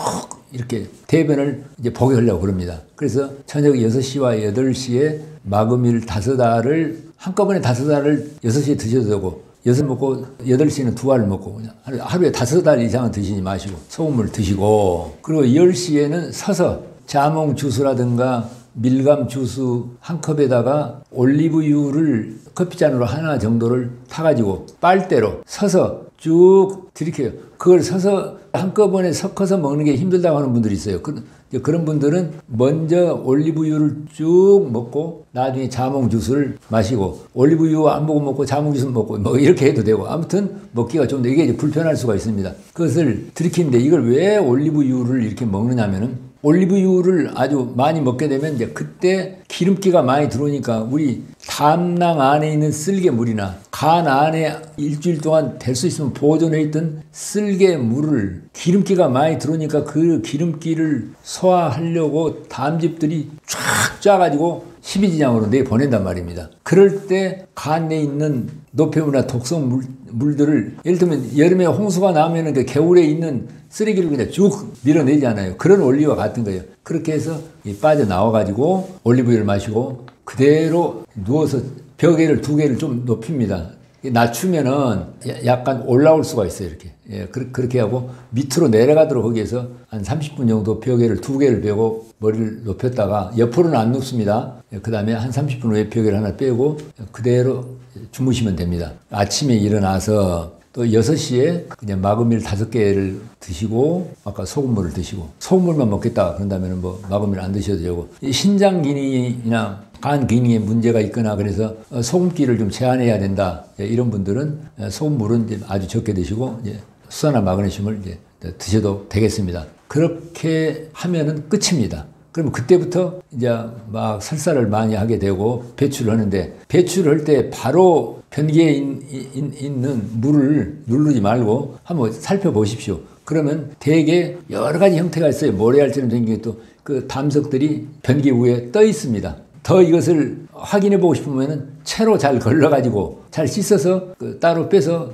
이렇게 대변을 이제 보게 하려고 그럽니다. 그래서 저녁 6시와 8시에 마그밀 5알을 한꺼번에 5알을 6시에 드셔도 되고, 6알 먹고 8시에는 2알 먹고, 그냥 하루에 5알 이상은 드시지 마시고 소금물 드시고, 그리고 10시에는 서서 자몽 주스라든가 밀감 주스 한 컵에다가 올리브유를 커피잔으로 하나 정도를 타가지고 빨대로 서서 쭉 들이켜요. 그걸 서서 한꺼번에 섞어서 먹는 게 힘들다고 하는 분들이 있어요. 그런 분들은 먼저 올리브유를 쭉 먹고 나중에 자몽 주스를 마시고, 올리브유 안 먹고 자몽 주스 먹고 뭐 이렇게 해도 되고, 아무튼 먹기가 좀 이게 불편할 수가 있습니다. 그것을 들이키는데, 이걸 왜 올리브유를 이렇게 먹느냐면은, 올리브유를 아주 많이 먹게 되면 이제 그때 기름기가 많이 들어오니까 우리 담낭 안에 있는 쓸개물이나 간 안에 일주일 동안 될 수 있으면 보존해 있던 쓸개물을, 기름기가 많이 들어오니까 그 기름기를 소화하려고 담즙들이 쫙 짜가지고 십이지장으로 내보낸단 말입니다. 그럴 때 간 내에 있는 노폐물이나 독성 물들을, 예를 들면 여름에 홍수가 나면은 그 겨울에 있는 쓰레기를 그냥 쭉 밀어내잖아요. 그런 원리와 같은 거예요. 그렇게 해서 빠져나와가지고 올리브유를 마시고 그대로 누워서 벽에를 2개를 좀 높입니다. 낮추면은 약간 올라올 수가 있어요. 이렇게. 예, 그렇게 하고 밑으로 내려가도록 거기에서 한 30분 정도 벽에를 2개를 빼고 머리를 높였다가 옆으로는 안 눕습니다. 예, 그 다음에 한 30분 후에 벽에를 하나 빼고 그대로 주무시면 됩니다. 아침에 일어나서 또 6시에 그냥 마금밀 5개를 드시고 아까 소금물을 드시고 소금물만 먹겠다 그런다면 뭐 마금밀 안 드셔도 되고 신장 기능이나 간 기능에 문제가 있거나 그래서 소금기를 좀 제한해야 된다 이런 분들은 소금물은 이제 아주 적게 드시고 이제 수산화 마그네슘을 이제 드셔도 되겠습니다. 그렇게 하면은 끝입니다. 그러면 그때부터 이제 막 설사를 많이 하게 되고 배출을 하는데 배출을 할 때 바로 변기에 있는 물을 누르지 말고 한번 살펴보십시오. 그러면 대개 여러 가지 형태가 있어요. 모래알처럼 생긴 또 그 담석들이 변기 위에 떠 있습니다. 더 이것을 확인해 보고 싶으면은 채로 잘 걸러가지고 잘 씻어서 따로 빼서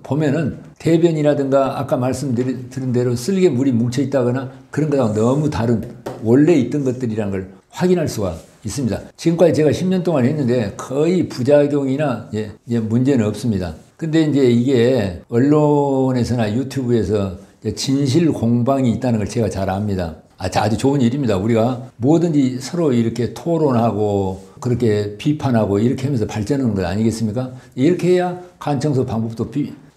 보면은 대변이라든가 아까 말씀드린 대로 쓸개 물이 뭉쳐 있다거나 그런 거랑 너무 다른 원래 있던 것들이라는 걸 확인할 수가 있습니다. 지금까지 제가 10년 동안 했는데 거의 부작용이나 문제는 없습니다. 근데 이제 이게 언론에서나 유튜브에서 진실 공방이 있다는 걸 제가 잘 압니다. 아주 좋은 일입니다. 우리가 뭐든지 서로 이렇게 토론하고 그렇게 비판하고 이렇게 하면서 발전하는 것 아니겠습니까? 이렇게 해야 간청소 방법도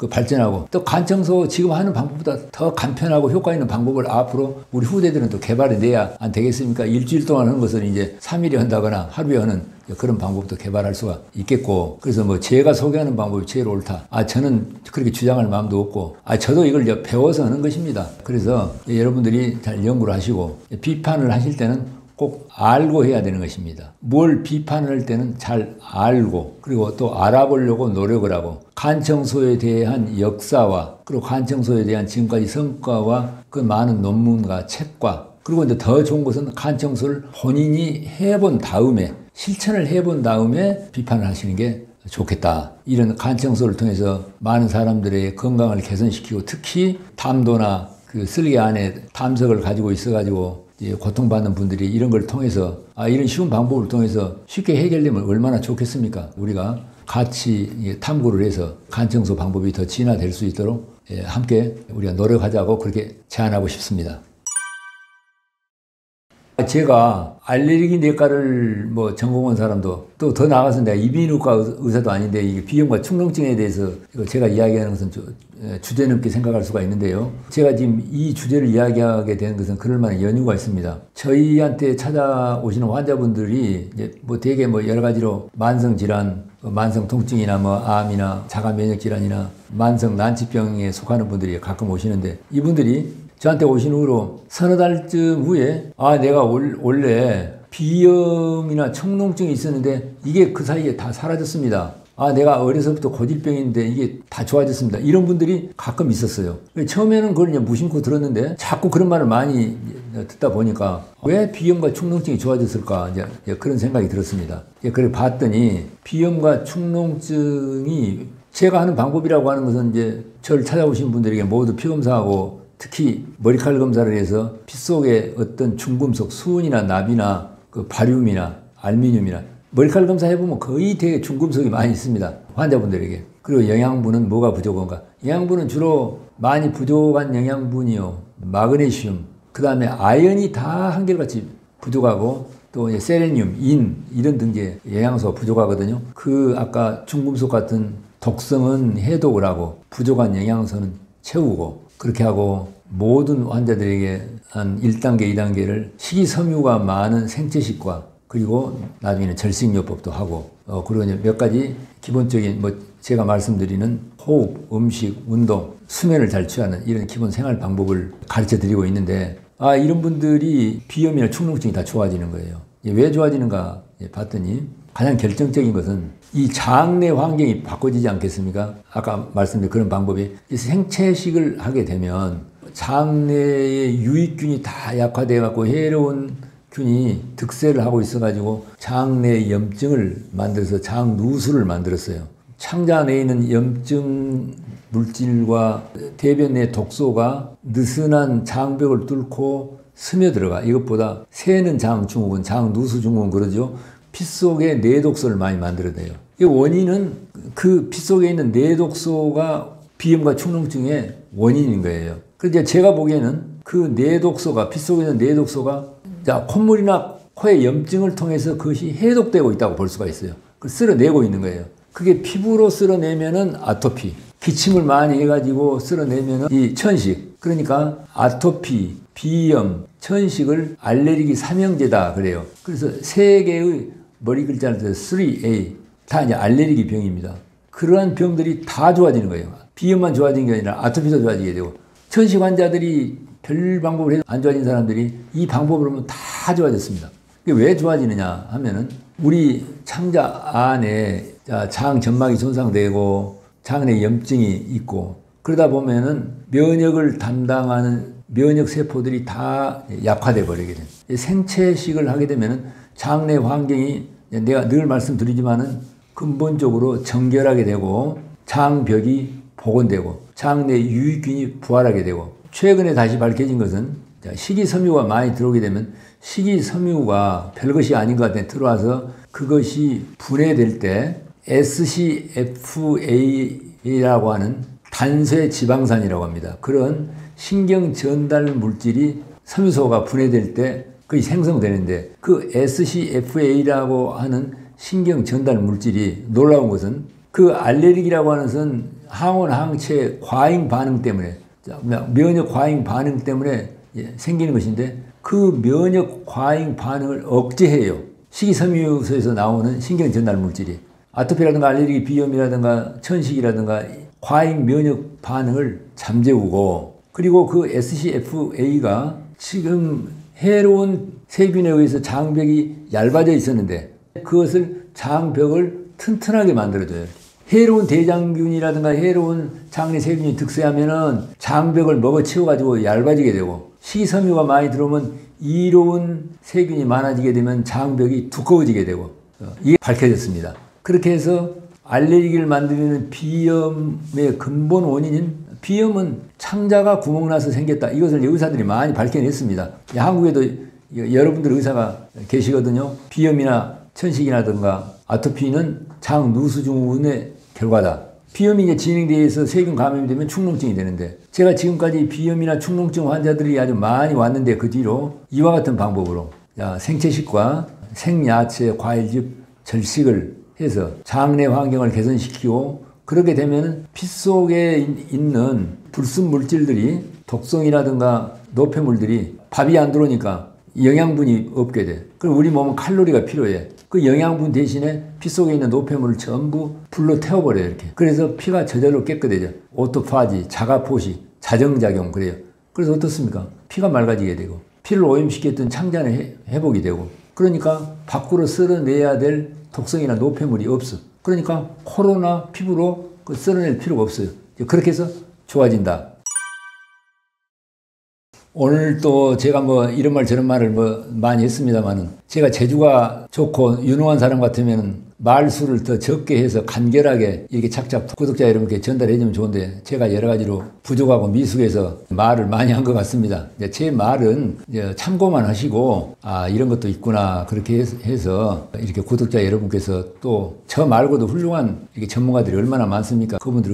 발전하고 또 간청소 지금 하는 방법보다 더 간편하고 효과 있는 방법을 앞으로 우리 후대들은 또 개발해내야 안 되겠습니까? 일주일 동안 하는 것은 이제 3일에 한다거나 하루에 하는 그런 방법도 개발할 수가 있겠고 그래서 뭐 제가 소개하는 방법이 제일 옳다. 저는 그렇게 주장할 마음도 없고 저도 이걸 배워서 하는 것입니다. 그래서 여러분들이 잘 연구를 하시고 비판을 하실 때는 꼭 알고 해야 되는 것입니다. 뭘 비판할 때는 잘 알고 그리고 또 알아보려고 노력을 하고 간청소에 대한 역사와 그리고 간청소에 대한 지금까지 성과와 그 많은 논문과 책과 그리고 이제 더 좋은 것은 간청소를 본인이 해본 다음에 실천을 해본 다음에 비판을 하시는 게 좋겠다. 이런 간청소를 통해서 많은 사람들의 건강을 개선시키고 특히 담도나 그 쓸개 안에 담석을 가지고 있어가지고 고통받는 분들이 이런 걸 통해서 이런 쉬운 방법을 통해서 쉽게 해결되면 얼마나 좋겠습니까? 우리가 같이 탐구를 해서 간청소 방법이 더 진화될 수 있도록 함께 우리가 노력하자고 그렇게 제안하고 싶습니다. 제가 알레르기 내과를 전공한 사람도 또 더 나아가서 내가 이비인후과 의사도 아닌데 이게 비염과 축농증에 대해서 제가 이야기하는 것은 주제넘게 생각할 수가 있는데요. 제가 지금 이 주제를 이야기하게 된 것은 그럴 만한 연유가 있습니다. 저희한테 찾아오시는 환자분들이 이제 되게 여러 가지로 만성 질환, 만성 통증이나 암이나 자가 면역 질환이나 만성 난치병에 속하는 분들이 가끔 오시는데 이분들이 저한테 오신 후로 서너 달쯤 후에 내가 원래 비염이나 축농증이 있었는데 이게 그 사이에 다 사라졌습니다. 내가 어려서부터 고질병인데 이게 다 좋아졌습니다. 이런 분들이 가끔 있었어요. 처음에는 그걸 그냥 무심코 들었는데 자꾸 그런 말을 많이 듣다 보니까 왜 비염과 축농증이 좋아졌을까 이제 그런 생각이 들었습니다. 그래 봤더니 비염과 축농증이 제가 하는 방법이라고 하는 것은 이제 저를 찾아오신 분들에게 모두 피검사하고 특히 머리칼 검사를 해서 피 속에 어떤 중금속, 수은이나 납이나 그 바륨이나 알미늄이나 머리칼 검사 해보면 거의 되게 중금속이 많이 있습니다. 환자분들에게. 그리고 영양분은 뭐가 부족한가? 영양분은 주로 많이 부족한 영양분이요. 마그네슘, 그 다음에 아연이 다 한결같이 부족하고 또 이제 세레늄, 인 이런 등의 영양소가 부족하거든요. 아까 중금속 같은 독성은 해독을 하고 부족한 영양소는 채우고 그렇게 하고 모든 환자들에게 한 1단계, 2단계를 식이섬유가 많은 생채식과 그리고 나중에는 절식요법도 하고 그리고 이제 몇 가지 기본적인 제가 말씀드리는 호흡, 음식, 운동, 수면을 잘 취하는 이런 기본 생활 방법을 가르쳐 드리고 있는데 이런 분들이 비염이나 축농증이 다 좋아지는 거예요. 왜 좋아지는가 봤더니 가장 결정적인 것은 이 장내 환경이 바꿔지지 않겠습니까? 아까 말씀드린 그런 방법이 생채식을 하게 되면 장내의 유익균이 다 약화되어 해로운 균이 득세를 하고 있어가지고 장내 염증을 만들어서 장누수를 만들었어요. 창자 내에 있는 염증 물질과 대변 내 독소가 느슨한 장벽을 뚫고 스며들어가. 이것보다 새는 장증후군, 장누수 증후군 그러죠. 피 속에 내독소를 많이 만들어내요. 이 원인은 그 피 속에 있는 내독소가 비염과 축농증의 원인인 거예요. 그래서 제가 보기에는 그 내독소가, 피 속에 있는 내독소가 콧물이나 코의 염증을 통해서 그것이 해독되고 있다고 볼 수가 있어요. 그걸 쓸어내고 있는 거예요. 그게 피부로 쓸어내면은 아토피, 기침을 많이 해가지고 쓸어내면 이 천식, 그러니까 아토피, 비염, 천식을 알레르기 삼형제다 그래요. 그래서 세 개의 머리 글자를 써서 3A 다 이제 알레르기 병입니다. 그러한 병들이 다 좋아지는 거예요. 비염만 좋아지는 게 아니라 아토피도 좋아지게 되고, 천식 환자들이 별 방법을 해도 안 좋아진 사람들이 이 방법으로 하면 다 좋아졌습니다. 왜 좋아지느냐 하면은 우리 창자 안에 장 점막이 손상되고 장 내 염증이 있고, 그러다 보면은 면역을 담당하는 면역 세포들이 다 약화돼 버리게 돼요. 생체식을 하게 되면은 장 내 환경이, 내가 늘 말씀드리지만은 근본적으로 정결하게 되고 장벽이 복원되고 장 내 유익균이 부활하게 되고, 최근에 다시 밝혀진 것은 식이섬유가 많이 들어오게 되면 식이섬유가 별것이 아닌 것 같아 들어와서 그것이 분해될 때 SCFA라고 하는 단쇄 지방산이라고 합니다. 그런 신경 전달 물질이 섬유소가 분해될 때 그게 생성되는데, 그 SCFA라고 하는 신경 전달 물질이 놀라운 것은 그 알레르기라고 하는 것은 항원 항체 과잉 반응 때문에, 면역 과잉 반응 때문에 생기는 것인데, 그 면역 과잉 반응을 억제해요. 식이섬유소에서 나오는 신경 전달 물질이. 아토피라든가 알레르기, 비염이라든가 천식이라든가 과잉 면역 반응을 잠재우고, 그리고 그 SCFA가 지금 해로운 세균에 의해서 장벽이 얇아져 있었는데 그것을 장벽을 튼튼하게 만들어줘요. 해로운 대장균이라든가 해로운 장내 세균이 득세하면은 장벽을 먹어치워가지고 얇아지게 되고, 식이섬유가 많이 들어오면 이로운 세균이 많아지게 되면 장벽이 두꺼워지게 되고, 이게 밝혀졌습니다. 그렇게 해서 알레르기를 만드는 비염의 근본 원인인, 비염은 창자가 구멍나서 생겼다, 이것을 의사들이 많이 밝혀냈습니다. 한국에도 여러분들 의사가 계시거든요. 비염이나 천식이라든가 아토피는 장 누수증후군의 결과다. 비염이 이제 진행돼서 세균 감염이 되면 축농증이 되는데, 제가 지금까지 비염이나 축농증 환자들이 아주 많이 왔는데 그 뒤로 이와 같은 방법으로 생채식과 생야채, 과일즙, 절식을 해서 장내 환경을 개선시키고, 그렇게 되면 피 속에 있는 불순 물질들이, 독성이라든가 노폐물들이 밥이 안 들어오니까 영양분이 없게 돼. 그럼 우리 몸은 칼로리가 필요해. 그 영양분 대신에 피 속에 있는 노폐물을 전부 불로 태워버려요, 이렇게. 그래서 피가 저절로 깨끗해져. 오토파지, 자가포시, 자정작용, 그래요. 그래서 어떻습니까? 피가 맑아지게 되고, 피를 오염시켰던 창자는 회복이 되고, 그러니까 밖으로 쓸어내야 될 독성이나 노폐물이 없어. 그러니까 코로나 피부로 쓸어낼 필요가 없어요. 그렇게 해서 좋아진다. 오늘 또 제가 이런 말 저런 말을 많이 했습니다만은, 제가 재주가 좋고 유능한 사람 같으면은 말수를 더 적게 해서 간결하게 이렇게 착착 구독자 여러분께 전달해주면 좋은데, 제가 여러 가지로 부족하고 미숙해서 말을 많이 한 것 같습니다. 제 말은 참고만 하시고, 이런 것도 있구나, 그렇게 해서 이렇게 구독자 여러분께서 또 저 말고도 훌륭한 이렇게 전문가들이 얼마나 많습니까? 그분들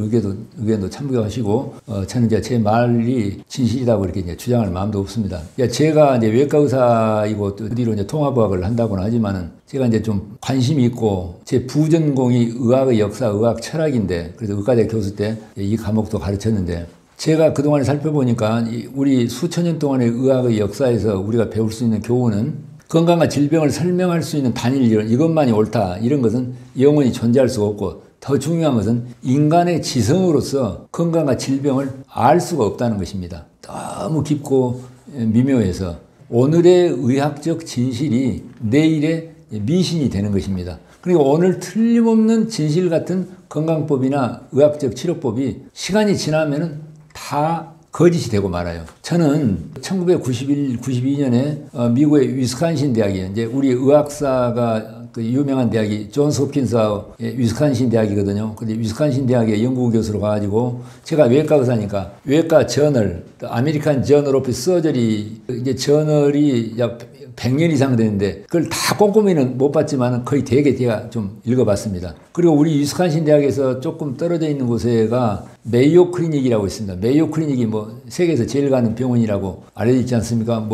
의견도 참고하시고, 저는 제 말이 진실이라고 이렇게 주장할 마음도 없습니다. 제가 외과 의사이고 또 뒤로 통합의학을 한다고는 하지만은, 제가 좀 관심이 있고, 제 부전공이 의학의 역사, 의학 철학인데, 그래서 의과대 교수 때 이 과목도 가르쳤는데, 제가 그동안에 살펴보니까 우리 수천 년 동안의 의학의 역사에서 우리가 배울 수 있는 교훈은, 건강과 질병을 설명할 수 있는 단일 이론, 이것만이 옳다, 이런 것은 영원히 존재할 수가 없고, 더 중요한 것은 인간의 지성으로서 건강과 질병을 알 수가 없다는 것입니다. 너무 깊고 미묘해서 오늘의 의학적 진실이 내일의 미신이 되는 것입니다. 그리고 오늘 틀림없는 진실 같은 건강법이나 의학적 치료법이 시간이 지나면은 다 거짓이 되고 말아요. 저는 1992년에 미국의 위스콘신 대학이, 이제 우리 의학사가 그 유명한 대학이 존스 홉킨스의 위스콘신 대학이거든요. 근데 위스콘신 대학의 연구원 교수로 가가지고, 제가 외과 의사니까 외과 저널, 아메리칸 저널 오브 서저리, 이제 저널이 약 100년 이상 되는데 그걸 다 꼼꼼히는 못 봤지만 거의 대개 제가 좀 읽어봤습니다. 그리고 우리 위스콘신 대학에서 조금 떨어져 있는 곳에가 메이오 클리닉이라고 있습니다. 메이오 클리닉이 세계에서 제일 가는 병원이라고 알려져 있지 않습니까?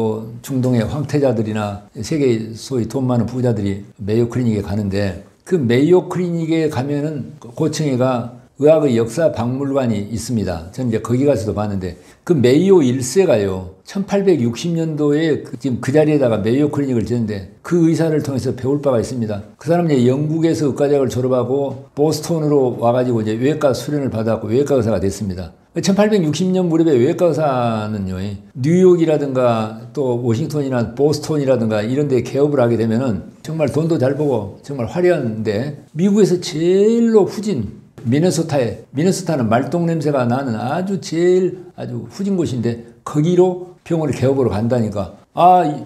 중동의 황태자들이나 세계 소위 돈 많은 부자들이 메이오 클리닉에 가는데, 그 메이오 클리닉에 가면은 고층에가 의학의 역사 박물관이 있습니다. 저는 이제 거기 가서도 봤는데 그 메이오 1세가요. 1860년도에 지금 그 자리에다가 메이오 클리닉을 지었는데 그 의사를 통해서 배울 바가 있습니다. 그 사람은 이제 영국에서 의과대학을 졸업하고 보스턴으로 와가지고 이제 외과 수련을 받았고 외과 의사가 됐습니다. 1860년 무렵에 외과 의사는요, 뉴욕이라든가 또 워싱턴이나 보스턴이라든가 이런 데 개업을 하게 되면은 정말 돈도 잘 벌고 정말 화려한데 미국에서 제일로 후진 미네소타는 말똥 냄새가 나는 아주 후진 곳인데 거기로 병원을 개업으로 간다니까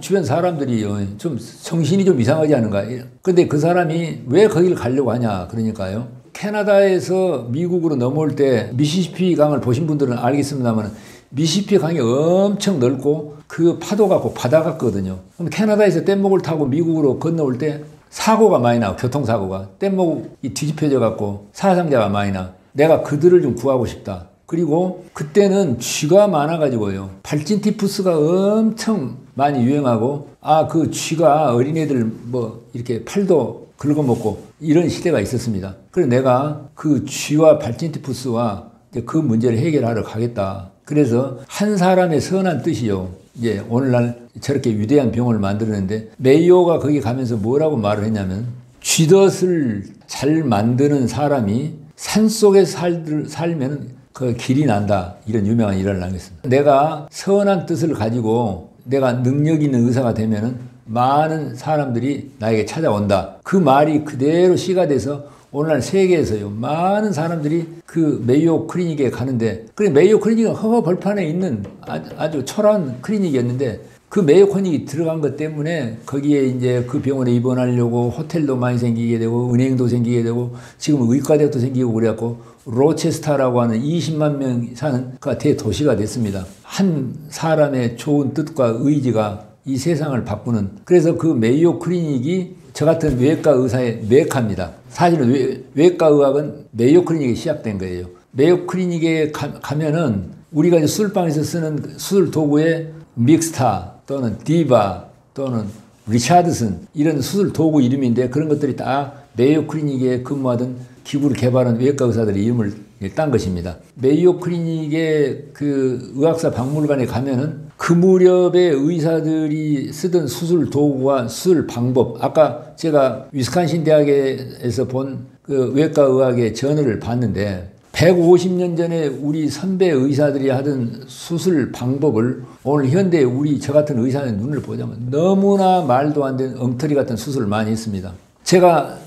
주변 사람들이 좀 정신이 좀 이상하지 않은가. 근데 그 사람이 왜 거기를 가려고 하냐 그러니까요. 캐나다에서 미국으로 넘어올 때 미시시피 강을 보신 분들은 알겠습니다만 미시시피 강이 엄청 넓고 그 파도가 꼭 바다 같거든요. 그럼 캐나다에서 뗏목을 타고 미국으로 건너올 때 사고가 많이 나고 교통사고가 뗏목이 뒤집혀져 갖고 사상자가 많이 나. 내가 그들을 좀 구하고 싶다. 그리고 그때는 쥐가 많아가지고요. 발진티푸스가 엄청 많이 유행하고 그 쥐가 어린애들 이렇게 팔도 긁어먹고 이런 시대가 있었습니다. 그래서 내가 그 쥐와 발진티푸스와 그 문제를 해결하러 가겠다. 그래서 한 사람의 선한 뜻이요. 이제 오늘날 저렇게 위대한 병원을 만들었는데 메이오가 거기 가면서 뭐라고 말을 했냐면 쥐덫을 잘 만드는 사람이 산속에 살면 그 길이 난다. 이런 유명한 일화를 남겼습니다. 내가 선한 뜻을 가지고 내가 능력 있는 의사가 되면은 많은 사람들이 나에게 찾아온다. 그 말이 그대로 시가 돼서 오늘날 세계에서요 많은 사람들이 그 메이오 클리닉에 가는데 그래 메이오 클리닉은 허허 벌판에 있는 아주 초라한 클리닉이었는데 그 메이오 클리닉이 들어간 것 때문에 거기에 이제 그 병원에 입원하려고 호텔도 많이 생기게 되고 은행도 생기게 되고 지금 의과대학도 생기고 그래갖고 로체스터라고 하는 20만 명 사는 그 대도시가 됐습니다. 한 사람의 좋은 뜻과 의지가 이 세상을 바꾸는. 그래서 그 메이오 클리닉이 저 같은 외과 의사의 메카입니다. 사실은 외과 의학은 메이오 클리닉에 시작된 거예요. 메이오 클리닉에 가면은 우리가 이제 수술방에서 쓰는 수술 도구에 믹스타 또는 디바 또는 리차드슨 이런 수술 도구 이름인데 그런 것들이 다 메이오 클리닉에 근무하던 기구를 개발한 외과 의사들의 이름을 딴 것입니다. 메이오 클리닉의 그 의학사 박물관에 가면은 그 무렵에 의사들이 쓰던 수술 도구와 수술 방법, 아까 제가 위스콘신 대학에서 본 그 외과 의학의 저널을 봤는데 150년 전에 우리 선배 의사들이 하던 수술 방법을 오늘 현대 저 같은 의사의 눈을 보자면 너무나 말도 안 되는 엉터리 같은 수술을 많이 했습니다. 제가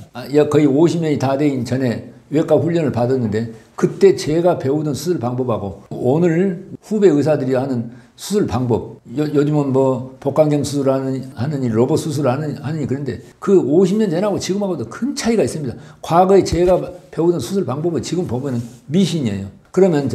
거의 50년이 다 되기 전에 외과 훈련을 받았는데 그때 제가 배우던 수술 방법하고 오늘 후배 의사들이 하는 수술 방법, 요즘은 복강경 수술하느니 로봇 수술하느니 그런데 그 50년 전하고 지금하고도 큰 차이가 있습니다. 과거에 제가 배우던 수술 방법은 지금 보면은 미신이에요. 그러면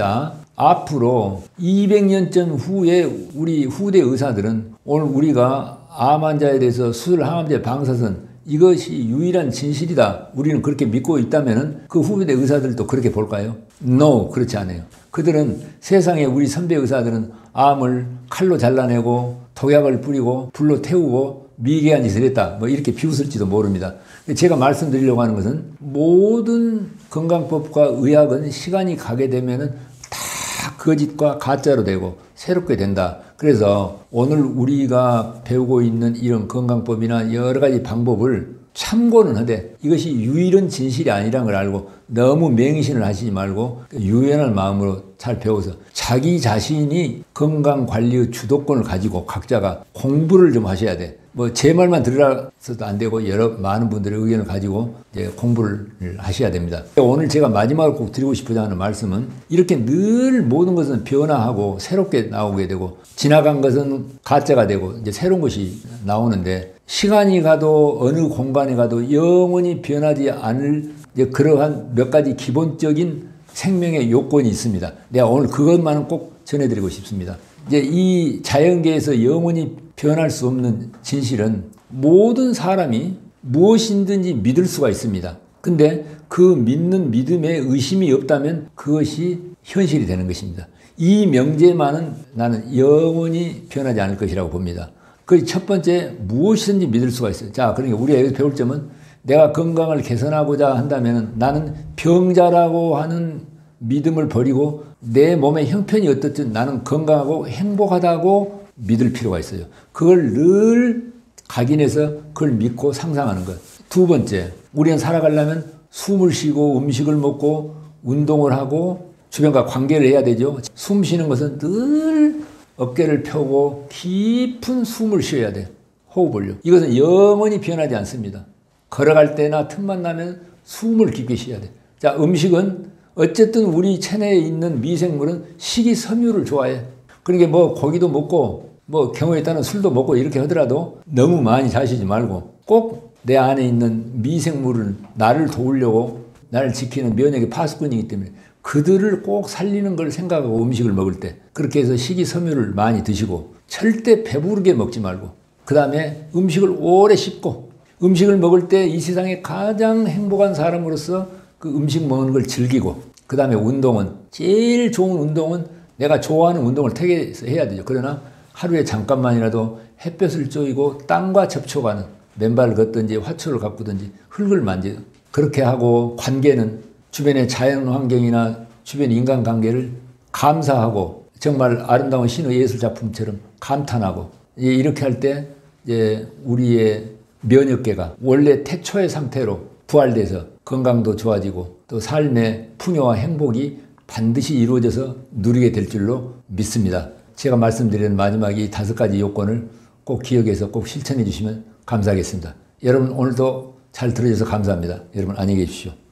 앞으로 200년 전 후에 우리 후대 의사들은 오늘 우리가 암 환자에 대해서 수술 항암제 방사선 이것이 유일한 진실이다. 우리는 그렇게 믿고 있다면은 그 후배대 의사들도 그렇게 볼까요? No, 그렇지 않아요. 그들은 세상에 우리 선배 의사들은 암을 칼로 잘라내고 독약을 뿌리고 불로 태우고 미개한 짓을 했다. 이렇게 비웃을지도 모릅니다. 제가 말씀드리려고 하는 것은 모든 건강법과 의학은 시간이 가게 되면은 다 거짓과 가짜로 되고 새롭게 된다. 그래서 오늘 우리가 배우고 있는 이런 건강법이나 여러 가지 방법을 참고는 하되 이것이 유일한 진실이 아니라는 걸 알고 너무 맹신을 하시지 말고 유연한 마음으로 잘 배워서 자기 자신이 건강관리의 주도권을 가지고 각자가 공부를 좀 하셔야 돼. 제 말만 들으라서도 안 되고 많은 분들의 의견을 가지고 이제 공부를 하셔야 됩니다. 오늘 제가 마지막으로 꼭 드리고 싶어서 하는 말씀은 이렇게 늘 모든 것은 변화하고 새롭게 나오게 되고 지나간 것은 가짜가 되고 이제 새로운 것이 나오는데 시간이 가도 어느 공간에 가도 영원히 변하지 않을 이제 그러한 몇 가지 기본적인 생명의 요건이 있습니다. 내가 오늘 그것만은 꼭 전해드리고 싶습니다. 이제 이 자연계에서 영원히 변할 수 없는 진실은 모든 사람이 무엇이든지 믿을 수가 있습니다. 근데 그 믿는 믿음에 의심이 없다면 그것이 현실이 되는 것입니다. 이 명제만은 나는 영원히 변하지 않을 것이라고 봅니다. 그 첫 번째 무엇이든지 믿을 수가 있어요. 자, 그러니까 우리가 여기서 배울 점은 내가 건강을 개선하고자 한다면 나는 병자라고 하는 믿음을 버리고 내 몸의 형편이 어떻든 나는 건강하고 행복하다고 믿을 필요가 있어요. 그걸 늘 각인해서 그걸 믿고 상상하는 것. 두 번째, 우리는 살아가려면 숨을 쉬고 음식을 먹고 운동을 하고 주변과 관계를 해야 되죠. 숨 쉬는 것은 늘 어깨를 펴고 깊은 숨을 쉬어야 돼요. 호흡을요. 이것은 영원히 변하지 않습니다. 걸어갈 때나 틈만 나면 숨을 깊게 쉬어야 돼요. 자, 음식은 어쨌든 우리 체내에 있는 미생물은 식이섬유를 좋아해. 그러니까 뭐 고기도 먹고 뭐 경우에 따른 술도 먹고 이렇게 하더라도 너무 많이 자시지 말고 꼭 내 안에 있는 미생물을 나를 도우려고 나를 지키는 면역의 파수꾼이기 때문에 그들을 꼭 살리는 걸 생각하고 음식을 먹을 때 그렇게 해서 식이섬유를 많이 드시고 절대 배부르게 먹지 말고 그 다음에 음식을 오래 씹고 음식을 먹을 때 이 세상에 가장 행복한 사람으로서 그 음식 먹는 걸 즐기고 그 다음에 운동은 제일 좋은 운동은 내가 좋아하는 운동을 택해서 해야 되죠. 그러나 하루에 잠깐만이라도 햇볕을 쬐고 땅과 접촉하는 맨발을 걷든지 화초를 가꾸든지 흙을 만지고 그렇게 하고 관계는 주변의 자연 환경이나 주변 인간관계를 감사하고 정말 아름다운 신의 예술 작품처럼 감탄하고 이렇게 할 때 이제 우리의 면역계가 원래 태초의 상태로 부활돼서 건강도 좋아지고 또 삶의 풍요와 행복이 반드시 이루어져서 누리게 될 줄로 믿습니다. 제가 말씀드리는 마지막 이 5가지 요건을 꼭 기억해서 꼭 실천해 주시면 감사하겠습니다. 여러분 오늘도 잘 들어주셔서 감사합니다. 여러분 안녕히 계십시오.